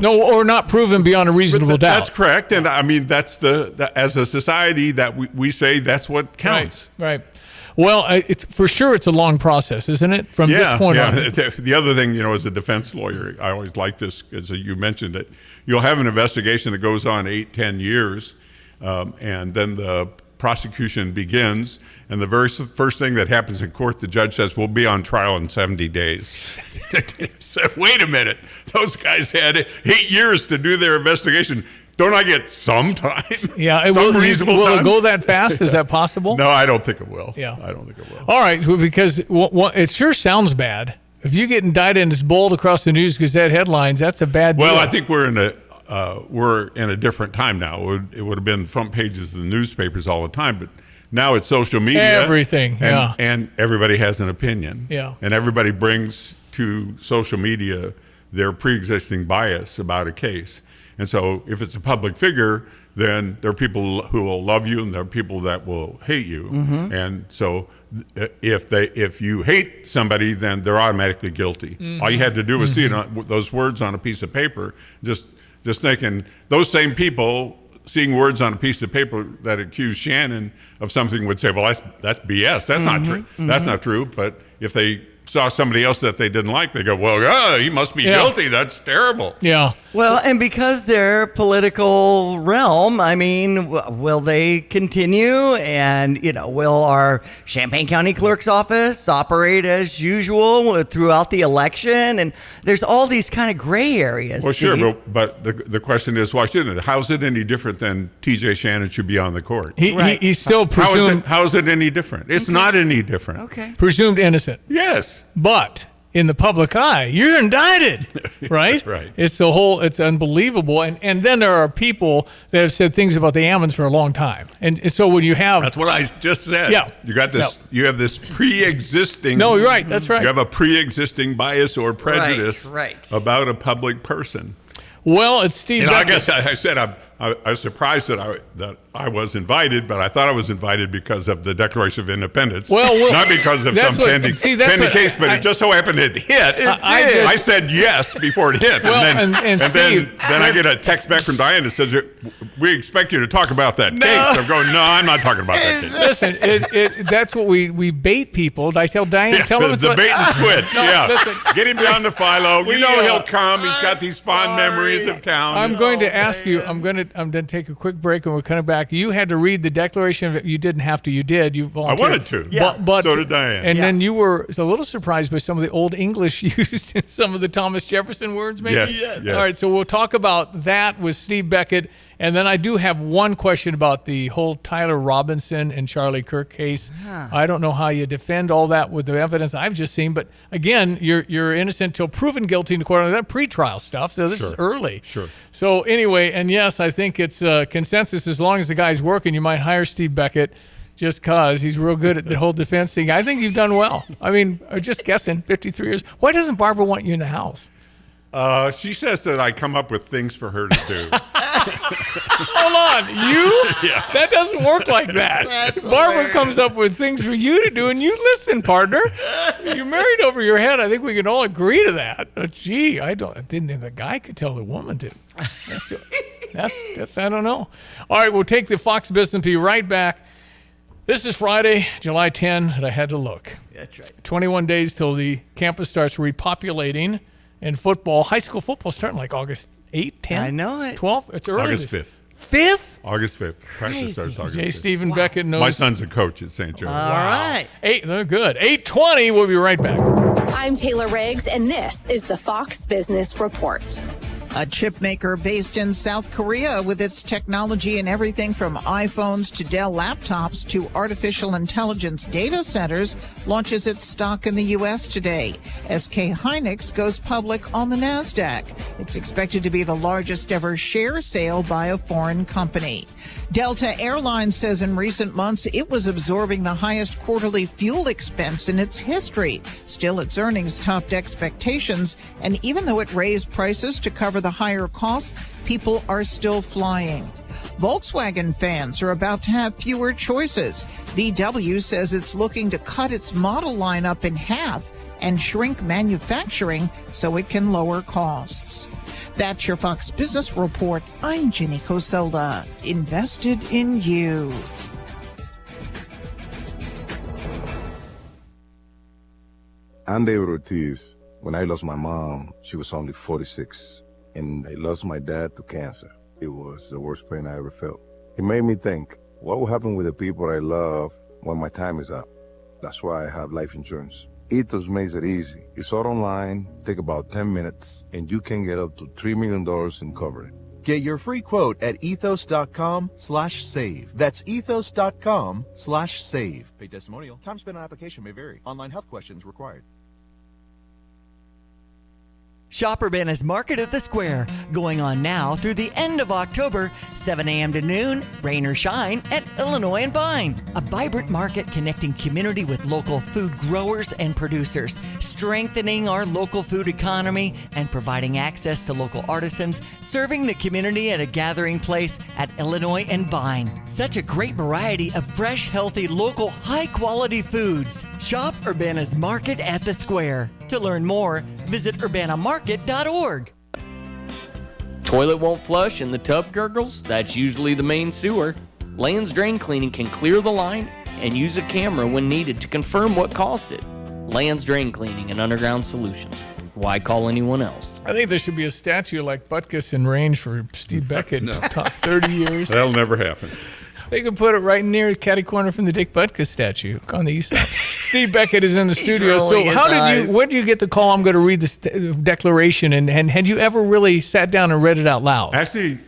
no, or not proven beyond a reasonable doubt. That's correct, and I mean that's as a society that we say that's what counts. Right. Well, it's for sure it's a long process, isn't it? From this point on. The other thing, as a defense lawyer, I always like this because you mentioned it. You'll have an investigation that goes on 8-10 years, and then the prosecution begins, and the very first thing that happens in court, the judge says, we'll be on trial in 70 days. So, wait a minute. Those guys had 8 years to do their investigation. Don't I get some time? Yeah. Will it go that fast? Is that possible? No, I don't think it will. Yeah. I don't think it will. All right, because it sure sounds bad. If you get indicted and it's bold across the News Gazette headlines, that's a bad deal. Well, I think we're in a different time now. It would have been front pages of the newspapers all the time, but now it's social media. Everything, and everybody has an opinion. Yeah. And everybody brings to social media their pre-existing bias about a case. And so if it's a public figure, then there are people who will love you and there are people that will hate you. Mm-hmm. And so if you hate somebody, then they're automatically guilty. Mm-hmm. All you had to do was see it those words on a piece of paper, just thinking those same people seeing words on a piece of paper that accuse Shannon of something would say, well, that's BS. That's not true. Mm-hmm. That's not true. But if they saw somebody else that they didn't like, they go, well, he must be guilty. That's terrible. Yeah. Well, and because they're political realm, I mean, will they continue? And, will our Champaign County Clerk's office operate as usual throughout the election? And there's all these kind of gray areas. Well, Steve. sure, but the question is, why shouldn't it? How's it any different than T.J. Shannon should be on the court? He's still presumed. How is it any different? It's not any different. Okay. Presumed innocent. Yes. But in the public eye, you're indicted, right? Right. It's unbelievable. And then there are people that have said things about the Ammons for a long time. And so when you have... That's what I just said. Yeah. You got this. You have this pre-existing... No, you're right. That's right. You have a pre-existing bias or prejudice right. about a public person. Well, it's Steve. I guess I said I was surprised that I was invited, but I thought I was invited because of the Declaration of Independence, not because of some pending case. But it just so happened it hit. I said yes before it hit, and then I get a text back from Diane that says, "We expect you to talk about that case." I'm going, "No, I'm not talking about that case." Listen, that's what we bait people. I tell Diane, tell him the bait and switch. Listen, get him down to Philo. He'll come. He's got these fond memories of town. I'm going to ask you. I'm going to take a quick break, and we're coming back. You had to read the Declaration. You didn't have to. You did. You volunteered. I wanted to. But so did Diane. And then you were a little surprised by some of the old English used in some of the Thomas Jefferson words, maybe? Yes. All right, so we'll talk about that with Steve Beckett. And then I do have one question about the whole Tyler Robinson and Charlie Kirk case. I don't know how you defend all that with the evidence I've just seen, but again, you're innocent till proven guilty in the court on that pretrial stuff. So this is early. Sure. So anyway, and yes, I think it's consensus. As long as the guy's working, you might hire Steve Beckett just because he's real good at the whole defense thing. I think you've done well. I mean, I'm just guessing, 53 years. Why doesn't Barbara want you in the house? She says that I come up with things for her to do. Hold on, you? Yeah. That doesn't work like that. Barbara comes up with things for you to do, and you listen, partner. You're married over your head. I think we can all agree to that. Gee, I didn't think the guy could tell the woman to. That's I don't know. All right, we'll take the Fox Business Be right back. This is Friday, July 10, and I had to look. That's right. 21 days till the campus starts repopulating, and football, high school football, starting like August 8, 10? I know it. 12? It's early. August 5th. 5th? August 5th. Practice starts August 5th. J. Stephen Beckett knows. My son's a coach at St. Joe's. All right. They're good. 8:20, we'll be right back. I'm Taylor Riggs, and this is the Fox Business Report. A chip maker based in South Korea with its technology in everything from iPhones to Dell laptops to artificial intelligence data centers launches its stock in the U.S. today. SK Hynix goes public on the NASDAQ. It's expected to be the largest ever share sale by a foreign company. Delta Airlines says in recent months it was absorbing the highest quarterly fuel expense in its history. Still, its earnings topped expectations, and even though it raised prices to cover the higher costs, people are still flying. Volkswagen fans are about to have fewer choices. VW says it's looking to cut its model lineup in half and shrink manufacturing so it can lower costs. That's your Fox Business Report. I'm Ginny Cosola. Invested in you. I'm David Ortiz. When I lost my mom, she was only 46. And I lost my dad to cancer. It was the worst pain I ever felt. It made me think, what will happen with the people I love when my time is up? That's why I have life insurance. Ethos makes it easy. It's all online, take about 10 minutes, and you can get up to $3 million in coverage. Get your free quote at ethos.com/save. That's ethos.com/save. Paid testimonial. Time spent on application may vary. Online health questions required. Shop Urbana's Market at the Square, going on now through the end of October, 7 a.m. to noon, rain or shine, at Illinois and Vine. A vibrant market connecting community with local food growers and producers, strengthening our local food economy and providing access to local artisans, serving the community at a gathering place at Illinois and Vine. Such a great variety of fresh, healthy, local, high-quality foods. Shop Urbana's Market at the Square. To learn more, visit urbanamarket.org. Toilet won't flush and the tub gurgles? That's usually the main sewer. Land's Drain Cleaning can clear the line and use a camera when needed to confirm what caused it. Land's Drain Cleaning and Underground Solutions. Why call anyone else? I think there should be a statue like Butkus in range for Steve Beckett, top 30 years. That'll never happen. They could put it right near the catty corner from the Dick Butkus statue on the east side. Steve Beckett is in the studio. So when did you get the call, I'm going to read this declaration, and had you ever really sat down and read it out loud? Actually,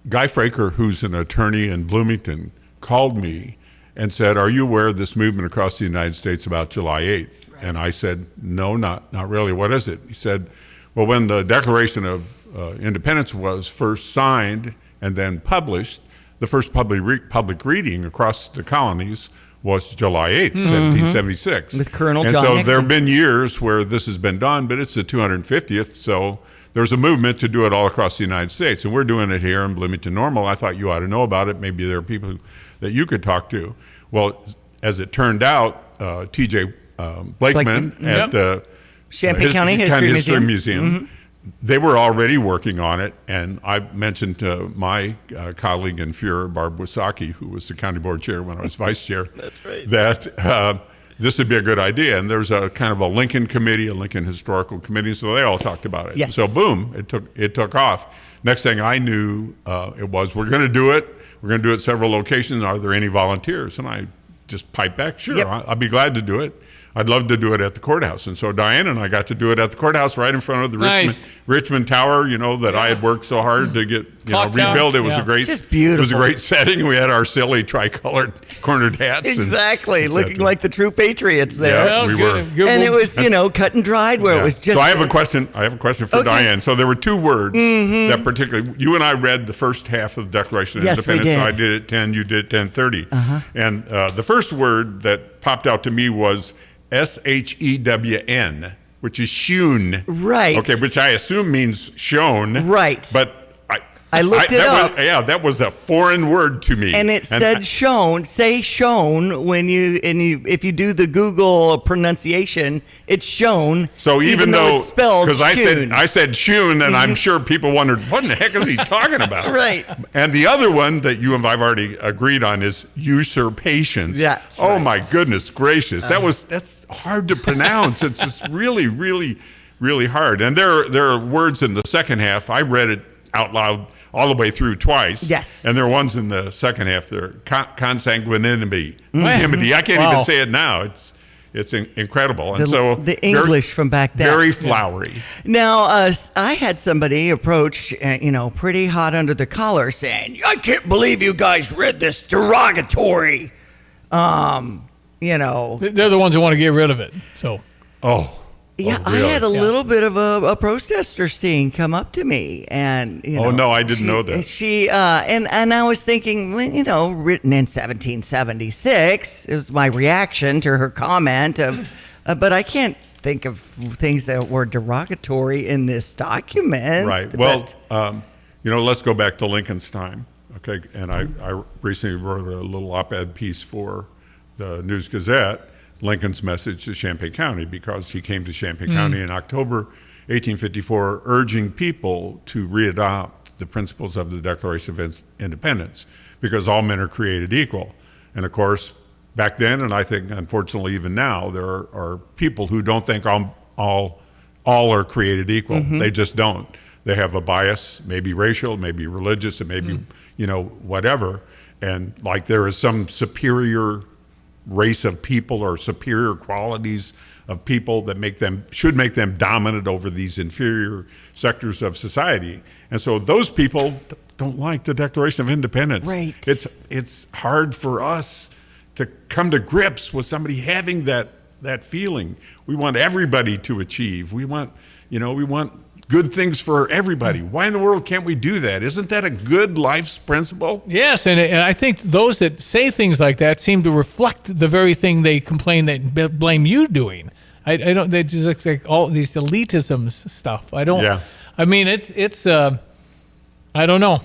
Guy Fraker, who's an attorney in Bloomington, called me and said, are you aware of this movement across the United States about July 8th? Right. And I said, no, not really. What is it? He said, well, when the Declaration of Independence was first signed and then published, the first public reading across the colonies was July 8th, 1776. With Colonel and John so Nixon. there have been years where this has been done, but it's the 250th, so there's a movement to do it all across the United States, and we're doing it here in Bloomington Normal. I thought you ought to know about it. Maybe there are people that you could talk to. Well, as it turned out, T.J. Blakeman at Champaign County History Museum. They were already working on it, and I mentioned to my colleague in Fuhrer, Barb Wysocki, who was the county board chair when I was vice chair, That's right. that this would be a good idea. And there's a kind of a Lincoln committee, a Lincoln historical committee, so they all talked about it. Yes. So boom, it took off. Next thing I knew, it was, we're going to do it. We're going to do it at several locations. Are there any volunteers? And I just piped back, sure, Yep. I'd be glad to do it. I'd love to do it at the courthouse. And so Diane and I got to do it at the courthouse right in front of the Nice. Richmond Tower, that I had worked so hard to get Clock tower. rebuilt. It was Yeah. a great, It's just beautiful. It was a great setting. We had our silly tricolored cornered hats. Exactly, and looking like the true patriots there. Yeah, we were. And it was, cut and dried where it was just. So I have a question. I have a question for Okay. Diane. So there were two words that particularly you and I read the first half of the Declaration of Yes, we Independence. did. So I did it 10. You did 10:30. And the first word that popped out to me was SHEWN, which is shewn. Right. Okay, which I assume means shown. Right. But I looked it up. That was a foreign word to me. And it said shown. Say shown when if you do the Google pronunciation, it's shown. So even though it's spelled because shoon. I said shoon, and I'm sure people wondered what in the heck is he talking about? Right. And the other one that you and I've already agreed on is usurpation. That's oh right. my goodness gracious, that's hard to pronounce. It's just really, really, really hard. And there are words in the second half. I read it out loud all the way through twice. Yes. And there are ones in the second half. They're consanguinity. Mm-hmm. I can't even say it now. It's incredible. And The English from back then. Very flowery. Now, I had somebody approach, pretty hot under the collar saying, I can't believe you guys read this derogatory. They're the ones who want to get rid of it. So. Yeah, Oh, really? I had a little bit of a protester scene come up to me, and Oh, no, I didn't know that. She and I was thinking, written in 1776. It was my reaction to her comment of, but I can't think of things that were derogatory in this document. Right. Well, let's go back to Lincoln's time. Okay, and I recently wrote a little op-ed piece for the News Gazette. Lincoln's message to Champaign County, because he came to Champaign County in October 1854 urging people to readopt the principles of the Declaration of Independence, because all men are created equal. And of course, back then, and I think unfortunately even now, there are people who don't think all are created equal. They just don't. They have a bias, maybe racial, maybe religious, and maybe, whatever. And like there is some superior race of people or superior qualities of people that should make them dominant over these inferior sectors of society. And so those people don't like the Declaration of Independence. Right. It's hard for us to come to grips with somebody having that feeling. We want everybody to achieve. We want good things for everybody. Why in the world can't we do that? Isn't that a good life's principle? Yes, and I think those that say things like that seem to reflect the very thing they complain that blame you doing. I don't. They just like all these elitism stuff. I don't. Yeah. I mean, it's. I don't know.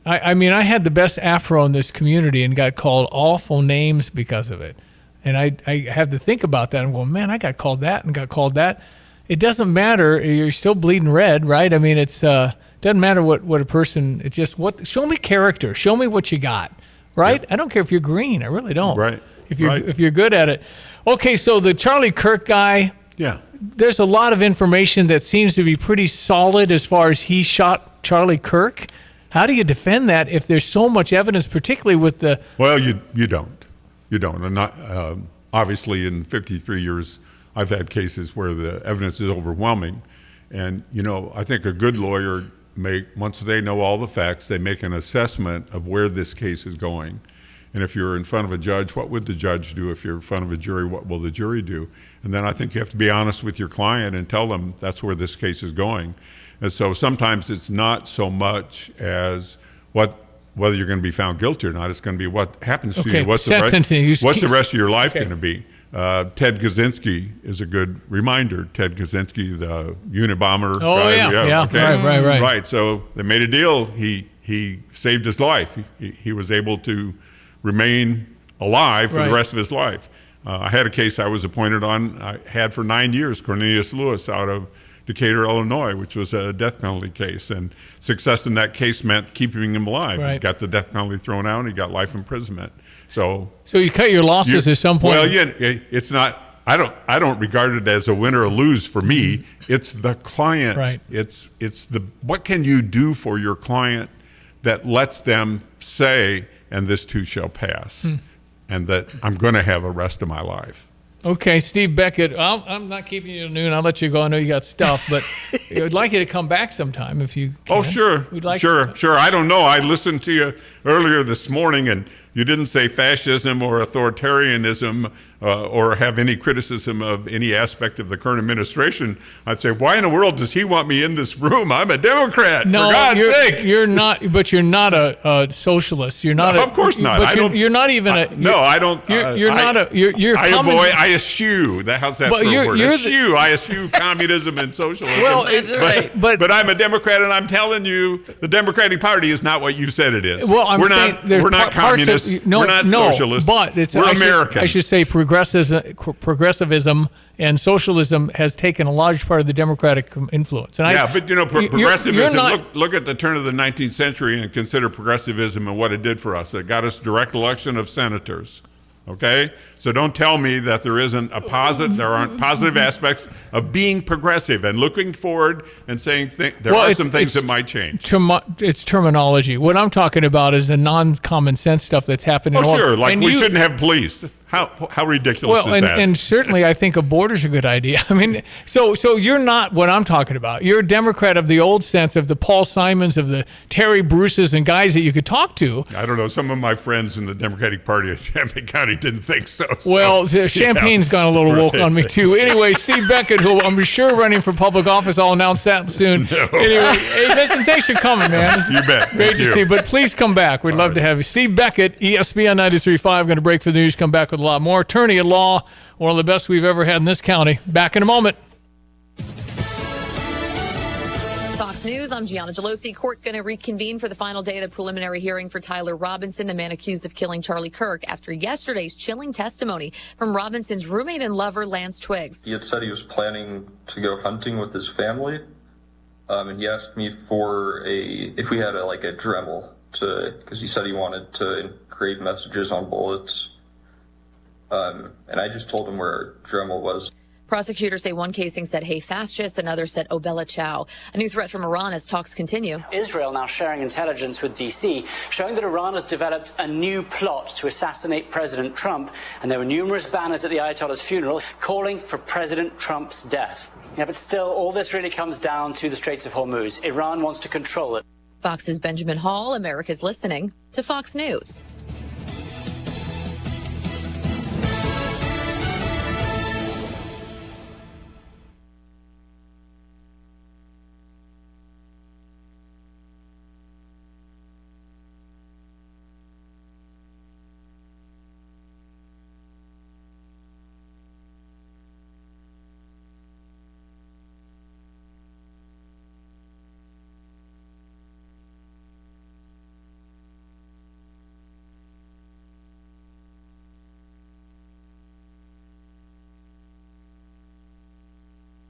I mean, I had the best afro in this community and got called awful names because of it, and I have to think about that and go, man, I got called that and got called that. It doesn't matter. You're still bleeding red, right? I mean, it's doesn't matter what a person. It's just show me character. Show me what you got, right? Yeah. I don't care if you're green. I really don't. Right. If you're good at it. Okay, so the Charlie Kirk guy. Yeah. There's a lot of information that seems to be pretty solid as far as he shot Charlie Kirk. How do you defend that if there's so much evidence, particularly with the? Well, you don't. And not obviously in 53 years. I've had cases where the evidence is overwhelming, and I think a good lawyer once they know all the facts, they make an assessment of where this case is going. And if you're in front of a judge, what would the judge do? If you're in front of a jury, what will the jury do? And then I think you have to be honest with your client and tell them that's where this case is going. And so sometimes it's not so much as what whether you're going to be found guilty or not. It's going to be what happens to Okay. you. What's Sentencing. the rest of your life Okay. going to be? Ted Kaczynski is a good reminder. Ted Kaczynski, the Unabomber Oh, guy. yeah. Okay. Right. Right. So they made a deal. He saved his life. He was able to remain alive for the rest of his life. I had a case I was appointed on. I had for 9 years Cornelius Lewis out of Decatur, Illinois, which was a death penalty case. And success in that case meant keeping him alive. Right. He got the death penalty thrown out. He got life imprisonment. So you cut your losses at some point. Well, yeah, it's not. I don't regard it as a win or a lose for me. It's the client. Right. It's the what can you do for your client that lets them say, and this too shall pass, and that I'm going to have a rest of my life. Okay, Steve Beckett, I'm not keeping you till noon. I'll let you go. I know you got stuff, but I'd like you to come back sometime if you can. Oh, sure. Sure. I don't know. I listened to you earlier this morning, and you didn't say fascism or authoritarianism or have any criticism of any aspect of the current administration. I'd say, why in the world does he want me in this room? I'm a Democrat, No, for God's sake. You're not, but you're not a socialist. You're not. No, of course not. But you're not even a. No, I don't. You're not a. You're I coming- avoid. I eschew. How's that But for a you're- word? you're I eschew communism and socialism. Well, but I'm a Democrat, and I'm telling you, the Democratic Party is not what you said it is. Well, I'm we're saying not. there's We're not parts of- communists. We're not socialists. But we're Americans. I should say progressivism and socialism has taken a large part of the Democratic influence. And but progressivism. You're not, look at the turn of the 19th century and consider progressivism and what it did for us. It got us direct election of senators. Okay, so don't tell me that there aren't positive aspects of being progressive and looking forward and saying there are some things that might change. It's terminology. What I'm talking about is the non-common sense stuff that's happening. Oh, sure, like we shouldn't have police. How ridiculous is that? And certainly I think a border's a good idea. I mean, so you're not what I'm talking about. You're a Democrat of the old sense, of the Paul Simons, of the Terry Bruces and guys that you could talk to. I don't know. Some of my friends in the Democratic Party of Champaign County didn't think so. Well, Champagne's gone a little woke on me too. Anyway, Steve Beckett, who I'm sure running for public office, I'll announce that soon. No. Anyway, hey, listen, thanks for coming, man. You bet. Great to see you. But please come back. We'd love to have you. Steve Beckett, ESPN 93.5. Going to break for the news. Come back with a lot more. Attorney at law, one of the best we've ever had in this county. Back in a moment. Fox News, I'm Gianna Gelosi. Court going to reconvene for the final day of the preliminary hearing for Tyler Robinson, the man accused of killing Charlie Kirk, after yesterday's chilling testimony from Robinson's roommate and lover, Lance Twiggs. He had said he was planning to go hunting with his family, and he asked me for if we had a Dremel, because he said he wanted to engrave messages on bullets. And I just told him where Dremel was. Prosecutors say one casing said, "Hey, fascists," and others said, "Oh, Bella Ciao." A new threat from Iran as talks continue. Israel now sharing intelligence with D.C., showing that Iran has developed a new plot to assassinate President Trump. And there were numerous banners at the Ayatollah's funeral calling for President Trump's death. Yeah, but still, all this really comes down to the Straits of Hormuz. Iran wants to control it. Fox's Benjamin Hall, America's listening to Fox News.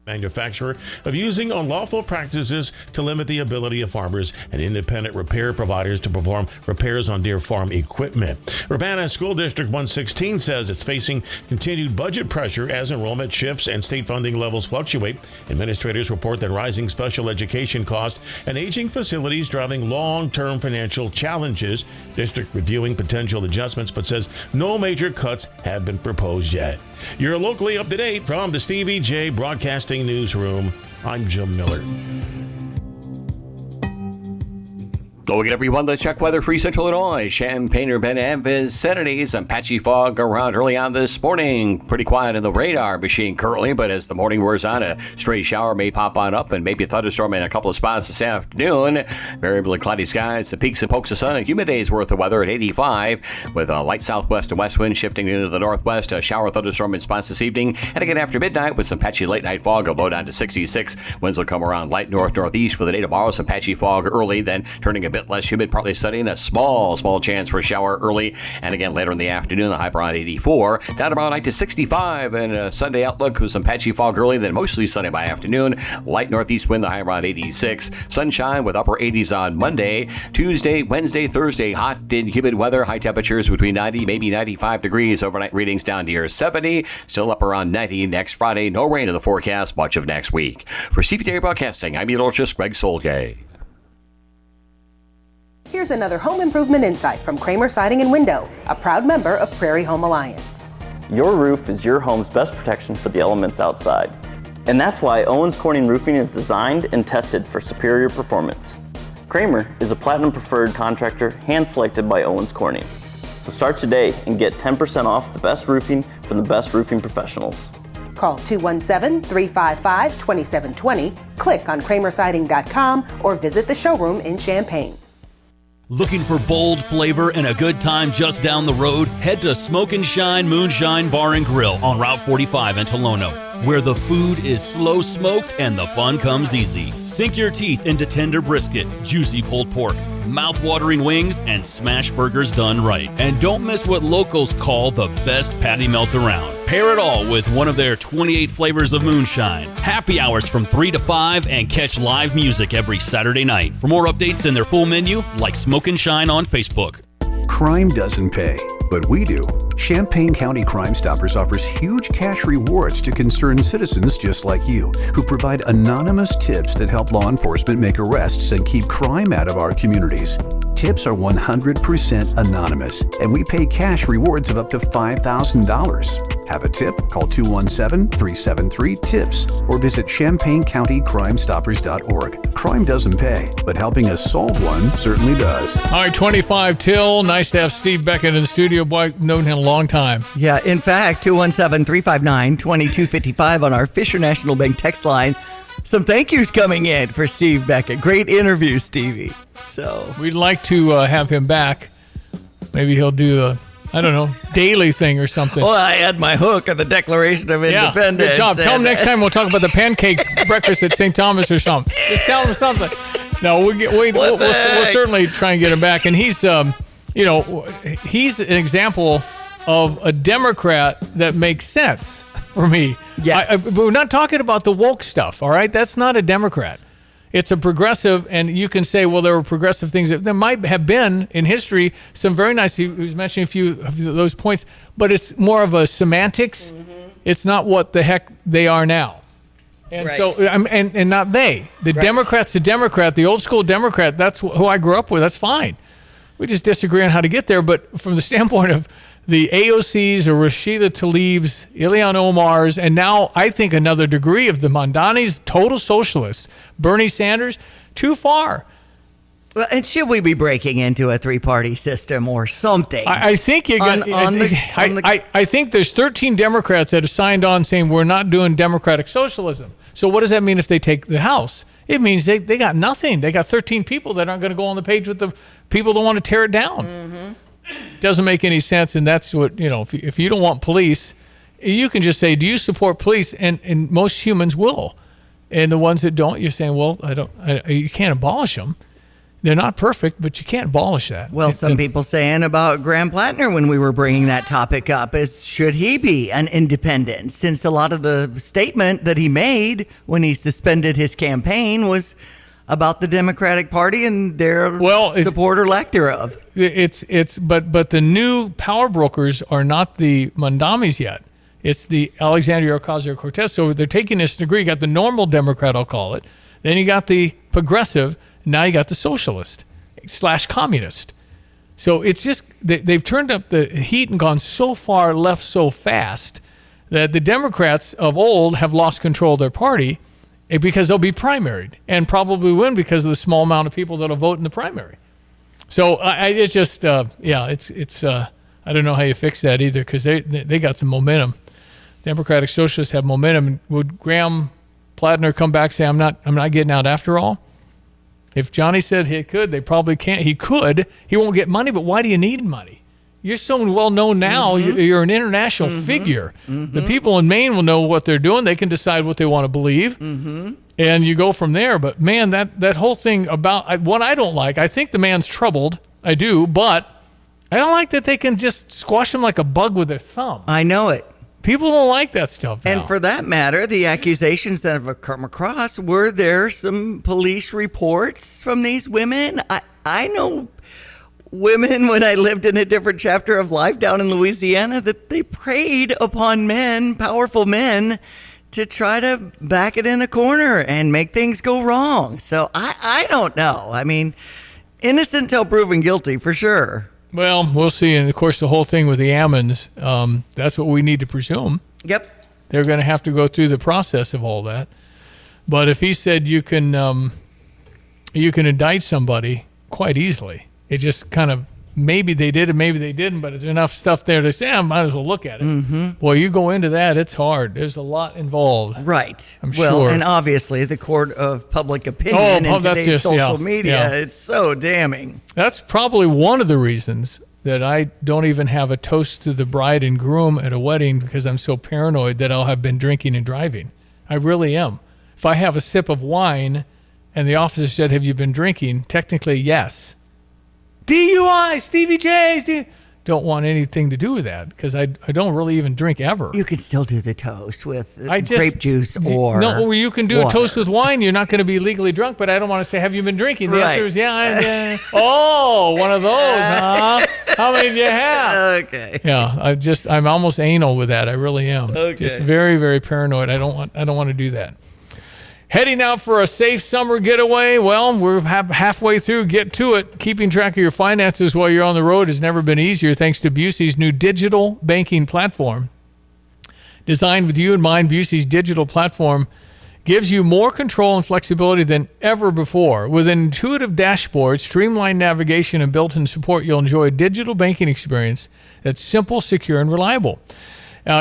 Manufacturer of using unlawful practices to limit the ability of farmers and independent repair providers to perform repairs on Deer Farm equipment. Urbana School District 116 says it's facing continued budget pressure as enrollment shifts and state funding levels fluctuate. Administrators report that rising special education costs and aging facilities driving long-term financial challenges. District reviewing potential adjustments, but says no major cuts have been proposed yet. You're locally up to date from the Stevie J Broadcasting Newsroom. I'm Jim Miller. Hello again, everyone. Let's check weather for Central Illinois. Champaign-Urbana and vicinity. Some patchy fog around early on this morning. Pretty quiet in the radar machine currently, but as the morning wears on, a stray shower may pop on up and maybe a thunderstorm in a couple of spots this afternoon. Variably cloudy skies, some peaks and pokes of sun, a humid day's worth of weather at 85 with a light southwest and west wind shifting into the northwest. A shower thunderstorm in spots this evening. And again after midnight with some patchy late night fog, a low down to 66. Winds will come around light north-northeast for the day tomorrow. Some patchy fog early, then turning a bit less humid, partly sunny, and a small chance for a shower early. And again later in the afternoon, the high around 84. Down tomorrow night to 65, and a Sunday outlook with some patchy fog early, then mostly sunny by afternoon. Light northeast wind, the high around 86. Sunshine with upper 80s on Monday. Tuesday, Wednesday, Thursday, hot and humid weather. High temperatures between 90, maybe 95 degrees. Overnight readings down near 70. Still up around 90 next Friday. No rain in the forecast much of next week. For CPT Broadcasting, I'm meteorologist Greg Solgay. Here's another home improvement insight from Kramer Siding and Window, a proud member of Prairie Home Alliance. Your roof is your home's best protection for the elements outside. And that's why Owens Corning Roofing is designed and tested for superior performance. Kramer is a platinum preferred contractor hand-selected by Owens Corning. So start today and get 10% off the best roofing from the best roofing professionals. Call 217-355-2720, click on kramersiding.com, or visit the showroom in Champaign. Looking for bold flavor and a good time just down the road? Head to Smoke and Shine Moonshine Bar and Grill on Route 45 in Tolono, where the food is slow smoked and the fun comes easy. Sink your teeth into tender brisket, juicy pulled pork, mouth-watering wings, and smash burgers done right. And don't miss what locals call the best patty melt around. Pair it all with one of their 28 flavors of moonshine. Happy hours from 3 to 5 and catch live music every Saturday night. For more updates and their full menu, like Smoke and Shine on Facebook. Crime doesn't pay, but we do. Champaign County Crime Stoppers offers huge cash rewards to concerned citizens just like you, who provide anonymous tips that help law enforcement make arrests and keep crime out of our communities. Tips are 100% anonymous, and we pay cash rewards of up to $5,000. Have a tip? Call 217-373-TIPS or visit ChampaignCountyCrimeStoppers.org. Crime doesn't pay, but helping us solve one certainly does. All right, 25 till. Nice to have Steve Beckett in the studio. Boy, I've known him a long time. Yeah, in fact, 217-359-2255 on our Fisher National Bank text line. Some thank yous coming in for Steve Beckett. Great interview, Stevie. So we'd like to have him back. Maybe he'll do a, I don't know, daily thing or something. Well, I had my hook of the Declaration of Independence. Good job. Tell him next time we'll talk about the pancake breakfast at St. Thomas or something. Just tell him something. No, we'll certainly try and get him back. And he's, he's an example of a Democrat that makes sense for me. Yes. We're not talking about the woke stuff, all right? That's not a Democrat. It's a progressive, and you can say, well, there were progressive things that there might have been in history, some very nice, he was mentioning a few of those points, but it's more of a semantics. Mm-hmm. It's not what the heck they are now. And right. so, and not they. The right. Democrat's a Democrat, the old school Democrat, that's who I grew up with, that's fine. We just disagree on how to get there, but from the standpoint of the AOCs or Rashida Tlaib's, Ilhan Omar's, and now I think another degree of the Mamdani's, total socialists, Bernie Sanders, too far. Well, and should we be breaking into a three-party system or something? I think you're going. I think there's 13 Democrats that have signed on saying we're not doing democratic socialism. So what does that mean if they take the House? It means they got nothing. They got 13 people that aren't going to go on the page with the people that want to tear it down. Mm-hmm. Doesn't make any sense, and that's what, if you don't want police, you can just say, do you support police? And most humans will. And the ones that don't, you're saying, well, you can't abolish them. They're not perfect, but you can't abolish that. Well, some people saying about Graham Plattner when we were bringing that topic up is, should he be an independent? Since a lot of the statement that he made when he suspended his campaign was about the Democratic Party and their support or lack thereof. But the new power brokers are not the Mamdanis yet. It's the Alexandria Ocasio-Cortez. So they're taking this degree. You got the normal Democrat, I'll call it. Then you got the progressive. Now you got the socialist / communist. So it's just, they've turned up the heat and gone so far left so fast that the Democrats of old have lost control of their party because they'll be primaried and probably win because of the small amount of people that'll vote in the primary. So it's just, it's. I don't know how you fix that either, because they got some momentum. Democratic Socialists have momentum. Would Graham Platner come back and say, I'm not getting out after all? If Johnny said he could, they probably can't. He could. He won't get money, but why do you need money? You're so well known now. You're an international figure. The people in Maine will know what they're doing. They can decide what they want to believe. And you go from there. But, man, that whole thing about what I don't like, I think the man's troubled. I do. But I don't like that they can just squash him like a bug with their thumb. I know it. People don't like that stuff now. And for that matter, the accusations that have come across, were there some police reports from these women? I know women, when I lived in a different chapter of life down in Louisiana, that they preyed upon men, powerful men, to try to back it in a corner and make things go wrong. So I don't know. I mean, innocent till proven guilty, for sure. Well, we'll see. And, of course, the whole thing with the Ammons, that's what we need to presume. Yep. They're going to have to go through the process of all that. But if he said you can indict somebody quite easily, it just kind of, maybe they did and maybe they didn't, but there's enough stuff there to say, I might as well look at it. Well, you go into that, it's hard. There's a lot involved. Right. I'm well, sure. And obviously the court of public opinion in today's social media, it's so damning. That's probably one of the reasons that I don't even have a toast to the bride and groom at a wedding, because I'm so paranoid that I'll have been drinking and driving. I really am. If I have a sip of wine and the officer said, have you been drinking? Technically, yes. DUI, Stevie J. Don't want anything to do with that, because I don't really even drink ever. You can still do the toast with grape juice or no, you can do water. a toast with wine. You're not going to be legally drunk, but I don't want to say, have you been drinking? The answer is yeah. Oh, one of those, huh? How many did you have? Okay. Yeah, I'm almost anal with that. I really am. Okay. Just very, very paranoid. I don't want to do that. Heading out for a safe summer getaway? Well, we're halfway through. Get to it. Keeping track of your finances while you're on the road has never been easier thanks to Busey's new digital banking platform. Designed with you in mind, Busey's digital platform gives you more control and flexibility than ever before. With an intuitive dashboard, streamlined navigation, and built-in support, you'll enjoy a digital banking experience that's simple, secure, and reliable.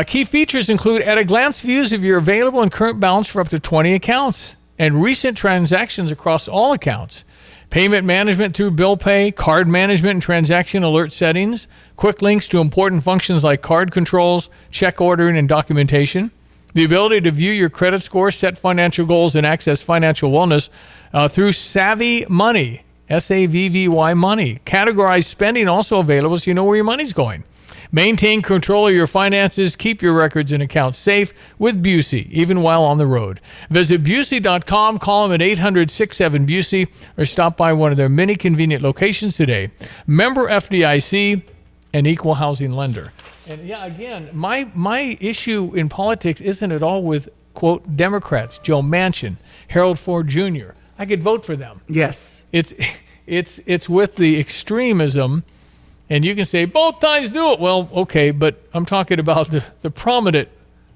Key features include at-a-glance views of your available and current balance for up to 20 accounts and recent transactions across all accounts. Payment management through bill pay, card management and transaction alert settings, quick links to important functions like card controls, check ordering, and documentation. The ability to view your credit score, set financial goals, and access financial wellness through Savvy Money, SAVVY Money. Categorized spending also available so you know where your money's going. Maintain control of your finances. Keep your records and accounts safe with Busey, even while on the road. Visit Busey.com, call them at 800-67-BUSEY, or stop by one of their many convenient locations today. Member FDIC, an equal housing lender. And yeah, again, my issue in politics isn't at all with, quote, Democrats, Joe Manchin, Harold Ford Jr. I could vote for them. Yes. It's with the extremism. And you can say, both sides do it. Well, okay, but I'm talking about the prominent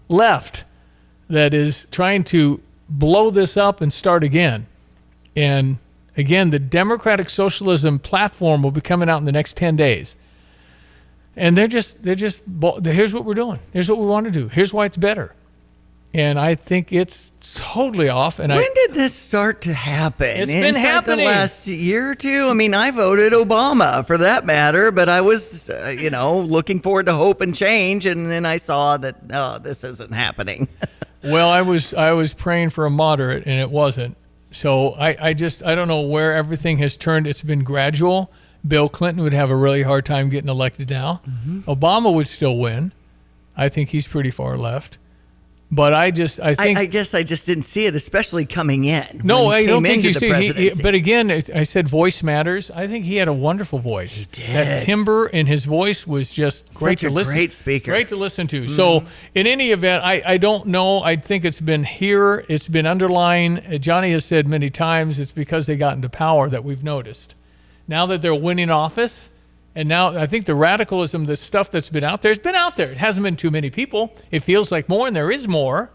left that is trying to blow this up and start again. And again, the Democratic Socialism platform will be coming out in the next 10 days. And here's what we're doing. Here's what we want to do. Here's why it's better. And I think it's totally off. And when did this start to happen? It's been happening the last year or two. I mean, I voted Obama for that matter, but I was, looking forward to hope and change, and then I saw that this isn't happening. Well, I was praying for a moderate, and it wasn't. So I don't know where everything has turned. It's been gradual. Bill Clinton would have a really hard time getting elected now. Obama would still win. I think he's pretty far left. But I guess I just didn't see it, especially coming in. No, I don't think you see. But again, I said voice matters. I think he had a wonderful voice. He did. That timbre in his voice was just great to listen. Great speaker. Great to listen to. So in any event, I don't know. I think it's been here. It's been underlying. Johnny has said many times it's because they got into power that we've noticed. Now that they're winning office, and now I think the radicalism, the stuff that's been out there, has been out there. It hasn't been too many people. It feels like more, and there is more,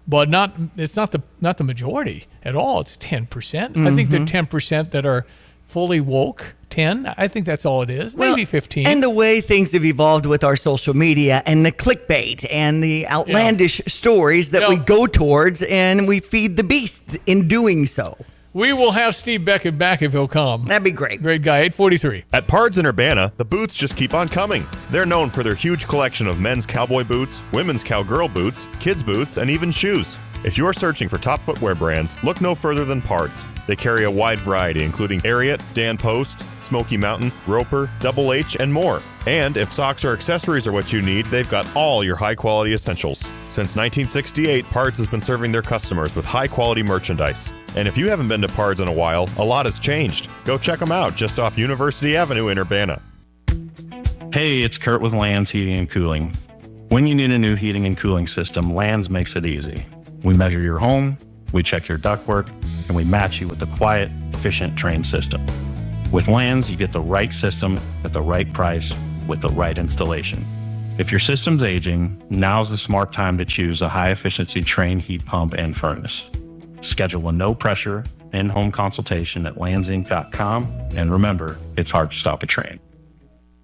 but it's not the majority at all. It's 10%. I think the 10% that are fully woke. 10. I think that's all it is. Maybe 15. And the way things have evolved with our social media and the clickbait and the outlandish stories that we go towards, and we feed the beast in doing so. We will have Steve Beckett back if he'll come. That'd be great. Great guy. 843. At Pards in Urbana, the boots just keep on coming. They're known for their huge collection of men's cowboy boots, women's cowgirl boots, kids' boots, and even shoes. If you're searching for top footwear brands, look no further than Pards. They carry a wide variety, including Ariat, Dan Post, Smoky Mountain, Roper, Double H, and more. And if socks or accessories are what you need, they've got all your high-quality essentials. Since 1968, Pards has been serving their customers with high-quality merchandise. And if you haven't been to Pards in a while, a lot has changed. Go check them out just off University Avenue in Urbana. Hey, it's Kurt with Lands Heating and Cooling. When you need a new heating and cooling system, Lands makes it easy. We measure your home, we check your ductwork, and we match you with a quiet, efficient, trained system. With Lands, you get the right system at the right price with the right installation. If your system's aging, now's the smart time to choose a high-efficiency trained heat pump and furnace. Schedule a no-pressure, in-home consultation at landsinc.com, and remember, it's hard to stop a train.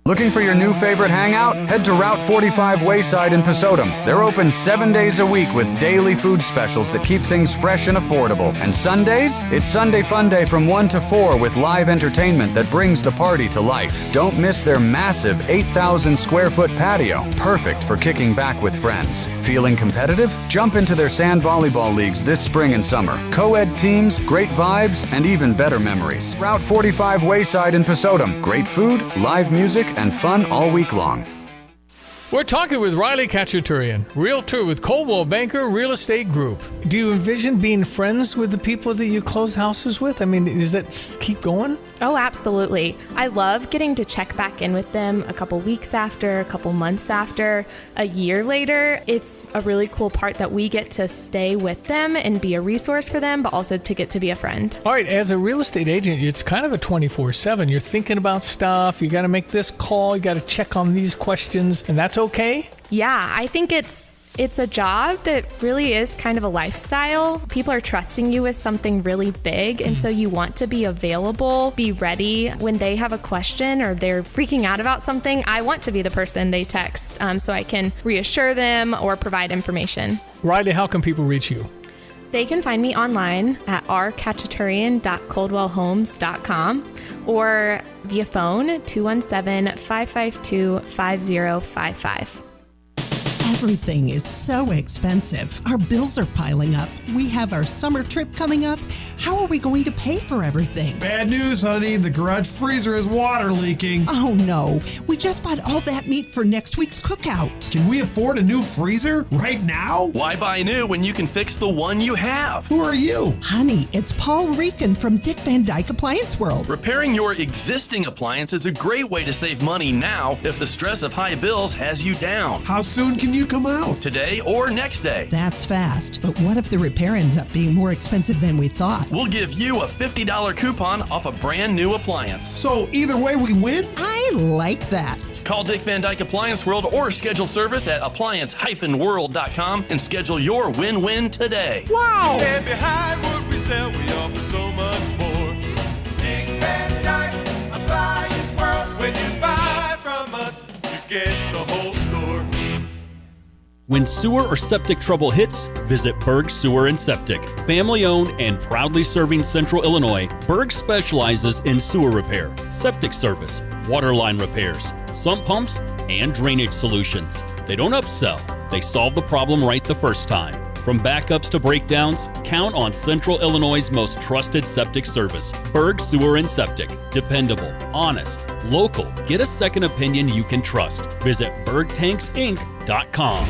Looking for your new favorite hangout? Head to Route 45 Wayside in Pasodum. They're open 7 days a week with daily food specials that keep things fresh and affordable. And Sundays? It's Sunday Fun Day from 1 to 4 with live entertainment that brings the party to life. Don't miss their massive 8,000 square foot patio. Perfect for kicking back with friends. Feeling competitive? Jump into their sand volleyball leagues this spring and summer. Co-ed teams, great vibes, and even better memories. Route 45 Wayside in Pasodum. Great food, live music, and fun all week long. We're talking with Riley Kachaturian, realtor with Coldwell Banker Real Estate Group. Do you envision being friends with the people that you close houses with? I mean, does that keep going? Oh, absolutely. I love getting to check back in with them a couple weeks after, a couple months after, a year later. It's a really cool part that we get to stay with them and be a resource for them, but also to get to be a friend. All right, as a real estate agent, it's kind of a 24/7. You're thinking about stuff. You got to make this call. You got to check on these questions, and that's okay? Yeah, I think it's a job that really is kind of a lifestyle. People are trusting you with something really big, and so you want to be available, be ready when they have a question or they're freaking out about something. I want to be the person they text so I can reassure them or provide information. Riley, how can people reach you? They can find me online at rkachaturian.coldwellhomes.com or via phone 217-552-5055. Everything is so expensive. Our bills are piling up. We have our summer trip coming up. How are we going to pay for everything? Bad news, honey. The garage freezer is water leaking. Oh, no. We just bought all that meat for next week's cookout. Can we afford a new freezer right now? Why buy new when you can fix the one you have? Who are you? Honey, it's Paul Rican from Dick Van Dyke Appliance World. Repairing your existing appliance is a great way to save money now if the stress of high bills has you down. How soon can you come out? Today or next day. That's fast. But what if the repair ends up being more expensive than we thought? We'll give you a $50 coupon off a brand new appliance. So either way we win? I like that. Call Dick Van Dyke Appliance World or schedule service at appliance-world.com and schedule your win-win today. Wow. Stand behind what we sell. We offer so much more. Dick Van Dyke Appliance World. When you buy from us, you get the whole store. When sewer or septic trouble hits, visit Berg Sewer and Septic. Family owned and proudly serving Central Illinois, Berg specializes in sewer repair, septic service, water line repairs, sump pumps, and drainage solutions. They don't upsell, they solve the problem right the first time. From backups to breakdowns, count on Central Illinois' most trusted septic service. Berg Sewer and Septic. Dependable, honest, local. Get a second opinion you can trust. Visit bergtanksinc.com.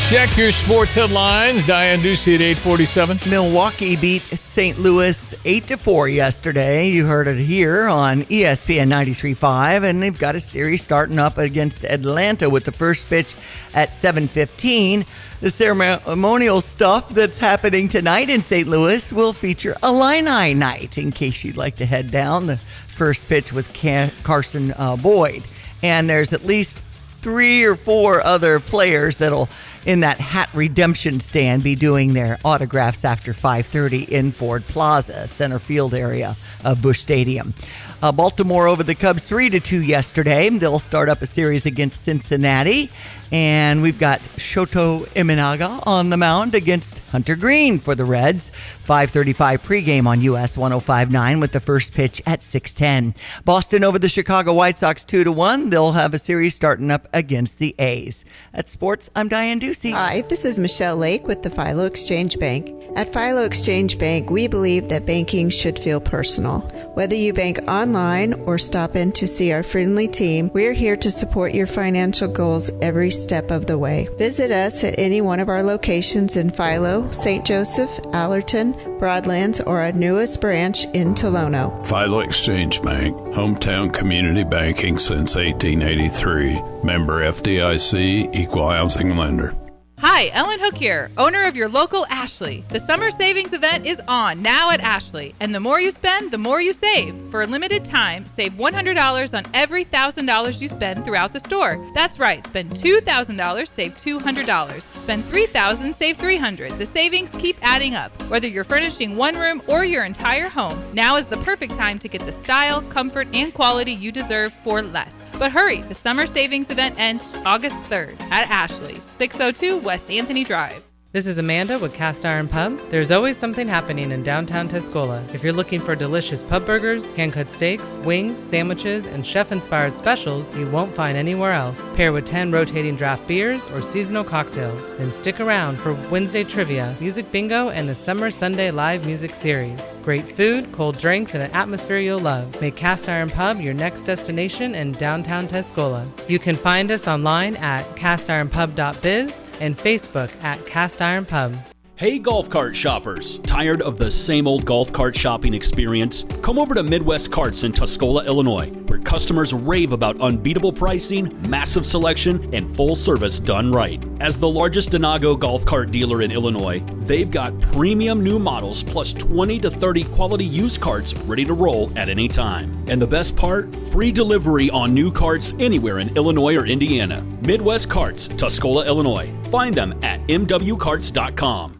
Check your sports headlines. Diane Ducey at 8:47. Milwaukee beat St. Louis 8-4 yesterday. You heard it here on ESPN 93.5, and they've got a series starting up against Atlanta with the first pitch at 7:15. The ceremonial stuff that's happening tonight in St. Louis will feature Illini night, in case you'd like to head down. The first pitch with Carson Boyd. And there's at least 3 or 4 other players that'll in that hat redemption stand be doing their autographs after 5:30 in Ford Plaza, center field area of Busch Stadium. Baltimore over the Cubs 3-2 yesterday. They'll start up a series against Cincinnati. And we've got Shoto Imanaga on the mound against Hunter Green for the Reds. 5:35 pregame on US 105.9 with the first pitch at 6:10. Boston over the Chicago White Sox 2-1. They'll have a series starting up against the A's. At Sports, I'm Diane Ducey. Hi, this is Michelle Lake with the Philo Exchange Bank. At Philo Exchange Bank, we believe that banking should feel personal. Whether you bank online or stop in to see our friendly team, we're here to support your financial goals every step of the way. Visit us at any one of our locations in Philo, St. Joseph, Allerton, Broadlands, or our newest branch in Tolono. Philo Exchange Bank, hometown community banking since 1883. Member FDIC, equal housing lender. Hi, Ellen Hook here, owner of your local Ashley. The summer savings event is on now at Ashley, and the more you spend, the more you save. For a limited time, save $100 on every $1,000 you spend throughout the store. That's right, spend $2,000, save $200. Spend $3,000, save $300. The savings keep adding up. Whether you're furnishing one room or your entire home, now is the perfect time to get the style, comfort, and quality you deserve for less. But hurry, the summer savings event ends August 3rd at Ashley, 602 West Anthony Drive. This is Amanda with Cast Iron Pub. There's always something happening in downtown Tuscola. If you're looking for delicious pub burgers, hand-cut steaks, wings, sandwiches, and chef-inspired specials you won't find anywhere else. Pair with 10 rotating draft beers or seasonal cocktails. Then stick around for Wednesday trivia, music bingo, and the Summer Sunday live music series. Great food, cold drinks, and an atmosphere you'll love. Make Cast Iron Pub your next destination in downtown Tuscola. You can find us online at castironpub.biz and Facebook at Cast Iron Pub. Hey golf cart shoppers, tired of the same old golf cart shopping experience? Come over to Midwest Carts in Tuscola, Illinois, where customers rave about unbeatable pricing, massive selection, and full service done right. As the largest Denago golf cart dealer in Illinois, they've got premium new models plus 20 to 30 quality used carts ready to roll at any time. And the best part? Free delivery on new carts anywhere in Illinois or Indiana. Midwest Carts, Tuscola, Illinois. Find them at mwcarts.com.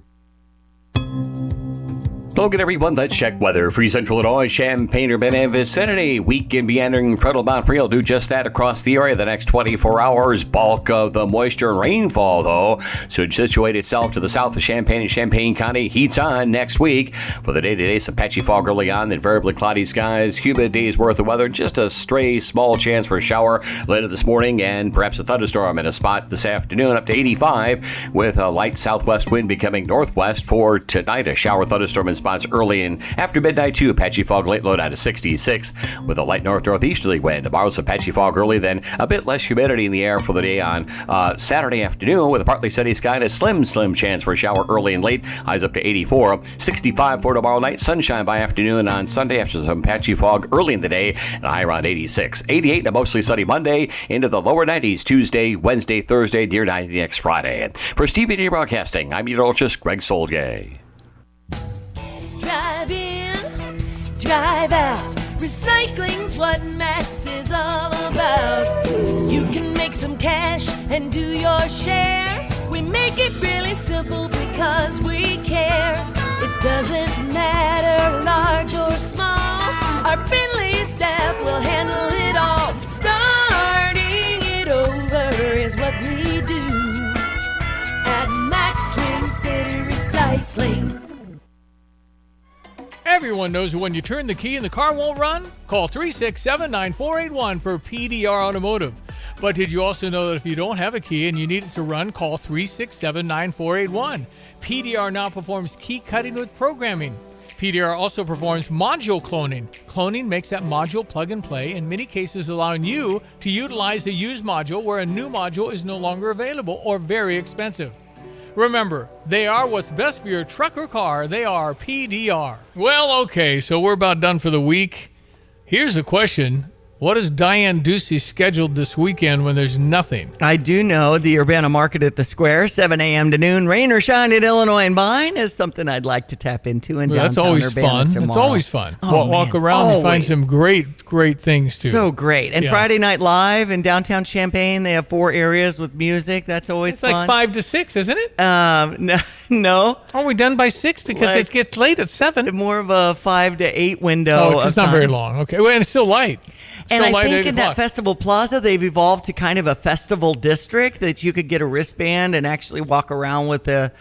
Hello again, everyone. Let's check weather. Free Central Illinois, Champaign-Urbana and vicinity. Weekend meandering frontal boundary will do just that across the area the next 24 hours. Bulk of the moisture and rainfall, though, should situate itself to the south of Champaign and Champaign County. Heats on next week. For the day-to-day, some patchy fog early on, then variably cloudy skies. Humid days worth of weather. Just a stray small chance for a shower later this morning and perhaps a thunderstorm in a spot this afternoon up to 85 with a light southwest wind becoming northwest for tonight. A shower thunderstorm in spots early and after midnight too. Patchy fog late low down to 66 with a light northeasterly wind. Tomorrow some patchy fog early, then a bit less humidity in the air for the day on Saturday afternoon with a partly sunny sky and a slim chance for a shower early and late. Highs up to 84. 65 for tomorrow night. Sunshine by afternoon on Sunday after some patchy fog early in the day and a high around 86. 88 and a mostly sunny Monday into the lower 90s Tuesday, Wednesday, Thursday, near 90 next Friday. For Stevie D Broadcasting, I'm meteorologist Greg Solgay. Drive in, drive out. Recycling's what Max is all about. You can make some cash and do your share. We make it really simple because we care. It doesn't matter large or small. Our friendly staff will handle it all. Starting it over is what we do at Max Twin City Recycling. Everyone knows when you turn the key and the car won't run? Call 367-9481 for PDR Automotive. But did you also know that if you don't have a key and you need it to run, call 367-9481. PDR now performs key cutting with programming. PDR also performs module cloning. Cloning makes that module plug and play, in many cases allowing you to utilize a used module where a new module is no longer available or very expensive. Remember, they are what's best for your truck or car. They are PDR. Well, okay, so we're about done for the week. Here's the question. What is Diane Ducey scheduled this weekend when there's nothing? I do know the Urbana Market at the Square, 7 a.m. to noon. Rain or shine in Illinois and Vine is something I'd like to tap into in downtown That's always Urbana fun. tomorrow. It's always fun. Oh, Walk man, around and find always. some great things too. So great. And Yeah. Friday Night Live in downtown Champaign, they have 4 areas with music. That's always It's fun. like 5 to 6, isn't it? No. Are we done by 6? Because it gets late at 7. More of a 5 to 8 window. Oh, it's of not very time. long. Okay. Well, and it's still light. And Still I light at think 8 in that o'clock. Festival Plaza, they've evolved to kind of a festival district that you could get a wristband and actually walk around with a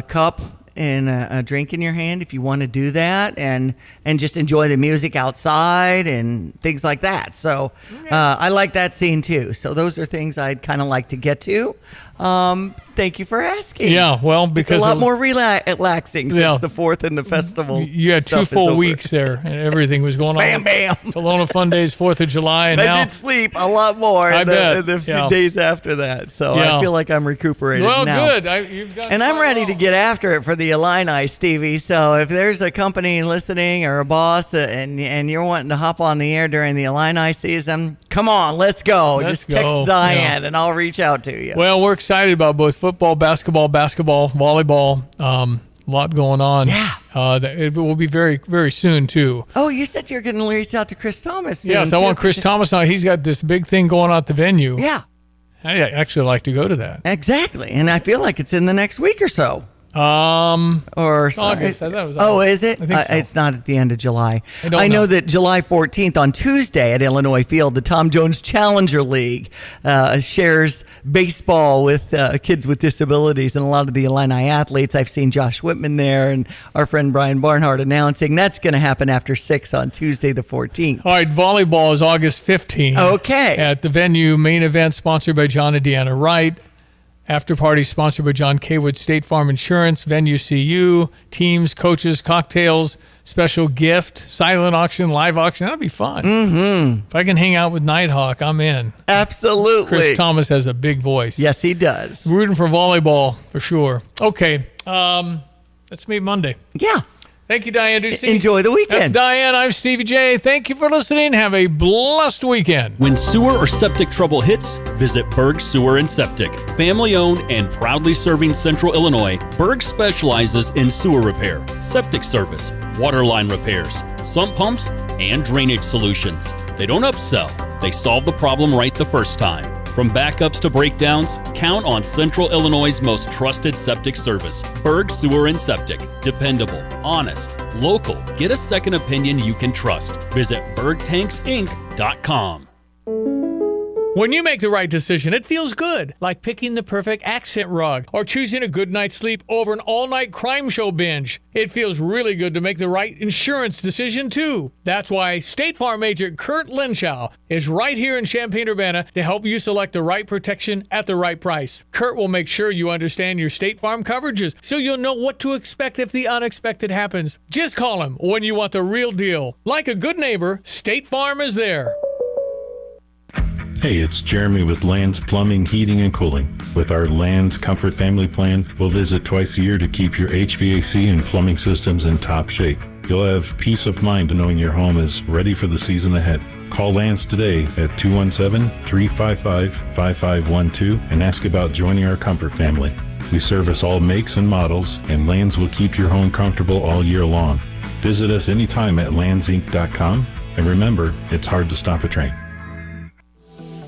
cup and a drink in your hand if you want to do that, and just enjoy the music outside and things like that. So I like that scene too. So those are things I'd kind of like to get to. Thank you for asking. Yeah, well, because it's a lot more relaxing since the 4th and the festival. You had 2 stuff is full over. weeks there, and everything was going on. Bam. Kelowna Fun Days, 4th of July, and I now did sleep a lot more I in bet. the few Yeah. days after that. So Yeah. I feel like I'm recuperated well, now. good. You've done And I'm quite ready well. to get after it for the Illini, Stevie. So if there's a company listening or a boss and you're wanting to hop on the air during the Illini season, come on, let's go. Let's Just text go. Diane Yeah. and I'll reach out to you. Well, we're excited about both football, basketball, volleyball. A lot going on. Yeah. It will be very, very soon, too. Oh, you said you're going to reach out to Chris Thomas soon, Yes, I too. want Chris Thomas on. He's got this big thing going on at the venue. Yeah. I'd actually like to go to that. Exactly. And I feel like it's in the next week or so. Or August. I thought it was Oh, August. is it? I think so. It's not at the end of July. I don't know know. that July 14th on Tuesday at Illinois Field, the Tom Jones Challenger League shares baseball with kids with disabilities and a lot of the Illini athletes. I've seen Josh Whitman there and our friend Brian Barnhart announcing that's going to happen after 6 on Tuesday the 14th. All right, volleyball is August 15th. Okay. At the venue, main event sponsored by John and Deanna Wright. After party sponsored by John Kaywood State Farm Insurance, Venue CU, teams, coaches, cocktails, special gift, silent auction, live auction. That'll be fun. Mm-hmm. If I can hang out with Nighthawk, I'm in. Absolutely. Chris Thomas has a big voice. Yes, he does. Rooting for volleyball for sure. Okay, let's meet Monday. Yeah. Thank you, Diane Ducey. Enjoy the weekend. That's Diane. I'm Stevie J. Thank you for listening. Have a blessed weekend. When sewer or septic trouble hits, visit Berg Sewer and Septic. Family owned and proudly serving Central Illinois, Berg specializes in sewer repair, septic service, water line repairs, sump pumps, and drainage solutions. They don't upsell, they solve the problem right the first time. From backups to breakdowns, count on Central Illinois' most trusted septic service. Berg Sewer and Septic. Dependable, honest, local. Get a second opinion you can trust. Visit bergtanksinc.com. When you make the right decision, it feels good, like picking the perfect accent rug or choosing a good night's sleep over an all-night crime show binge. It feels really good to make the right insurance decision, too. That's why State Farm agent Kurt Lenschow is right here in Champaign-Urbana to help you select the right protection at the right price. Kurt will make sure you understand your State Farm coverages so you'll know what to expect if the unexpected happens. Just call him when you want the real deal. Like a good neighbor, State Farm is there. Hey, it's Jeremy with Land's Plumbing, Heating, and Cooling. With our Land's Comfort Family Plan, we'll visit twice a year to keep your HVAC and plumbing systems in top shape. You'll have peace of mind knowing your home is ready for the season ahead. Call Land's today at 217-355-5512 and ask about joining our Comfort Family. We service all makes and models, and Land's will keep your home comfortable all year long. Visit us anytime at landsinc.com, and remember, it's hard to stop a train.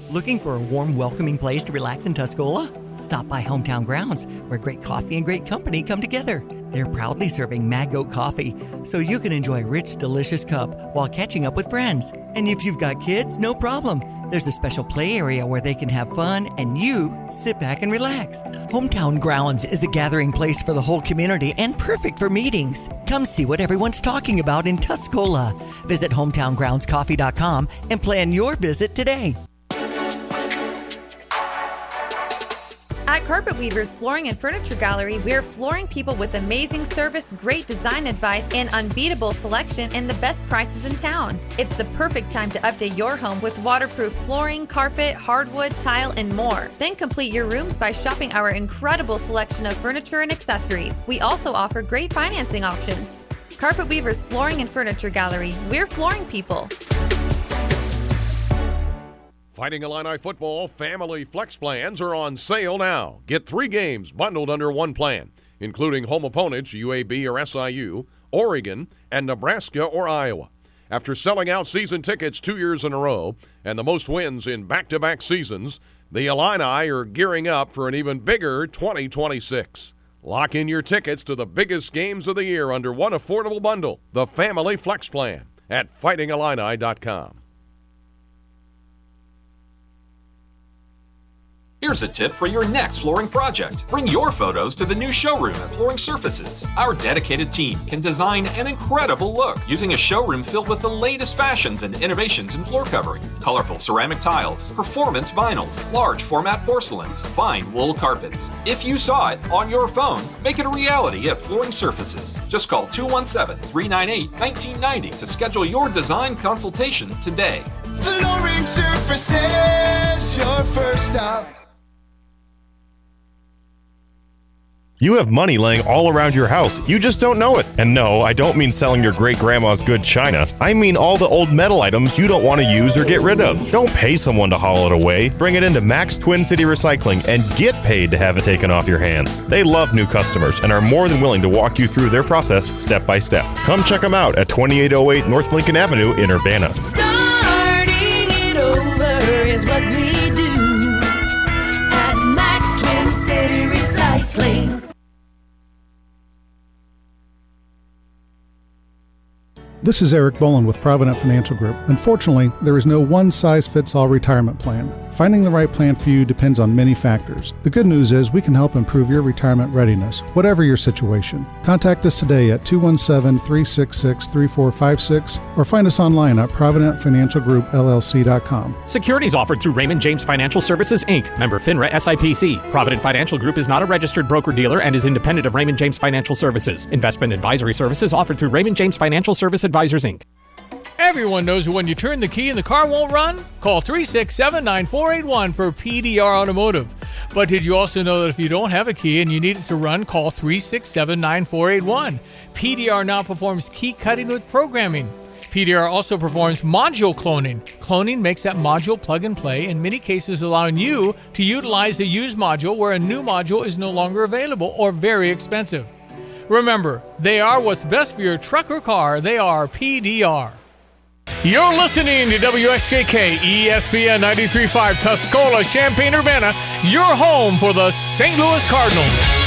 Looking for a warm, welcoming place to relax in Tuscola? Stop by Hometown Grounds, where great coffee and great company come together. They're proudly serving Mad Goat coffee, so you can enjoy a rich, delicious cup while catching up with friends. And if you've got kids, no problem. There's a special play area where they can have fun and you sit back and relax. Hometown Grounds is a gathering place for the whole community and perfect for meetings. Come see what everyone's talking about in Tuscola. Visit hometowngroundscoffee.com and plan your visit today. At Carpet Weavers Flooring and Furniture Gallery, we're flooring people with amazing service, great design advice, and unbeatable selection and the best prices in town. It's the perfect time to update your home with waterproof flooring, carpet, hardwood, tile, and more. Then complete your rooms by shopping our incredible selection of furniture and accessories. We also offer great financing options. Carpet Weavers Flooring and Furniture Gallery, we're flooring people. Fighting Illini football family flex plans are on sale now. Get 3 games bundled under one plan, including home opponents UAB or SIU, Oregon, and Nebraska or Iowa. After selling out season tickets 2 years in a row and the most wins in back-to-back seasons, the Illini are gearing up for an even bigger 2026. Lock in your tickets to the biggest games of the year under one affordable bundle, the Family Flex Plan, at fightingillini.com. Here's a tip for your next flooring project. Bring your photos to the new showroom at Flooring Surfaces. Our dedicated team can design an incredible look using a showroom filled with the latest fashions and innovations in floor covering. Colorful ceramic tiles, performance vinyls, large format porcelains, fine wool carpets. If you saw it on your phone, make it a reality at Flooring Surfaces. Just call 217-398-1990 to schedule your design consultation today. Flooring Surfaces, your first stop. You have money laying all around your house. You just don't know it. And no, I don't mean selling your great-grandma's good china. I mean all the old metal items you don't want to use or get rid of. Don't pay someone to haul it away. Bring it into Max Twin City Recycling and get paid to have it taken off your hands. They love new customers and are more than willing to walk you through their process step by step. Come check them out at 2808 North Lincoln Avenue in Urbana. Starting it over is what we do at Max Twin City Recycling. This is Eric Boland with Provident Financial Group. Unfortunately, there is no one-size-fits-all retirement plan. Finding the right plan for you depends on many factors. The good news is we can help improve your retirement readiness, whatever your situation. Contact us today at 217-366-3456 or find us online at providentfinancialgroupllc.com. Securities offered through Raymond James Financial Services, Inc., member FINRA SIPC. Provident Financial Group is not a registered broker-dealer and is independent of Raymond James Financial Services. Investment advisory services offered through Raymond James Financial Service Advisors, Inc. Everyone knows that when you turn the key and the car won't run, call 367-9481 for PDR Automotive. But did you also know that if you don't have a key and you need it to run, call 367-9481. PDR now performs key cutting with programming. PDR also performs module cloning. Cloning makes that module plug and play, in many cases allowing you to utilize a used module where a new module is no longer available or very expensive. Remember, they are what's best for your truck or car. They are PDR. You're listening to WSJK ESPN 93.5 Tuscola, Champaign-Urbana, your home for the St. Louis Cardinals.